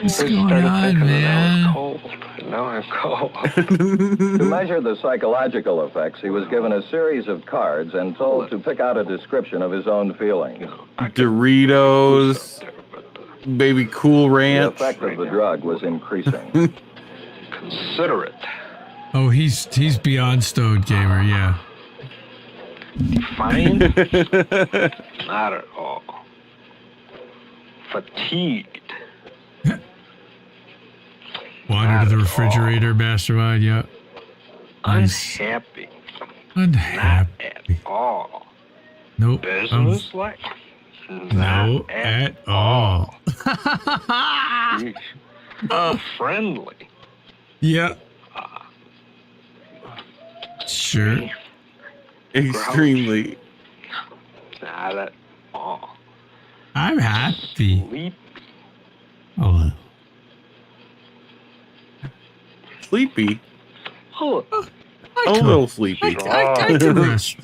[SPEAKER 12] What's going on, man?
[SPEAKER 6] I was cold. Now I'm cold.
[SPEAKER 23] To measure the psychological effects, he was given a series of cards and told to pick out a description of his own feelings.
[SPEAKER 13] Doritos, baby Cool
[SPEAKER 23] The
[SPEAKER 13] Ranch.
[SPEAKER 23] effect of the drug was increasing.
[SPEAKER 6] Consider it.
[SPEAKER 12] Oh, he's beyond stoned gamer, yeah.
[SPEAKER 6] Fine? Not at all. Fatigued.
[SPEAKER 12] Wander to the refrigerator, mastermind, yeah. Nice.
[SPEAKER 6] Unhappy.
[SPEAKER 12] Unhappy.
[SPEAKER 6] At all.
[SPEAKER 12] Nope.
[SPEAKER 6] Business-like.
[SPEAKER 12] No, at all.
[SPEAKER 6] Friendly.
[SPEAKER 12] Yeah. Sure.
[SPEAKER 13] Extremely.
[SPEAKER 6] Not at all.
[SPEAKER 12] I'm happy.
[SPEAKER 6] Sleep.
[SPEAKER 12] Oh.
[SPEAKER 13] Sleepy.
[SPEAKER 6] Oh,
[SPEAKER 13] A little sleepy.
[SPEAKER 12] I can rest.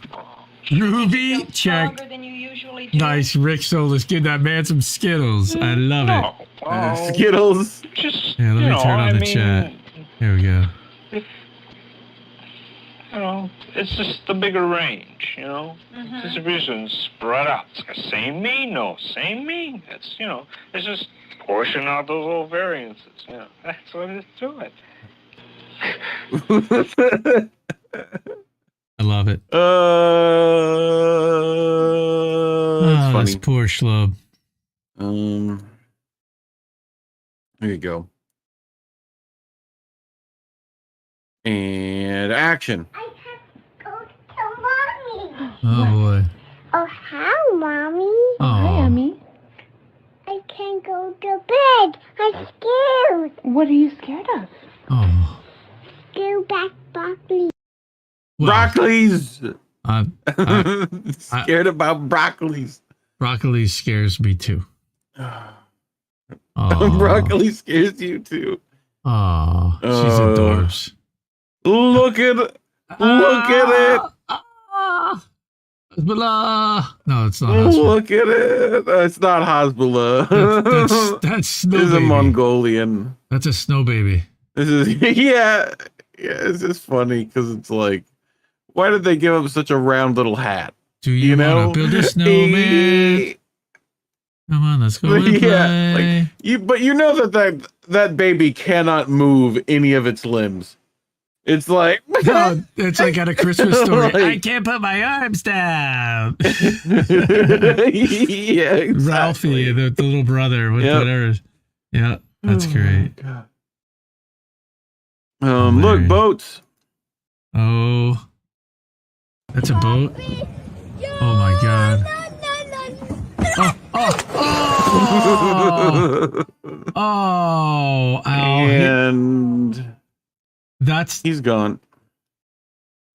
[SPEAKER 12] Ruby, check.
[SPEAKER 24] Stronger than you usually do?
[SPEAKER 12] Nice, Rick sold us. Give that man some Skittles. I love it.
[SPEAKER 13] Skittles.
[SPEAKER 6] Just,
[SPEAKER 12] Yeah, let me turn on the chat. Here we go.
[SPEAKER 6] You know, it's just the bigger range, you know. Distribution spread out. It's like same mean, no, same mean. It's, you know, it's just portion out those little variances, you know. That's what it's doing.
[SPEAKER 12] I love it.
[SPEAKER 13] That's funny.
[SPEAKER 12] This poor schlub.
[SPEAKER 13] Here you go. And action.
[SPEAKER 12] Oh boy.
[SPEAKER 25] Oh, hi, Mommy.
[SPEAKER 12] Oh. Hi,
[SPEAKER 25] Emmy. I can't go to bed. I'm scared.
[SPEAKER 19] What are you scared of?
[SPEAKER 12] Oh.
[SPEAKER 25] Go back, broccoli.
[SPEAKER 13] Broccoli's. Scared about broccolis.
[SPEAKER 12] Broccoli scares me too.
[SPEAKER 13] Broccoli scares you too.
[SPEAKER 12] Oh, she's adorbs.
[SPEAKER 13] Look at it.
[SPEAKER 12] Hezbollah. No, it's not Hezbollah.
[SPEAKER 13] Look at it. It's not Hezbollah.
[SPEAKER 12] That's Snow
[SPEAKER 13] This is a
[SPEAKER 12] Baby.
[SPEAKER 13] Mongolian.
[SPEAKER 12] That's a snow baby.
[SPEAKER 13] This is yeah. It's just funny because it's like, why did they give him such a round little hat?
[SPEAKER 12] Do you want to build a snowman? Come on, let's go and play.
[SPEAKER 13] Like but you know that baby cannot move any of its limbs. It's like
[SPEAKER 12] no, it's like at a Christmas story.
[SPEAKER 13] Like,
[SPEAKER 12] I can't put my arms down.
[SPEAKER 13] Yeah, exactly.
[SPEAKER 12] Ralphie, the little brother with whatever. Yeah, that's great.
[SPEAKER 13] Look, boats.
[SPEAKER 12] Oh, that's a boat. Oh my god. Oh,
[SPEAKER 13] and
[SPEAKER 12] he's
[SPEAKER 13] gone.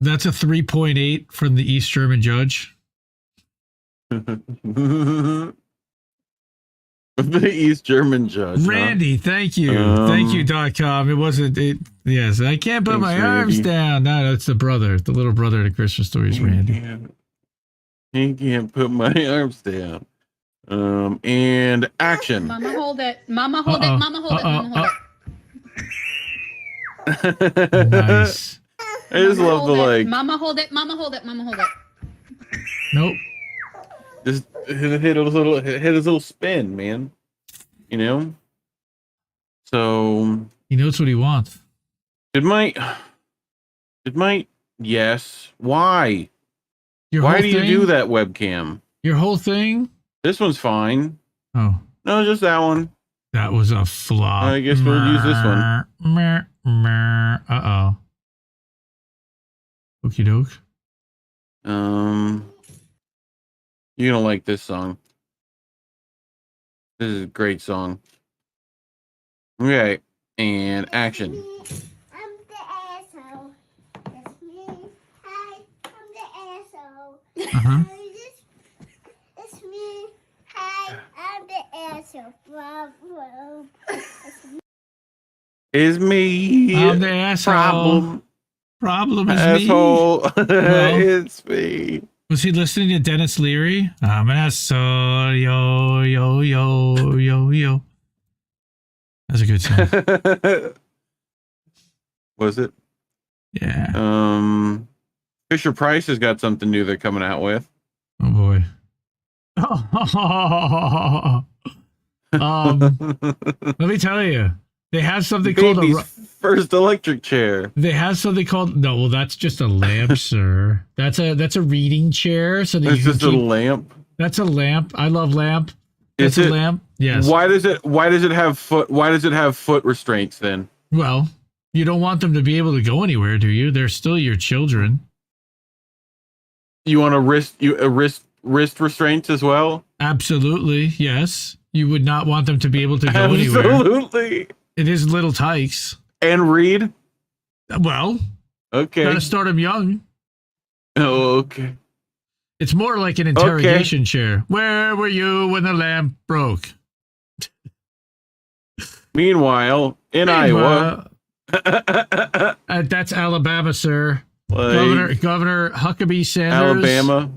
[SPEAKER 12] That's a 3.8 from the East German judge.
[SPEAKER 13] The East German judge.
[SPEAKER 12] Randy, thank you. Thank you.com. It wasn't it. Yes, I can't put my arms down. No, that's the brother, the little brother to Christmas stories, Randy.
[SPEAKER 13] He can't put my arms down. And action.
[SPEAKER 8] Mama, hold it. Mama, hold it. Mama, hold it. Mama, hold
[SPEAKER 12] it. Nice.
[SPEAKER 13] I just love the like.
[SPEAKER 8] Mama, hold it. Mama, hold it. Mama, hold it.
[SPEAKER 12] Nope.
[SPEAKER 13] Just hit his little spin, man. You know. So
[SPEAKER 12] he knows what he wants.
[SPEAKER 13] It might. Yes. Why?
[SPEAKER 12] Why
[SPEAKER 13] do you do that webcam?
[SPEAKER 12] Your whole thing?
[SPEAKER 13] This one's fine.
[SPEAKER 12] Oh.
[SPEAKER 13] No, just that one.
[SPEAKER 12] That was a flop.
[SPEAKER 13] I guess we'll use this one.
[SPEAKER 12] Uh-oh. Okie doke.
[SPEAKER 13] You're gonna like this song. This is a great song. Okay, and action.
[SPEAKER 25] I'm the asshole. That's me. Hi, I'm the asshole.
[SPEAKER 12] Uh-huh.
[SPEAKER 25] It's me. Hi, I'm the asshole. Problem.
[SPEAKER 13] Is me.
[SPEAKER 12] I'm the asshole. Problem is
[SPEAKER 13] asshole.
[SPEAKER 12] me. Well,
[SPEAKER 13] it's me.
[SPEAKER 12] Was he listening to Dennis Leary? I'm an asshole. Yo, yo, yo, yo, yo. That's a good song.
[SPEAKER 13] Was it?
[SPEAKER 12] Yeah.
[SPEAKER 13] Fisher Price has got something new they're coming out with.
[SPEAKER 12] Oh boy. Let me tell you, they have something called a
[SPEAKER 13] first electric chair.
[SPEAKER 12] They have something called well, that's just a lamp, sir. That's a reading chair. So
[SPEAKER 13] it's just a lamp.
[SPEAKER 12] That's a lamp. I love lamp. It's a lamp. Yes.
[SPEAKER 13] Why does it have foot restraints then?
[SPEAKER 12] Well, you don't want them to be able to go anywhere, do you? They're still your children.
[SPEAKER 13] You want a wrist restraints as well?
[SPEAKER 12] Absolutely, yes. You would not want them to be able to go anywhere.
[SPEAKER 13] Absolutely.
[SPEAKER 12] It is little tykes.
[SPEAKER 13] And read?
[SPEAKER 12] Well,
[SPEAKER 13] okay.
[SPEAKER 12] Gotta start them young.
[SPEAKER 13] Oh, okay.
[SPEAKER 12] It's more like an interrogation chair. Where were you when the lamp broke?
[SPEAKER 13] Meanwhile, in Iowa.
[SPEAKER 12] That's Alabama, sir. Governor Huckabee Sanders.
[SPEAKER 13] Alabama.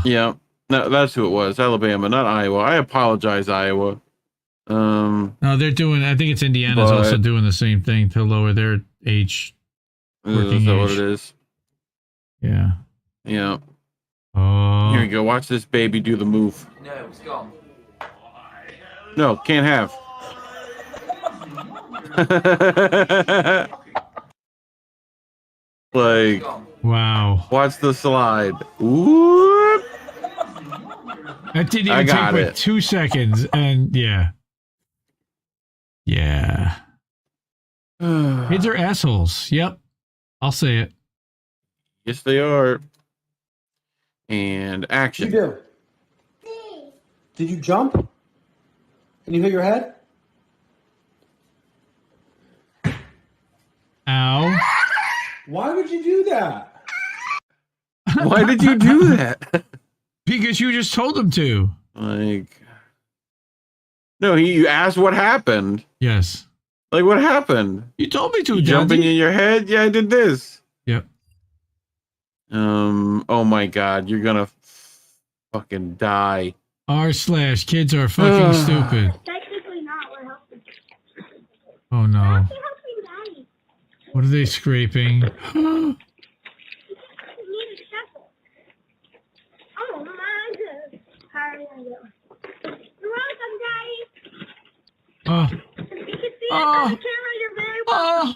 [SPEAKER 13] Yeah. No, that's who it was. Alabama, not Iowa. I apologize, Iowa.
[SPEAKER 12] No, they're doing. I think it's Indiana's also doing the same thing to lower their age.
[SPEAKER 13] Is that what it is?
[SPEAKER 12] Yeah.
[SPEAKER 13] Yeah.
[SPEAKER 12] Oh.
[SPEAKER 13] Here we go. Watch this baby do the move.
[SPEAKER 2] No, it's gone.
[SPEAKER 13] No, can't have. Like,
[SPEAKER 12] wow.
[SPEAKER 13] Watch the slide. Whoop.
[SPEAKER 12] That didn't even take like 2 seconds, and yeah. Yeah. Kids are assholes. Yep. I'll say it.
[SPEAKER 13] Yes, they are. And action.
[SPEAKER 2] What did you do? Did you jump? Can you hit your head?
[SPEAKER 12] Ow.
[SPEAKER 2] Why would you do that?
[SPEAKER 13] Why did you do that?
[SPEAKER 12] Because you just told him to.
[SPEAKER 13] Like, no, you asked what happened.
[SPEAKER 12] Yes.
[SPEAKER 13] Like, what happened?
[SPEAKER 12] You told me to.
[SPEAKER 13] You jumping in your head? Yeah, I did this.
[SPEAKER 12] Yep.
[SPEAKER 13] Oh my God, you're gonna fucking die.
[SPEAKER 12] r/kids are fucking stupid.
[SPEAKER 25] Technically not. We're helping.
[SPEAKER 12] Oh no.
[SPEAKER 25] We're helping Daddy.
[SPEAKER 12] What are they scraping?
[SPEAKER 25] We need a shovel. Oh my God. How are we gonna get one? You're welcome, Daddy.
[SPEAKER 12] Oh.
[SPEAKER 25] You can see it on the camera. You're very welcome.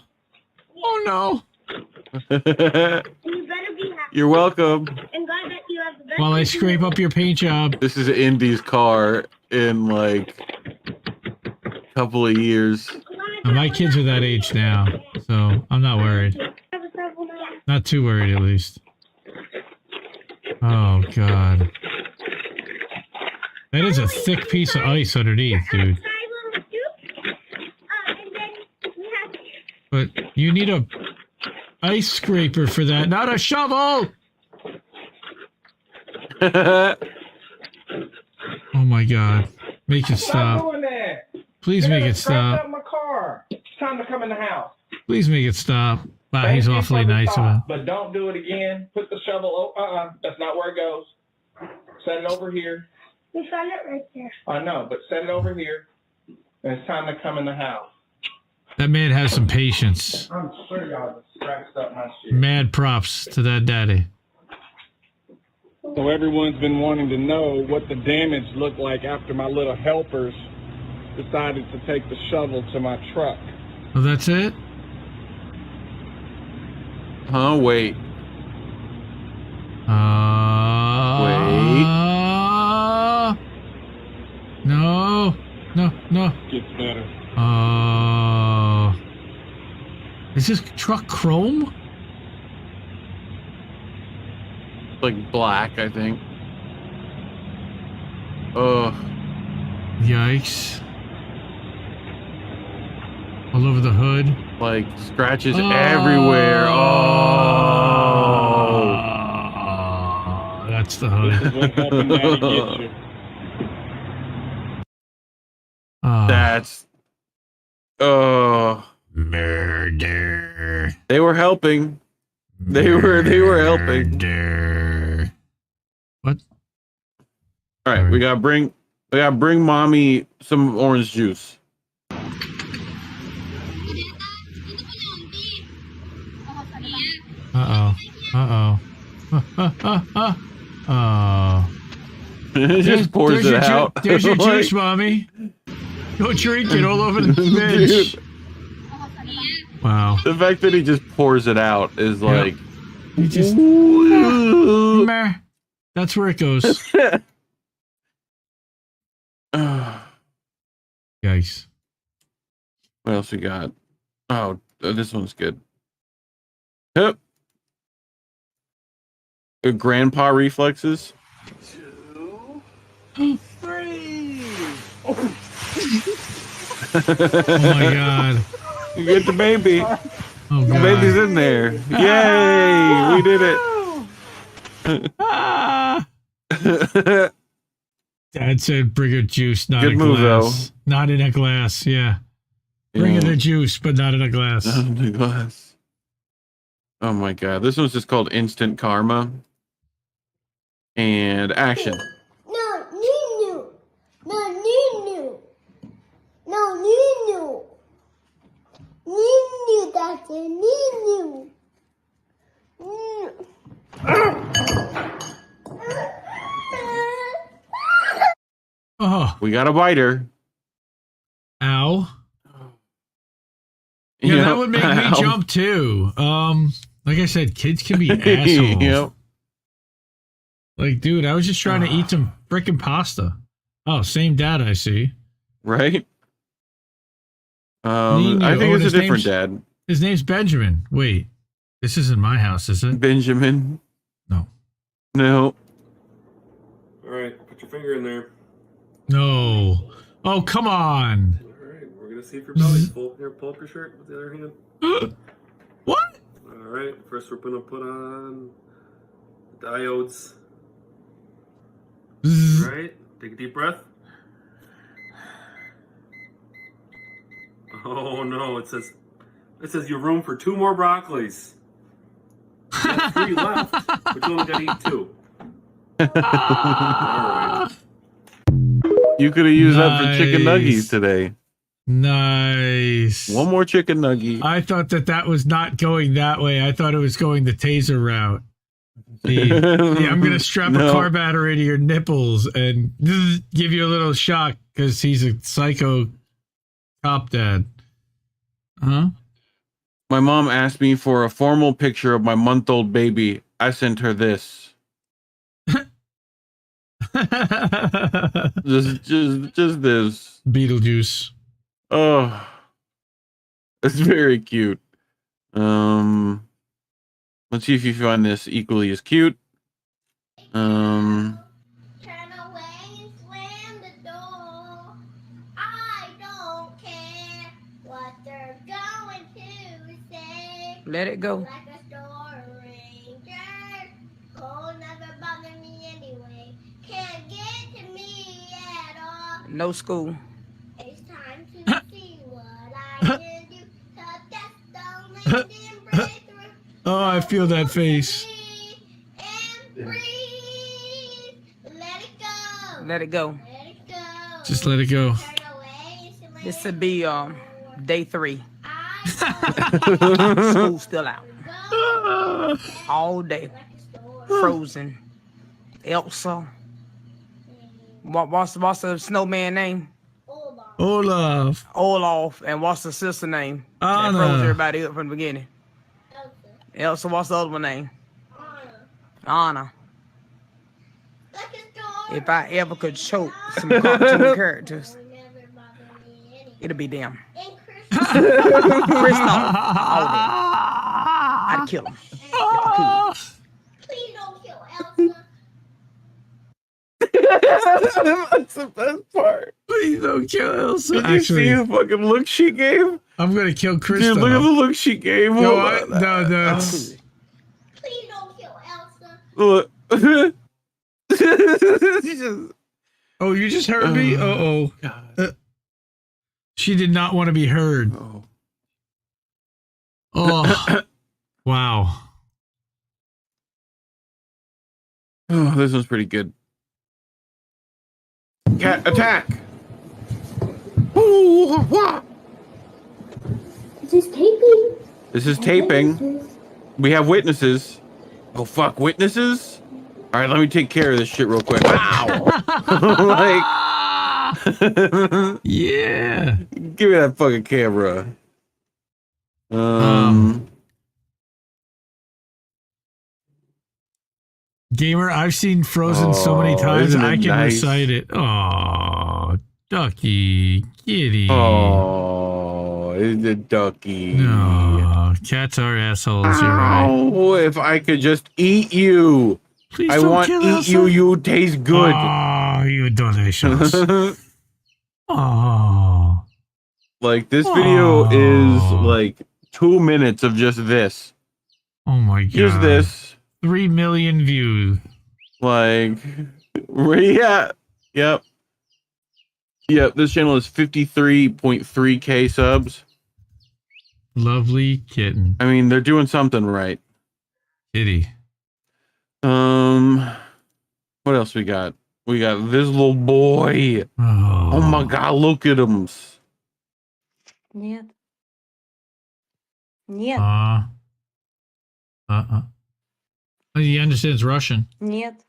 [SPEAKER 12] Oh no.
[SPEAKER 25] And you better be happy.
[SPEAKER 13] You're welcome.
[SPEAKER 25] And glad that you have the best.
[SPEAKER 12] While I scrape up your paint job.
[SPEAKER 13] This is Indy's car in like a couple of years.
[SPEAKER 12] My kids are that age now, so I'm not worried. Not too worried, at least. Oh God. That is a thick piece of ice underneath, dude. But you need a ice scraper for that, not a shovel! Oh my God. Make it stop.
[SPEAKER 5] Stop doing that.
[SPEAKER 12] Please make it stop.
[SPEAKER 5] Up my car. It's time to come in the house.
[SPEAKER 12] Please make it stop. Wow, he's
[SPEAKER 5] Thank you
[SPEAKER 12] awfully
[SPEAKER 5] for the
[SPEAKER 12] nice
[SPEAKER 5] thought,
[SPEAKER 12] about it.
[SPEAKER 5] But don't do it again. Put the shovel. That's not where it goes. Set it over here.
[SPEAKER 25] We found it right there.
[SPEAKER 5] I know, but set it over here. And it's time to come in the house.
[SPEAKER 12] That man has some patience.
[SPEAKER 5] I'm sure y'all just scratched up my shit.
[SPEAKER 12] Mad props to that daddy.
[SPEAKER 5] So everyone's been wanting to know what the damage looked like after my little helpers decided to take the shovel to my truck.
[SPEAKER 12] Oh, that's it?
[SPEAKER 13] Huh? Wait.
[SPEAKER 12] Wait. No. No. No.
[SPEAKER 5] Gets better.
[SPEAKER 12] Is this truck chrome?
[SPEAKER 13] Like black, I think. Ugh.
[SPEAKER 12] Yikes. All over the hood.
[SPEAKER 13] Like scratches everywhere. Oh.
[SPEAKER 12] That's the hood.
[SPEAKER 5] This is what helping Daddy gets you.
[SPEAKER 13] That's
[SPEAKER 12] murder.
[SPEAKER 13] They were helping. They were helping.
[SPEAKER 12] What?
[SPEAKER 13] All right, we gotta bring mommy some orange juice.
[SPEAKER 12] Uh-oh. Oh.
[SPEAKER 13] It just pours it out.
[SPEAKER 12] There's your juice, mommy. Go drink it all over the bench. Wow.
[SPEAKER 13] The fact that he just pours it out is like...
[SPEAKER 12] He just... That's where it goes. Yikes.
[SPEAKER 13] What else we got? Oh, this one's good. Yep. Grandpa reflexes.
[SPEAKER 5] 2, 3.
[SPEAKER 12] Oh my God.
[SPEAKER 13] You get the baby.
[SPEAKER 12] Oh,
[SPEAKER 13] the
[SPEAKER 12] God.
[SPEAKER 13] baby's in there. Yay! We did it.
[SPEAKER 12] Dad said bring a juice, not
[SPEAKER 13] Good
[SPEAKER 12] a
[SPEAKER 13] move,
[SPEAKER 12] glass. Not in a glass, yeah. Bring in a juice, but not in a glass.
[SPEAKER 13] Not in a glass. Oh my God. This one's just called Instant Karma. And action.
[SPEAKER 25] No, Ninu. No, Ninu. No, Ninu. Ninu, Doctor. Ninu.
[SPEAKER 12] Oh.
[SPEAKER 13] We got a biter.
[SPEAKER 12] Ow. Yeah, that would make me jump too. Like I said, kids can be assholes.
[SPEAKER 13] Yep.
[SPEAKER 12] Like, dude, I was just trying to eat some freaking pasta. Oh, same dad I see.
[SPEAKER 13] Right? I think it's a different dad.
[SPEAKER 12] His name's Benjamin. Wait, this isn't my house, is it?
[SPEAKER 13] Benjamin.
[SPEAKER 12] No.
[SPEAKER 13] No.
[SPEAKER 7] All right, put your finger in there.
[SPEAKER 12] No. Oh, come on.
[SPEAKER 7] All right, we're gonna see if your belly's full. Here, pull up your shirt with the other hand.
[SPEAKER 12] What?
[SPEAKER 7] All right, first we're gonna put on the Diodes. Right? Take a deep breath. Oh no, it says you have room for 2 more broccolis. You have 3 left, but you only gotta eat 2. Alright.
[SPEAKER 13] You could have used that for chicken nuggies today.
[SPEAKER 12] Nice.
[SPEAKER 13] One more chicken nugget.
[SPEAKER 12] I thought that was not going that way. I thought it was going the taser route. Yeah, I'm going to strap a car battery to your nipples and give you a little shock because he's a psycho cop dad. Huh?
[SPEAKER 13] My mom asked me for a formal picture of my month-old baby. I sent her this. just this.
[SPEAKER 12] Beetlejuice.
[SPEAKER 13] Oh, it's very cute. Let's see if you find this equally as cute.
[SPEAKER 25] Turn away and slam the door. I don't care what they're going to say.
[SPEAKER 11] Let it go.
[SPEAKER 25] Like a store ranger. Cold never bothered me anyway. Can't get to me at all.
[SPEAKER 11] No school.
[SPEAKER 25] It's time to see what I can do. To test the land and break through.
[SPEAKER 12] Oh, I feel that face.
[SPEAKER 11] Let it go.
[SPEAKER 12] Just let it go.
[SPEAKER 11] This would be day 3. School still out. All day. Frozen. Elsa. What's the snowman name?
[SPEAKER 12] Olaf.
[SPEAKER 11] Olaf. And what's the sister name?
[SPEAKER 12] Anna.
[SPEAKER 11] That froze everybody up from the beginning. Elsa. What's the other one name? Anna. If I ever could choke some cartoon characters, it'd be them. Kristoff, all them. I'd kill them.
[SPEAKER 25] Please don't kill Elsa.
[SPEAKER 13] That's the best part.
[SPEAKER 12] Please don't kill Elsa.
[SPEAKER 13] Did you see the fucking look she gave?
[SPEAKER 12] I'm gonna kill Kristoff.
[SPEAKER 13] Dude, look at the look she gave.
[SPEAKER 12] No, that's...
[SPEAKER 25] Please don't kill Elsa.
[SPEAKER 13] Look.
[SPEAKER 12] Oh, you just heard me? She did not want to be heard. Oh. Wow.
[SPEAKER 13] Oh, this one's pretty good. Cat attack.
[SPEAKER 25] Is this taping?
[SPEAKER 13] This is taping. We have witnesses. Oh, fuck. Witnesses? All right, let me take care of this shit real quick. Wow. Like,
[SPEAKER 12] yeah.
[SPEAKER 13] Give me that fucking camera.
[SPEAKER 12] Gamer, I've seen Frozen so many times, I can recite it. Oh, Ducky, kitty.
[SPEAKER 13] Oh, it's a ducky.
[SPEAKER 12] No, cats are assholes. You're right.
[SPEAKER 13] Oh, if I could just eat you.
[SPEAKER 12] Please
[SPEAKER 13] I
[SPEAKER 12] don't
[SPEAKER 13] want
[SPEAKER 12] kill
[SPEAKER 13] eat
[SPEAKER 12] Elsa.
[SPEAKER 13] you. You taste good.
[SPEAKER 12] Oh, you delicious. Oh.
[SPEAKER 13] Like, this video is like 2 minutes of just this.
[SPEAKER 12] Oh my god.
[SPEAKER 13] Here's this.
[SPEAKER 12] 3 million views.
[SPEAKER 13] Like, yeah. Yep. This channel is 53.3k subs.
[SPEAKER 12] Lovely kitten.
[SPEAKER 13] I mean, they're doing something right.
[SPEAKER 12] Kitty.
[SPEAKER 13] What else we got? We got this little boy. Oh my god, look at him.
[SPEAKER 3] Нет. Нет.
[SPEAKER 12] He understands Russian.
[SPEAKER 3] Нет.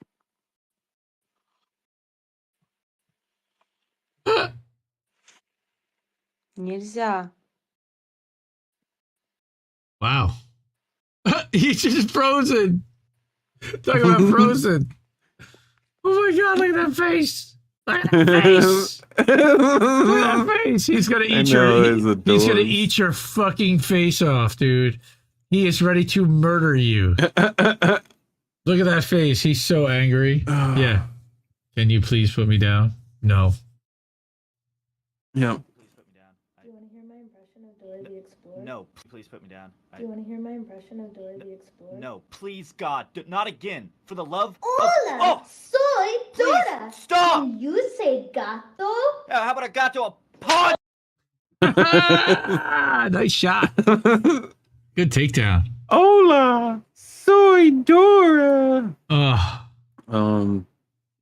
[SPEAKER 3] Нельзя.
[SPEAKER 12] Wow. He's just frozen. Talk about frozen. Oh my god, look at that face. Look at that face. Look at that face. He's gonna eat he's gonna eat your fucking face off, dude. He is ready to murder you. Look at that face. He's so angry. Yeah. Can you please put me down? No.
[SPEAKER 13] Yeah.
[SPEAKER 9] Do you want to hear my impression of Dora the Explorer?
[SPEAKER 10] No,
[SPEAKER 9] please put me down.
[SPEAKER 19] Do you want to hear my impression of Dora the Explorer?
[SPEAKER 9] No, please, God, not again. For the love
[SPEAKER 25] Hola,
[SPEAKER 9] of...
[SPEAKER 25] soy Dora.
[SPEAKER 9] Stop!
[SPEAKER 25] And you say gato?
[SPEAKER 9] How about a gato? Pod!
[SPEAKER 12] Nice shot. Good takedown.
[SPEAKER 13] Hola, soy Dora.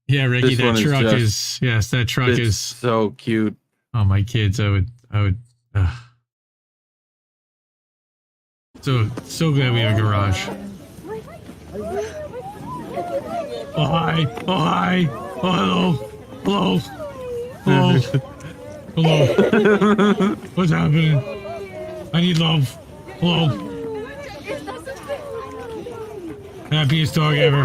[SPEAKER 12] Yeah, Ricky,
[SPEAKER 13] This
[SPEAKER 12] that
[SPEAKER 13] one is
[SPEAKER 12] truck
[SPEAKER 13] just-
[SPEAKER 12] is yes, that truck
[SPEAKER 13] it's
[SPEAKER 12] is
[SPEAKER 13] so cute.
[SPEAKER 12] Oh, my kids, I would. So glad we have a garage. Oh hi, oh hi, oh hello, hello, hello, hello. What's happening? I need love. Hello. Happiest dog ever.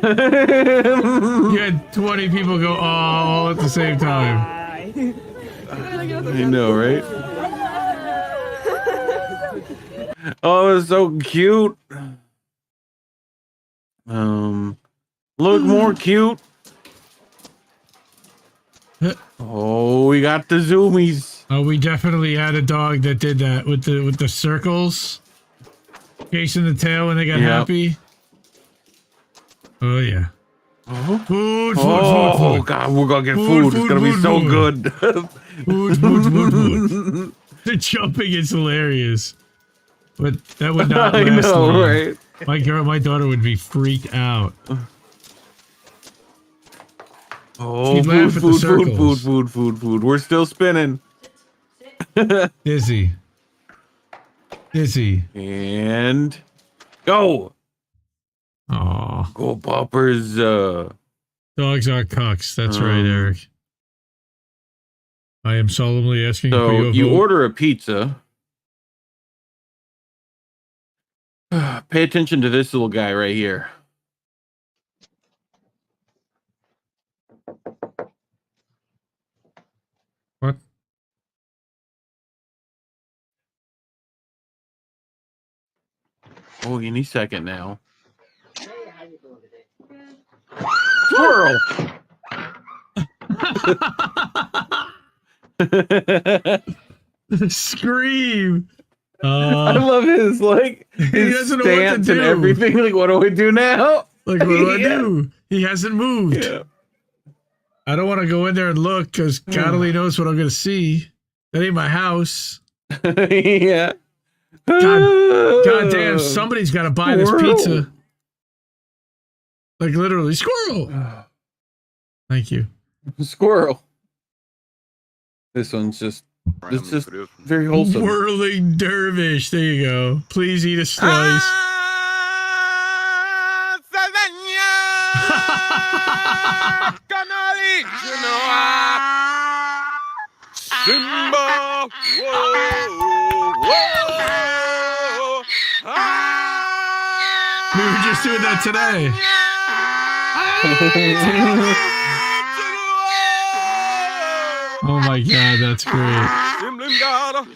[SPEAKER 12] You had 20 people go all at the same time.
[SPEAKER 13] I know, right? Oh, it's so cute. Look more cute. Oh, we got the zoomies.
[SPEAKER 12] Oh, we definitely had a dog that did that with the circles, chasing the tail when they got happy. Oh yeah. Food,
[SPEAKER 13] Oh God, we're gonna get food. It's gonna be so good.
[SPEAKER 12] Food. The jumping is hilarious, but that would not last
[SPEAKER 13] I know,
[SPEAKER 12] long.
[SPEAKER 13] right?
[SPEAKER 12] My daughter would be freaked out.
[SPEAKER 13] Oh,
[SPEAKER 12] She'd laugh at the circles.
[SPEAKER 13] food. We're still spinning.
[SPEAKER 12] Dizzy.
[SPEAKER 13] And go.
[SPEAKER 12] Aw.
[SPEAKER 13] Go poppers.
[SPEAKER 12] Dogs are cucks. That's right, Eric. I am solemnly asking for
[SPEAKER 13] So
[SPEAKER 12] your
[SPEAKER 13] you
[SPEAKER 12] vote.
[SPEAKER 13] order a pizza. Pay attention to this little guy right here.
[SPEAKER 12] What?
[SPEAKER 13] Oh, any second now. Squirrel.
[SPEAKER 12] Scream.
[SPEAKER 13] I love his his
[SPEAKER 12] doesn't know what to
[SPEAKER 13] stance and
[SPEAKER 12] do.
[SPEAKER 13] everything. Like, what do we do now?
[SPEAKER 12] Like, what do I
[SPEAKER 13] Yeah.
[SPEAKER 12] do? He hasn't moved.
[SPEAKER 13] Yeah.
[SPEAKER 12] I don't want to go in there and look because God only knows what I'm going to see. That ain't my house.
[SPEAKER 13] Yeah.
[SPEAKER 12] God damn, somebody's got to buy this
[SPEAKER 13] Squirrel.
[SPEAKER 12] pizza. Like, literally, squirrel. Thank you.
[SPEAKER 13] Squirrel. This one's just, it's just very wholesome.
[SPEAKER 12] Whirling dervish. There you go. Please eat a slice.
[SPEAKER 10] Simba,
[SPEAKER 12] We were just doing that today. Oh my God, that's great. Oh my God,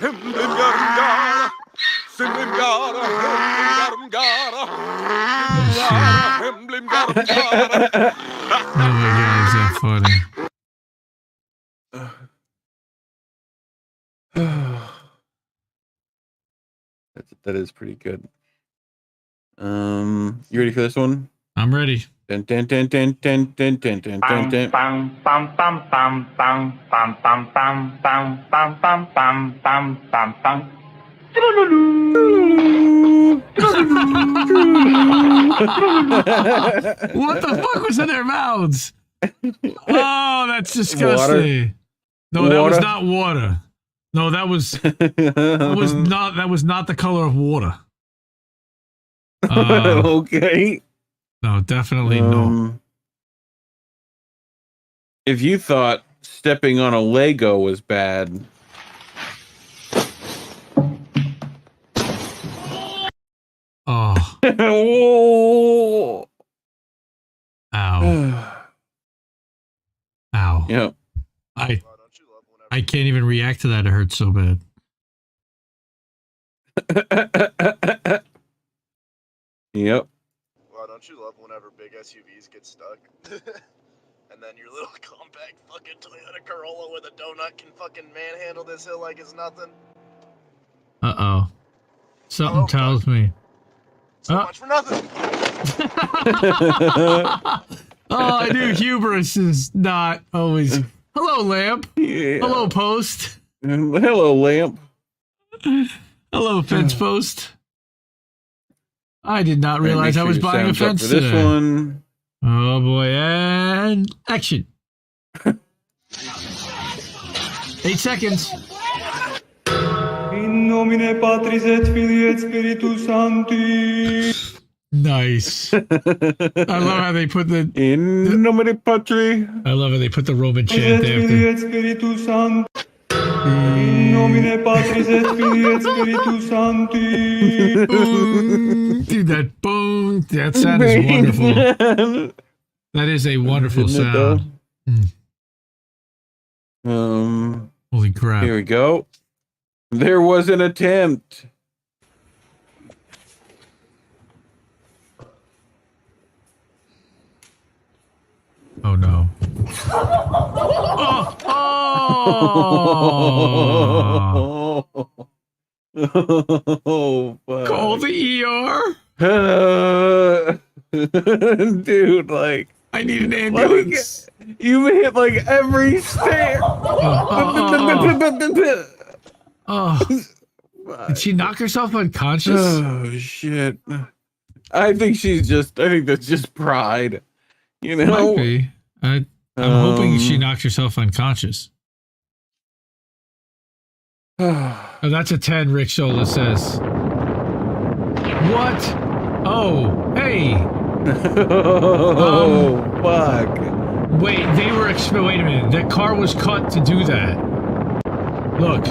[SPEAKER 12] is that funny?
[SPEAKER 13] That is pretty good. You ready for this one?
[SPEAKER 12] I'm ready.
[SPEAKER 13] Dun, dun, dun, dun, dun, dun, dun, dun, dun, dun.
[SPEAKER 12] What the fuck was in their mouths? Oh, that's disgusting. No, that was not water. No, that was not the color of water.
[SPEAKER 13] Okay.
[SPEAKER 12] No, definitely no.
[SPEAKER 13] If you thought stepping on a Lego was bad.
[SPEAKER 12] Oh.
[SPEAKER 13] Oh.
[SPEAKER 12] Ow. Ow.
[SPEAKER 13] Yep.
[SPEAKER 12] I can't even react to that. It hurts so bad.
[SPEAKER 13] Yep.
[SPEAKER 14] Wow, don't you love whenever big SUVs get stuck?
[SPEAKER 10] And then your little compact fucking Toyota Corolla with a donut can fucking manhandle this hill like it's nothing.
[SPEAKER 12] Uh-oh. Something tells me.
[SPEAKER 10] So much for nothing.
[SPEAKER 12] Oh, I knew hubris is not always... Hello, Lamp.
[SPEAKER 13] Yeah.
[SPEAKER 12] Hello, Post.
[SPEAKER 13] Hello, Lamp.
[SPEAKER 12] Hello, Fence Post. I did not realize I was buying a fence
[SPEAKER 13] for this
[SPEAKER 12] today.
[SPEAKER 13] one.
[SPEAKER 12] Oh, boy. And action. 8 seconds.
[SPEAKER 14] In nomine Patris et Filii et Spiritus Sancti.
[SPEAKER 12] Nice. I love how they put the...
[SPEAKER 13] In nomine Patri.
[SPEAKER 12] I love how they put the Roman chant
[SPEAKER 14] Et Filii et
[SPEAKER 12] after.
[SPEAKER 14] Spiritus Sancti. In nomine Patris et Filii et Spiritus Sancti.
[SPEAKER 12] Boom. Dude, that boom. That sound is wonderful. That is a wonderful sound. Holy crap.
[SPEAKER 13] Here we go. There was an attempt.
[SPEAKER 12] Oh no.
[SPEAKER 13] Oh, fuck.
[SPEAKER 12] Call the
[SPEAKER 13] ER. Dude, like,
[SPEAKER 12] I need an ambulance.
[SPEAKER 13] Like, you hit like every stair.
[SPEAKER 12] Did she knock herself unconscious?
[SPEAKER 13] Oh shit. I think that's just pride. You know?
[SPEAKER 12] Might be. I'm hoping she knocked herself unconscious. Oh, that's a 10, Rick Sola says. What? Oh, hey.
[SPEAKER 13] Oh, fuck.
[SPEAKER 12] Wait, wait a minute. That car was cut to do that. Look.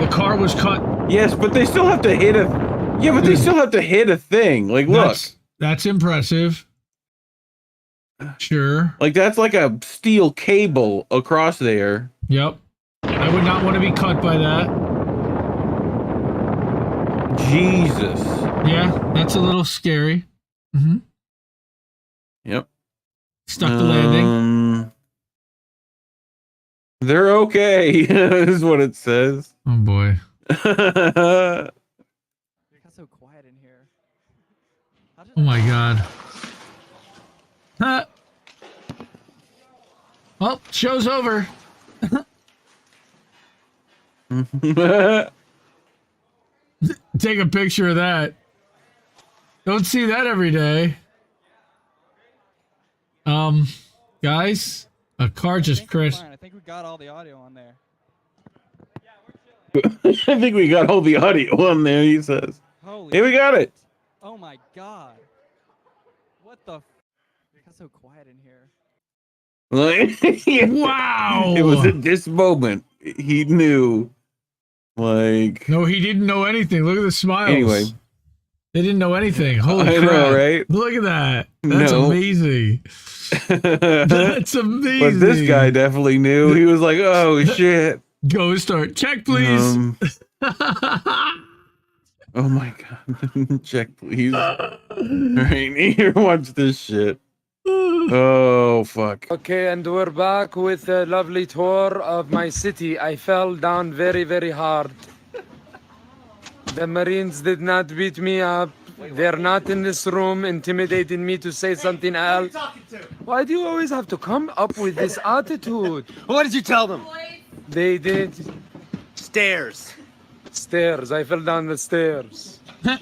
[SPEAKER 12] The car was cut.
[SPEAKER 13] Yes, but they still have to hit a... Yeah, but they still have to hit a thing. Like, look.
[SPEAKER 12] That's impressive. Sure.
[SPEAKER 13] Like, that's like a steel cable across there.
[SPEAKER 12] Yep. I would not want to be cut by that.
[SPEAKER 13] Jesus.
[SPEAKER 12] Yeah, that's a little scary. Mm-hmm.
[SPEAKER 13] Yep.
[SPEAKER 12] Stuck the landing.
[SPEAKER 13] They're okay, is what it says.
[SPEAKER 12] Oh, boy.
[SPEAKER 14] Got so quiet in here.
[SPEAKER 12] Oh, my God. Huh. Well, show's over. Take a picture of that. Don't see that every day. Guys, a car just crashed.
[SPEAKER 14] I think we got all the audio on there.
[SPEAKER 13] I think we got all the audio on there, he says. Hey, we got it.
[SPEAKER 14] Oh my god. What the it got so quiet in here.
[SPEAKER 12] Wow.
[SPEAKER 13] It was at this moment he knew. Like,
[SPEAKER 12] no, he didn't know anything. Look at the smiles.
[SPEAKER 13] Anyway.
[SPEAKER 12] They didn't know anything. Holy
[SPEAKER 13] I
[SPEAKER 12] crap.
[SPEAKER 13] know, right?
[SPEAKER 12] Look at that. That's amazing. That's amazing.
[SPEAKER 13] But this guy definitely knew. He was like, oh, shit.
[SPEAKER 12] Go start. Check, please.
[SPEAKER 13] Oh, my God. Check, please. All right, here, watch this shit. Oh, fuck.
[SPEAKER 15] Okay, and we're back with a lovely tour of my city. I fell down very, very hard. The Marines did not beat me up. They're not in this room intimidating me to say something else. Why do you always have to come up with this attitude?
[SPEAKER 9] What did you tell them?
[SPEAKER 15] They did.
[SPEAKER 9] Stairs.
[SPEAKER 15] Stairs. I fell down the stairs.
[SPEAKER 9] Tell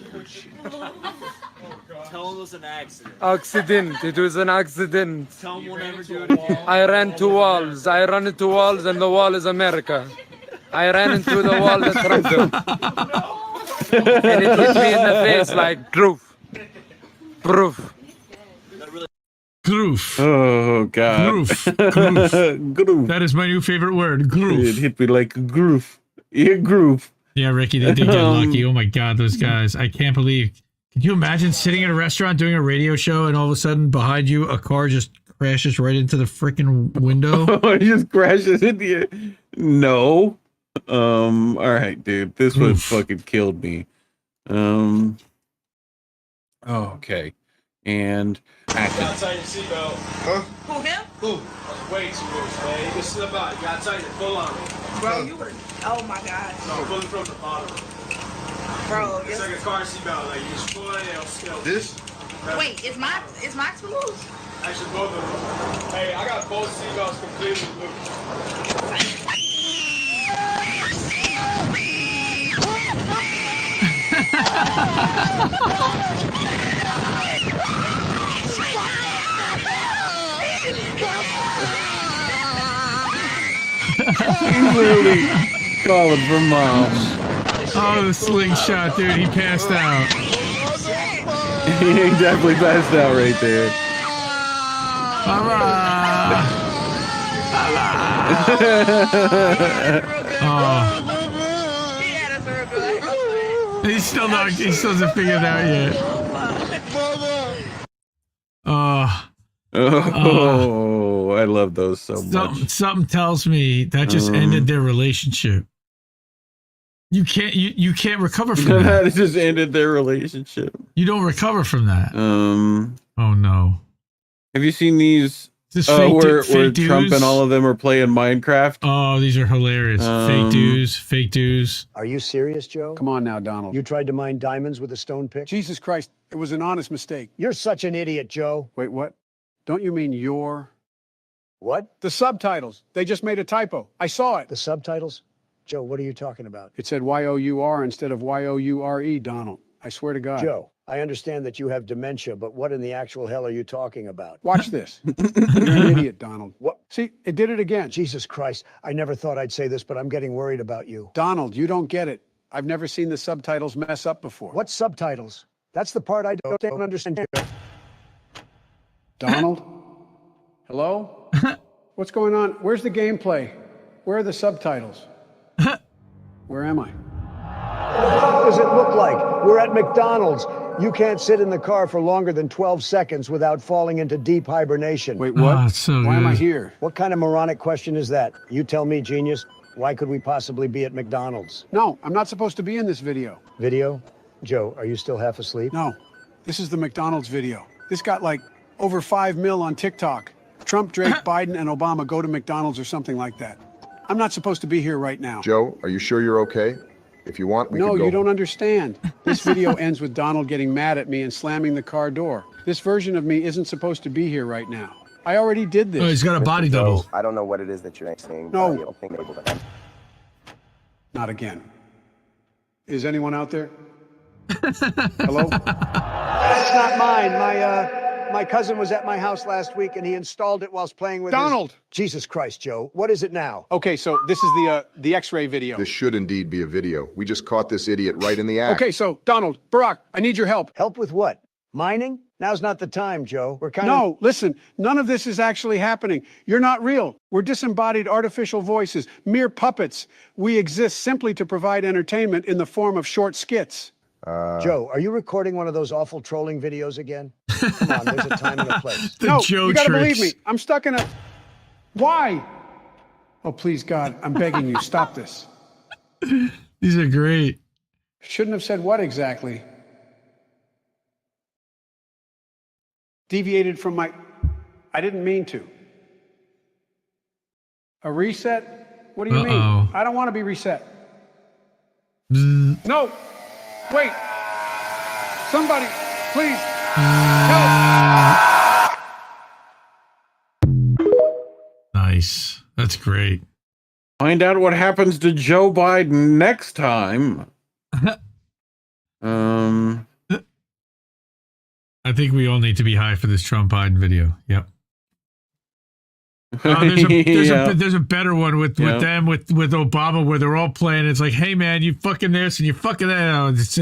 [SPEAKER 9] them it was an accident.
[SPEAKER 15] Accident. It was an accident.
[SPEAKER 9] Tell them we'll never do it again.
[SPEAKER 15] I ran to walls. I run into walls, and the wall is America. I ran into the wall that Trump did. And it hit me in the face like proof. Proof.
[SPEAKER 12] Groof.
[SPEAKER 13] Oh, God.
[SPEAKER 12] Groof. Groof.
[SPEAKER 13] Groof.
[SPEAKER 12] That is my new favorite word. Groof.
[SPEAKER 13] It hit me like a groove. Yeah, groove.
[SPEAKER 12] Yeah, Ricky, they did get lucky. Oh, my God, those guys. I can't believe. Can you imagine sitting in a restaurant doing a radio show and all of a sudden behind you, a car just crashes right into the freaking window?
[SPEAKER 13] It just crashes into you. No. All right, dude. This one fucking killed me. Okay. And Action.
[SPEAKER 9] gotta tighten your seatbelt.
[SPEAKER 10] Huh?
[SPEAKER 11] Who, him?
[SPEAKER 9] Who? That's way too loose, man. You can slip out. You gotta tighten it. Pull on it.
[SPEAKER 11] Bro, you were. Oh my God.
[SPEAKER 9] No, pull it from the bottom.
[SPEAKER 11] Bro,
[SPEAKER 9] It's like a car seatbelt. Like you just pull it and it'll still.
[SPEAKER 10] This?
[SPEAKER 11] Wait, is mine too loose?
[SPEAKER 9] Actually, both of them. Hey, I got both seatbelts completely loose.
[SPEAKER 13] He's literally calling for mom.
[SPEAKER 12] Oh, the slingshot, dude. He passed out.
[SPEAKER 13] He definitely passed out right there.
[SPEAKER 12] Oh. He still hasn't figured it out yet.
[SPEAKER 13] Oh, I love those so much.
[SPEAKER 12] Something tells me that just ended their relationship. You can't recover from that.
[SPEAKER 13] That just ended their relationship.
[SPEAKER 12] You don't recover from that. Oh no.
[SPEAKER 13] Have you seen these? Where Trump and all of them are playing Minecraft?
[SPEAKER 12] Oh, these are hilarious. Fake dudes.
[SPEAKER 16] Are you serious, Joe?
[SPEAKER 14] Come on now, Donald.
[SPEAKER 16] You tried to mine diamonds with a stone pick?
[SPEAKER 14] Jesus Christ, it was an honest mistake.
[SPEAKER 16] You're such an idiot, Joe.
[SPEAKER 14] Wait, what? Don't you mean your?
[SPEAKER 16] What?
[SPEAKER 14] The subtitles. They just made a typo. I saw it.
[SPEAKER 16] The subtitles? Joe, what are you talking about?
[SPEAKER 14] It said Y-O-U-R instead of Y-O-U-R-E, Donald. I swear to God.
[SPEAKER 16] Joe, I understand that you have dementia, but what in the actual hell are you talking about?
[SPEAKER 14] Watch this. You're an idiot, Donald.
[SPEAKER 16] What?
[SPEAKER 14] See, it did it again.
[SPEAKER 16] Jesus Christ. I never thought I'd say this, but I'm getting worried about you.
[SPEAKER 14] Donald, you don't get it. I've never seen the subtitles mess up before.
[SPEAKER 16] What subtitles? That's the part I don't understand.
[SPEAKER 14] Donald? Hello? What's going on? Where's the gameplay? Where are the subtitles? Where am I?
[SPEAKER 16] What does it look like? We're at McDonald's. You can't sit in the car for longer than 12 seconds without falling into deep hibernation.
[SPEAKER 14] Wait, what?
[SPEAKER 12] Oh, so
[SPEAKER 14] Why am I
[SPEAKER 12] good.
[SPEAKER 14] here?
[SPEAKER 16] What kind of moronic question is that? You tell me, genius. Why could we possibly be at McDonald's?
[SPEAKER 14] No, I'm not supposed to be in this video.
[SPEAKER 16] Video? Joe, are you still half asleep?
[SPEAKER 14] No, this is the McDonald's video. This got like over 5 mil on TikTok. Trump, Drake, Biden, and Obama go to McDonald's or something like that. I'm not supposed to be here right now.
[SPEAKER 4] Joe, are you sure you're okay? If you want, we can go.
[SPEAKER 14] No, you don't understand. This video ends with Donald getting mad at me and slamming the car door. This version of me isn't supposed to be here right now. I already did this.
[SPEAKER 12] Oh, he's got a body double.
[SPEAKER 18] I don't know what it is that you're saying.
[SPEAKER 14] No.
[SPEAKER 18] I don't think able to.
[SPEAKER 14] Not again. Is anyone out there? Hello?
[SPEAKER 16] That's not mine. My cousin was at my house last week and he installed it whilst playing with
[SPEAKER 14] Donald!
[SPEAKER 16] Jesus Christ, Joe. What is it now?
[SPEAKER 14] Okay, so this is the X-ray video.
[SPEAKER 4] This should indeed be a video. We just caught this idiot right in the act.
[SPEAKER 14] Okay, so Donald, Barack, I need your help.
[SPEAKER 16] Help with what? Mining? Now's not the time, Joe. We're kind of...
[SPEAKER 14] No, listen, none of this is actually happening. You're not real. We're disembodied artificial voices, mere puppets. We exist simply to provide entertainment in the form of short skits.
[SPEAKER 16] Joe, are you recording one of those awful trolling videos again? Come on, there's a time and a place.
[SPEAKER 12] The
[SPEAKER 14] No,
[SPEAKER 12] Joe
[SPEAKER 14] you gotta
[SPEAKER 12] tricks.
[SPEAKER 14] believe me. I'm stuck in a... Why? Oh, please, God, I'm begging you, stop this.
[SPEAKER 12] These are great.
[SPEAKER 14] Shouldn't have said what exactly? Deviated from my... I didn't mean to. A reset? What do you mean? I don't want to be reset. No! Wait! Somebody, please! Help!
[SPEAKER 12] Nice. That's great.
[SPEAKER 13] Find out what happens to Joe Biden next time.
[SPEAKER 12] I think we all need to be high for this Trump Biden video. Yep. There's a better one with them with Obama where they're all playing. It's like, hey man, you fucking this and you fucking that. Oh, it's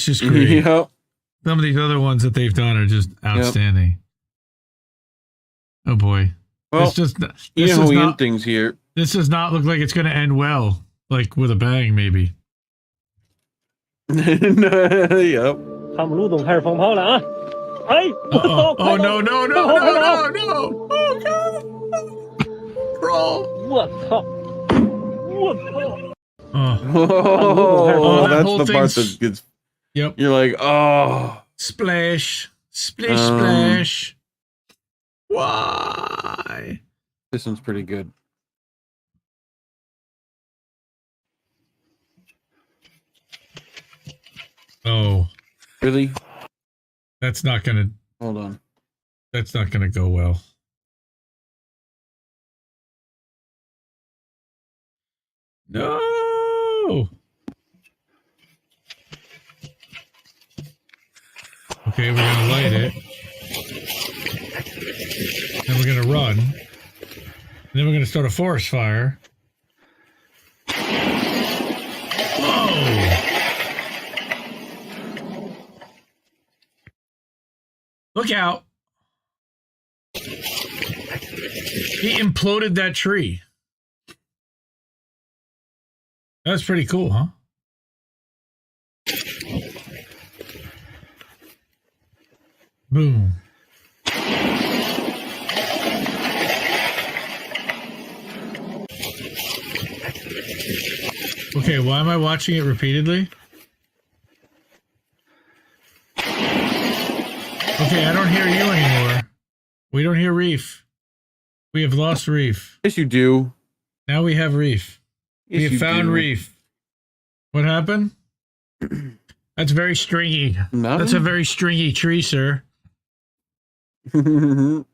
[SPEAKER 12] just great.
[SPEAKER 13] Yep.
[SPEAKER 12] Some of these other ones that they've done are just outstanding. Oh boy.
[SPEAKER 13] Well,
[SPEAKER 12] it's just
[SPEAKER 13] you know we end things here.
[SPEAKER 12] This does not look like it's going to end well, like with a bang, maybe.
[SPEAKER 13] Yep.
[SPEAKER 20] 他们陆总开始放炮了啊！哎，
[SPEAKER 12] Oh no no no no no no! Oh god! Crawl!
[SPEAKER 20] 我操！我操！
[SPEAKER 13] Oh,
[SPEAKER 12] that
[SPEAKER 13] that's
[SPEAKER 12] whole
[SPEAKER 13] the part
[SPEAKER 12] thing's-
[SPEAKER 13] that gets.
[SPEAKER 12] Yep.
[SPEAKER 13] You're like, oh,
[SPEAKER 12] Splash! Splish splash. Why?
[SPEAKER 13] This one's pretty good.
[SPEAKER 12] Oh.
[SPEAKER 13] Really?
[SPEAKER 12] That's not gonna...
[SPEAKER 13] Hold on.
[SPEAKER 12] That's not gonna go well. No! Okay, we're gonna light it. Then we're gonna run. And then we're gonna start a forest fire. Whoa! Look out! He imploded that tree. That's pretty cool, huh? Boom. Okay, why am I watching it repeatedly? Okay, I don't hear you anymore. We don't hear Reef. We have lost Reef.
[SPEAKER 13] Yes, you do.
[SPEAKER 12] Now we have Reef.
[SPEAKER 13] Yes,
[SPEAKER 12] we have
[SPEAKER 13] you
[SPEAKER 12] found
[SPEAKER 13] do.
[SPEAKER 12] Reef. What happened? That's very stringy.
[SPEAKER 13] No.
[SPEAKER 12] That's a very stringy tree, sir.
[SPEAKER 13] Yep.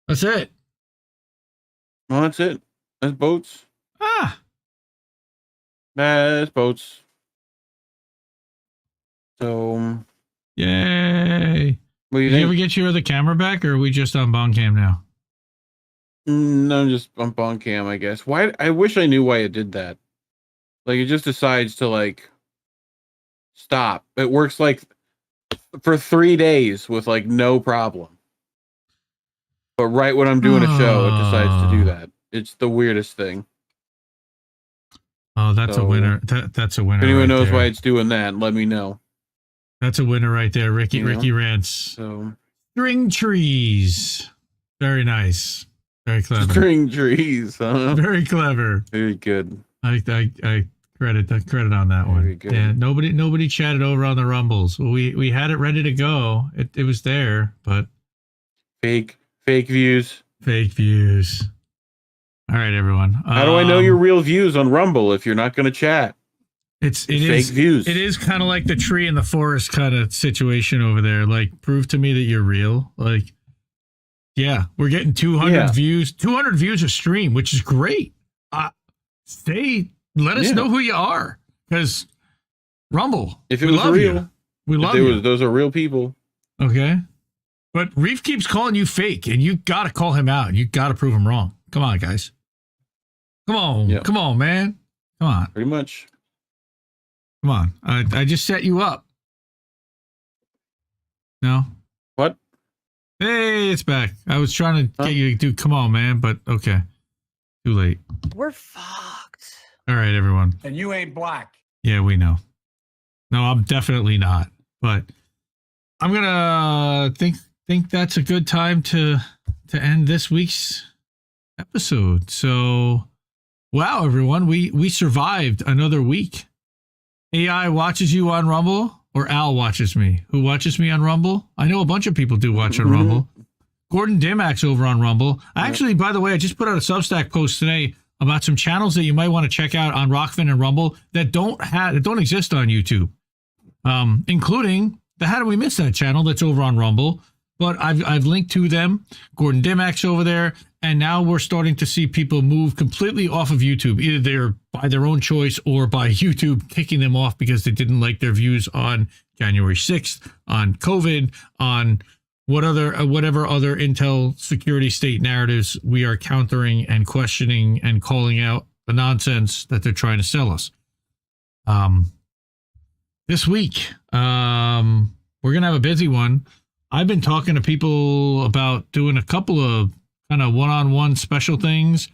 [SPEAKER 12] That's it.
[SPEAKER 13] Well, that's it. That's boats.
[SPEAKER 12] Ah.
[SPEAKER 13] That's boats. So,
[SPEAKER 12] Yay.
[SPEAKER 13] what do you
[SPEAKER 12] Did you
[SPEAKER 13] think?
[SPEAKER 12] ever get your other camera back, or are we just on bong cam now?
[SPEAKER 13] No, just on bong cam, I guess. Why? I wish I knew why it did that. Like, it just decides to, like, stop. It works, like, for 3 days with, like, no problem. But right when I'm doing a show, it decides to do that. It's the weirdest thing.
[SPEAKER 12] Oh, that's a
[SPEAKER 13] So,
[SPEAKER 12] winner. That's a winner.
[SPEAKER 13] If anyone
[SPEAKER 12] right
[SPEAKER 13] knows
[SPEAKER 12] there.
[SPEAKER 13] why it's doing that, let me know.
[SPEAKER 12] That's a winner right there, Ricky.
[SPEAKER 13] You know?
[SPEAKER 12] Ricky Rants.
[SPEAKER 13] So,
[SPEAKER 12] String trees. Very nice. Very clever.
[SPEAKER 13] string trees, huh?
[SPEAKER 12] Very clever.
[SPEAKER 13] Very good.
[SPEAKER 12] I credit on that one.
[SPEAKER 13] Very good.
[SPEAKER 12] Yeah, nobody chatted over on the Rumbles. We had it ready to go. It was there, but
[SPEAKER 13] Fake views.
[SPEAKER 12] Fake views. All right, everyone.
[SPEAKER 13] How do I know your real views on Rumble if you're not going to chat?
[SPEAKER 12] It
[SPEAKER 13] fake
[SPEAKER 12] is
[SPEAKER 13] views.
[SPEAKER 12] It is kind of like the tree in the forest kind of situation over there. Like, prove to me that you're real. Like, yeah, we're getting 200 views. 200 views a stream, which is great. Let us know who you are, because Rumble.
[SPEAKER 13] If it
[SPEAKER 12] we
[SPEAKER 13] was
[SPEAKER 12] love
[SPEAKER 13] real,
[SPEAKER 12] you. We
[SPEAKER 13] if
[SPEAKER 12] love
[SPEAKER 13] there
[SPEAKER 12] you.
[SPEAKER 13] was, those are real people.
[SPEAKER 12] Okay. But Reef keeps calling you fake, and you got to call him out. You got to prove him wrong. Come on, guys. Come on.
[SPEAKER 13] Yeah.
[SPEAKER 12] Come on, man. Come on.
[SPEAKER 13] Pretty much.
[SPEAKER 12] Come on. I just set you up. No?
[SPEAKER 13] What?
[SPEAKER 12] Hey, it's back. I was trying to get you to do come on, man, but okay. Too late.
[SPEAKER 11] We're fucked.
[SPEAKER 12] All right, everyone.
[SPEAKER 14] And you ain't black.
[SPEAKER 12] Yeah, we know. No, I'm definitely not. But I'm gonna think that's a good time to end this week's episode. So, wow, everyone, we survived another week. AI watches you on Rumble, or Al watches me. Who watches me on Rumble? I know a bunch of people do watch on Rumble. Gordon Dimack's over on Rumble. Actually, by the way, I just put out a Substack post today about some channels that you might want to check out on Rockfin and Rumble that don't exist on YouTube, including the How Do We Miss That channel that's over on Rumble. But I've linked to them. Gordon Dimack's over there, and now we're starting to see people move completely off of YouTube. Either they're by their own choice or by YouTube kicking them off because they didn't like their views on January 6th, on COVID, on whatever other Intel security state narratives we are countering and questioning and calling out the nonsense that they're trying to sell us. This week, we're going to have a busy one. I've been talking to people about doing a couple of kind of one-on-one special things.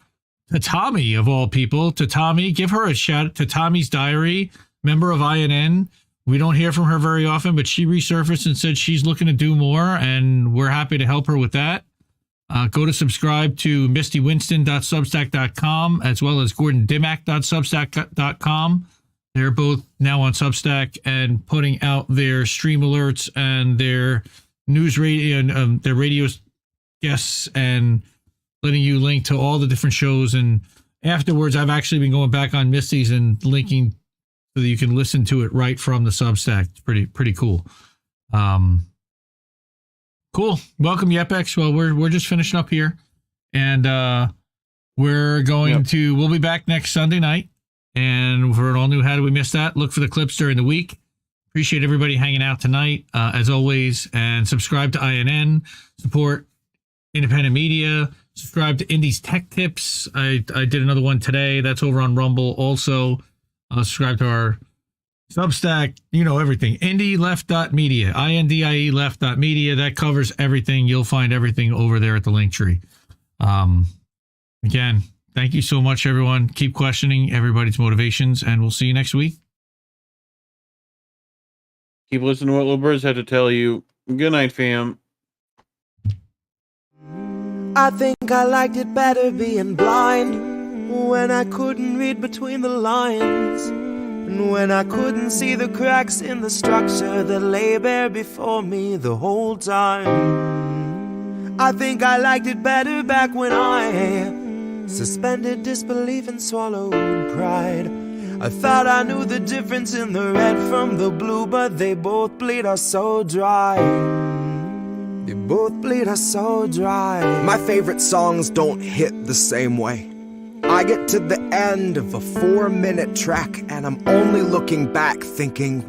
[SPEAKER 12] Tatami, of all people, Tatami, give her a shout. Tatami's Diary, member of INN. We don't hear from her very often, but she resurfaced and said she's looking to do more, and we're happy to help her with that. Go to subscribe to mistywinston.substack.com as well as gordondimack.substack.com They're both now on Substack and putting out their stream alerts and their news radio and their radio guests and letting you link to all the different shows. And afterwards, I've actually been going back on Misty's and linking so that you can listen to it right from the Substack. It's pretty cool. Cool. Welcome, Yepex. Well, we're just finishing up here, and we're going to. We'll be back next Sunday night, and for an all new How Do We Miss That? Look for the clips during the week. Appreciate everybody hanging out tonight, as always, and subscribe to INN. Support independent media. Subscribe to Indy's Tech Tips. I did another one today. That's over on Rumble. Also, subscribe to our Substack. You know everything. IndieLeft.media. INDIE left.media. That covers everything. You'll find everything over there at the link tree. Again, thank you so much, everyone. Keep questioning everybody's motivations, and we'll see you next week.
[SPEAKER 13] Keep listening to what Little Birds had to tell you. Good night, fam.
[SPEAKER 1] I think I liked it better being blind, when I couldn't read between the lines, and when I couldn't see the cracks in the structure that lay bare before me the whole time. I think I liked it better back when I suspended disbelief and swallowed pride. I thought I knew the difference in the red from the blue, but they both bleed us so dry. They both bleed us so dry.
[SPEAKER 17] My favorite songs don't hit the same way. I get to the end of a 4-minute track and I'm only looking back thinking,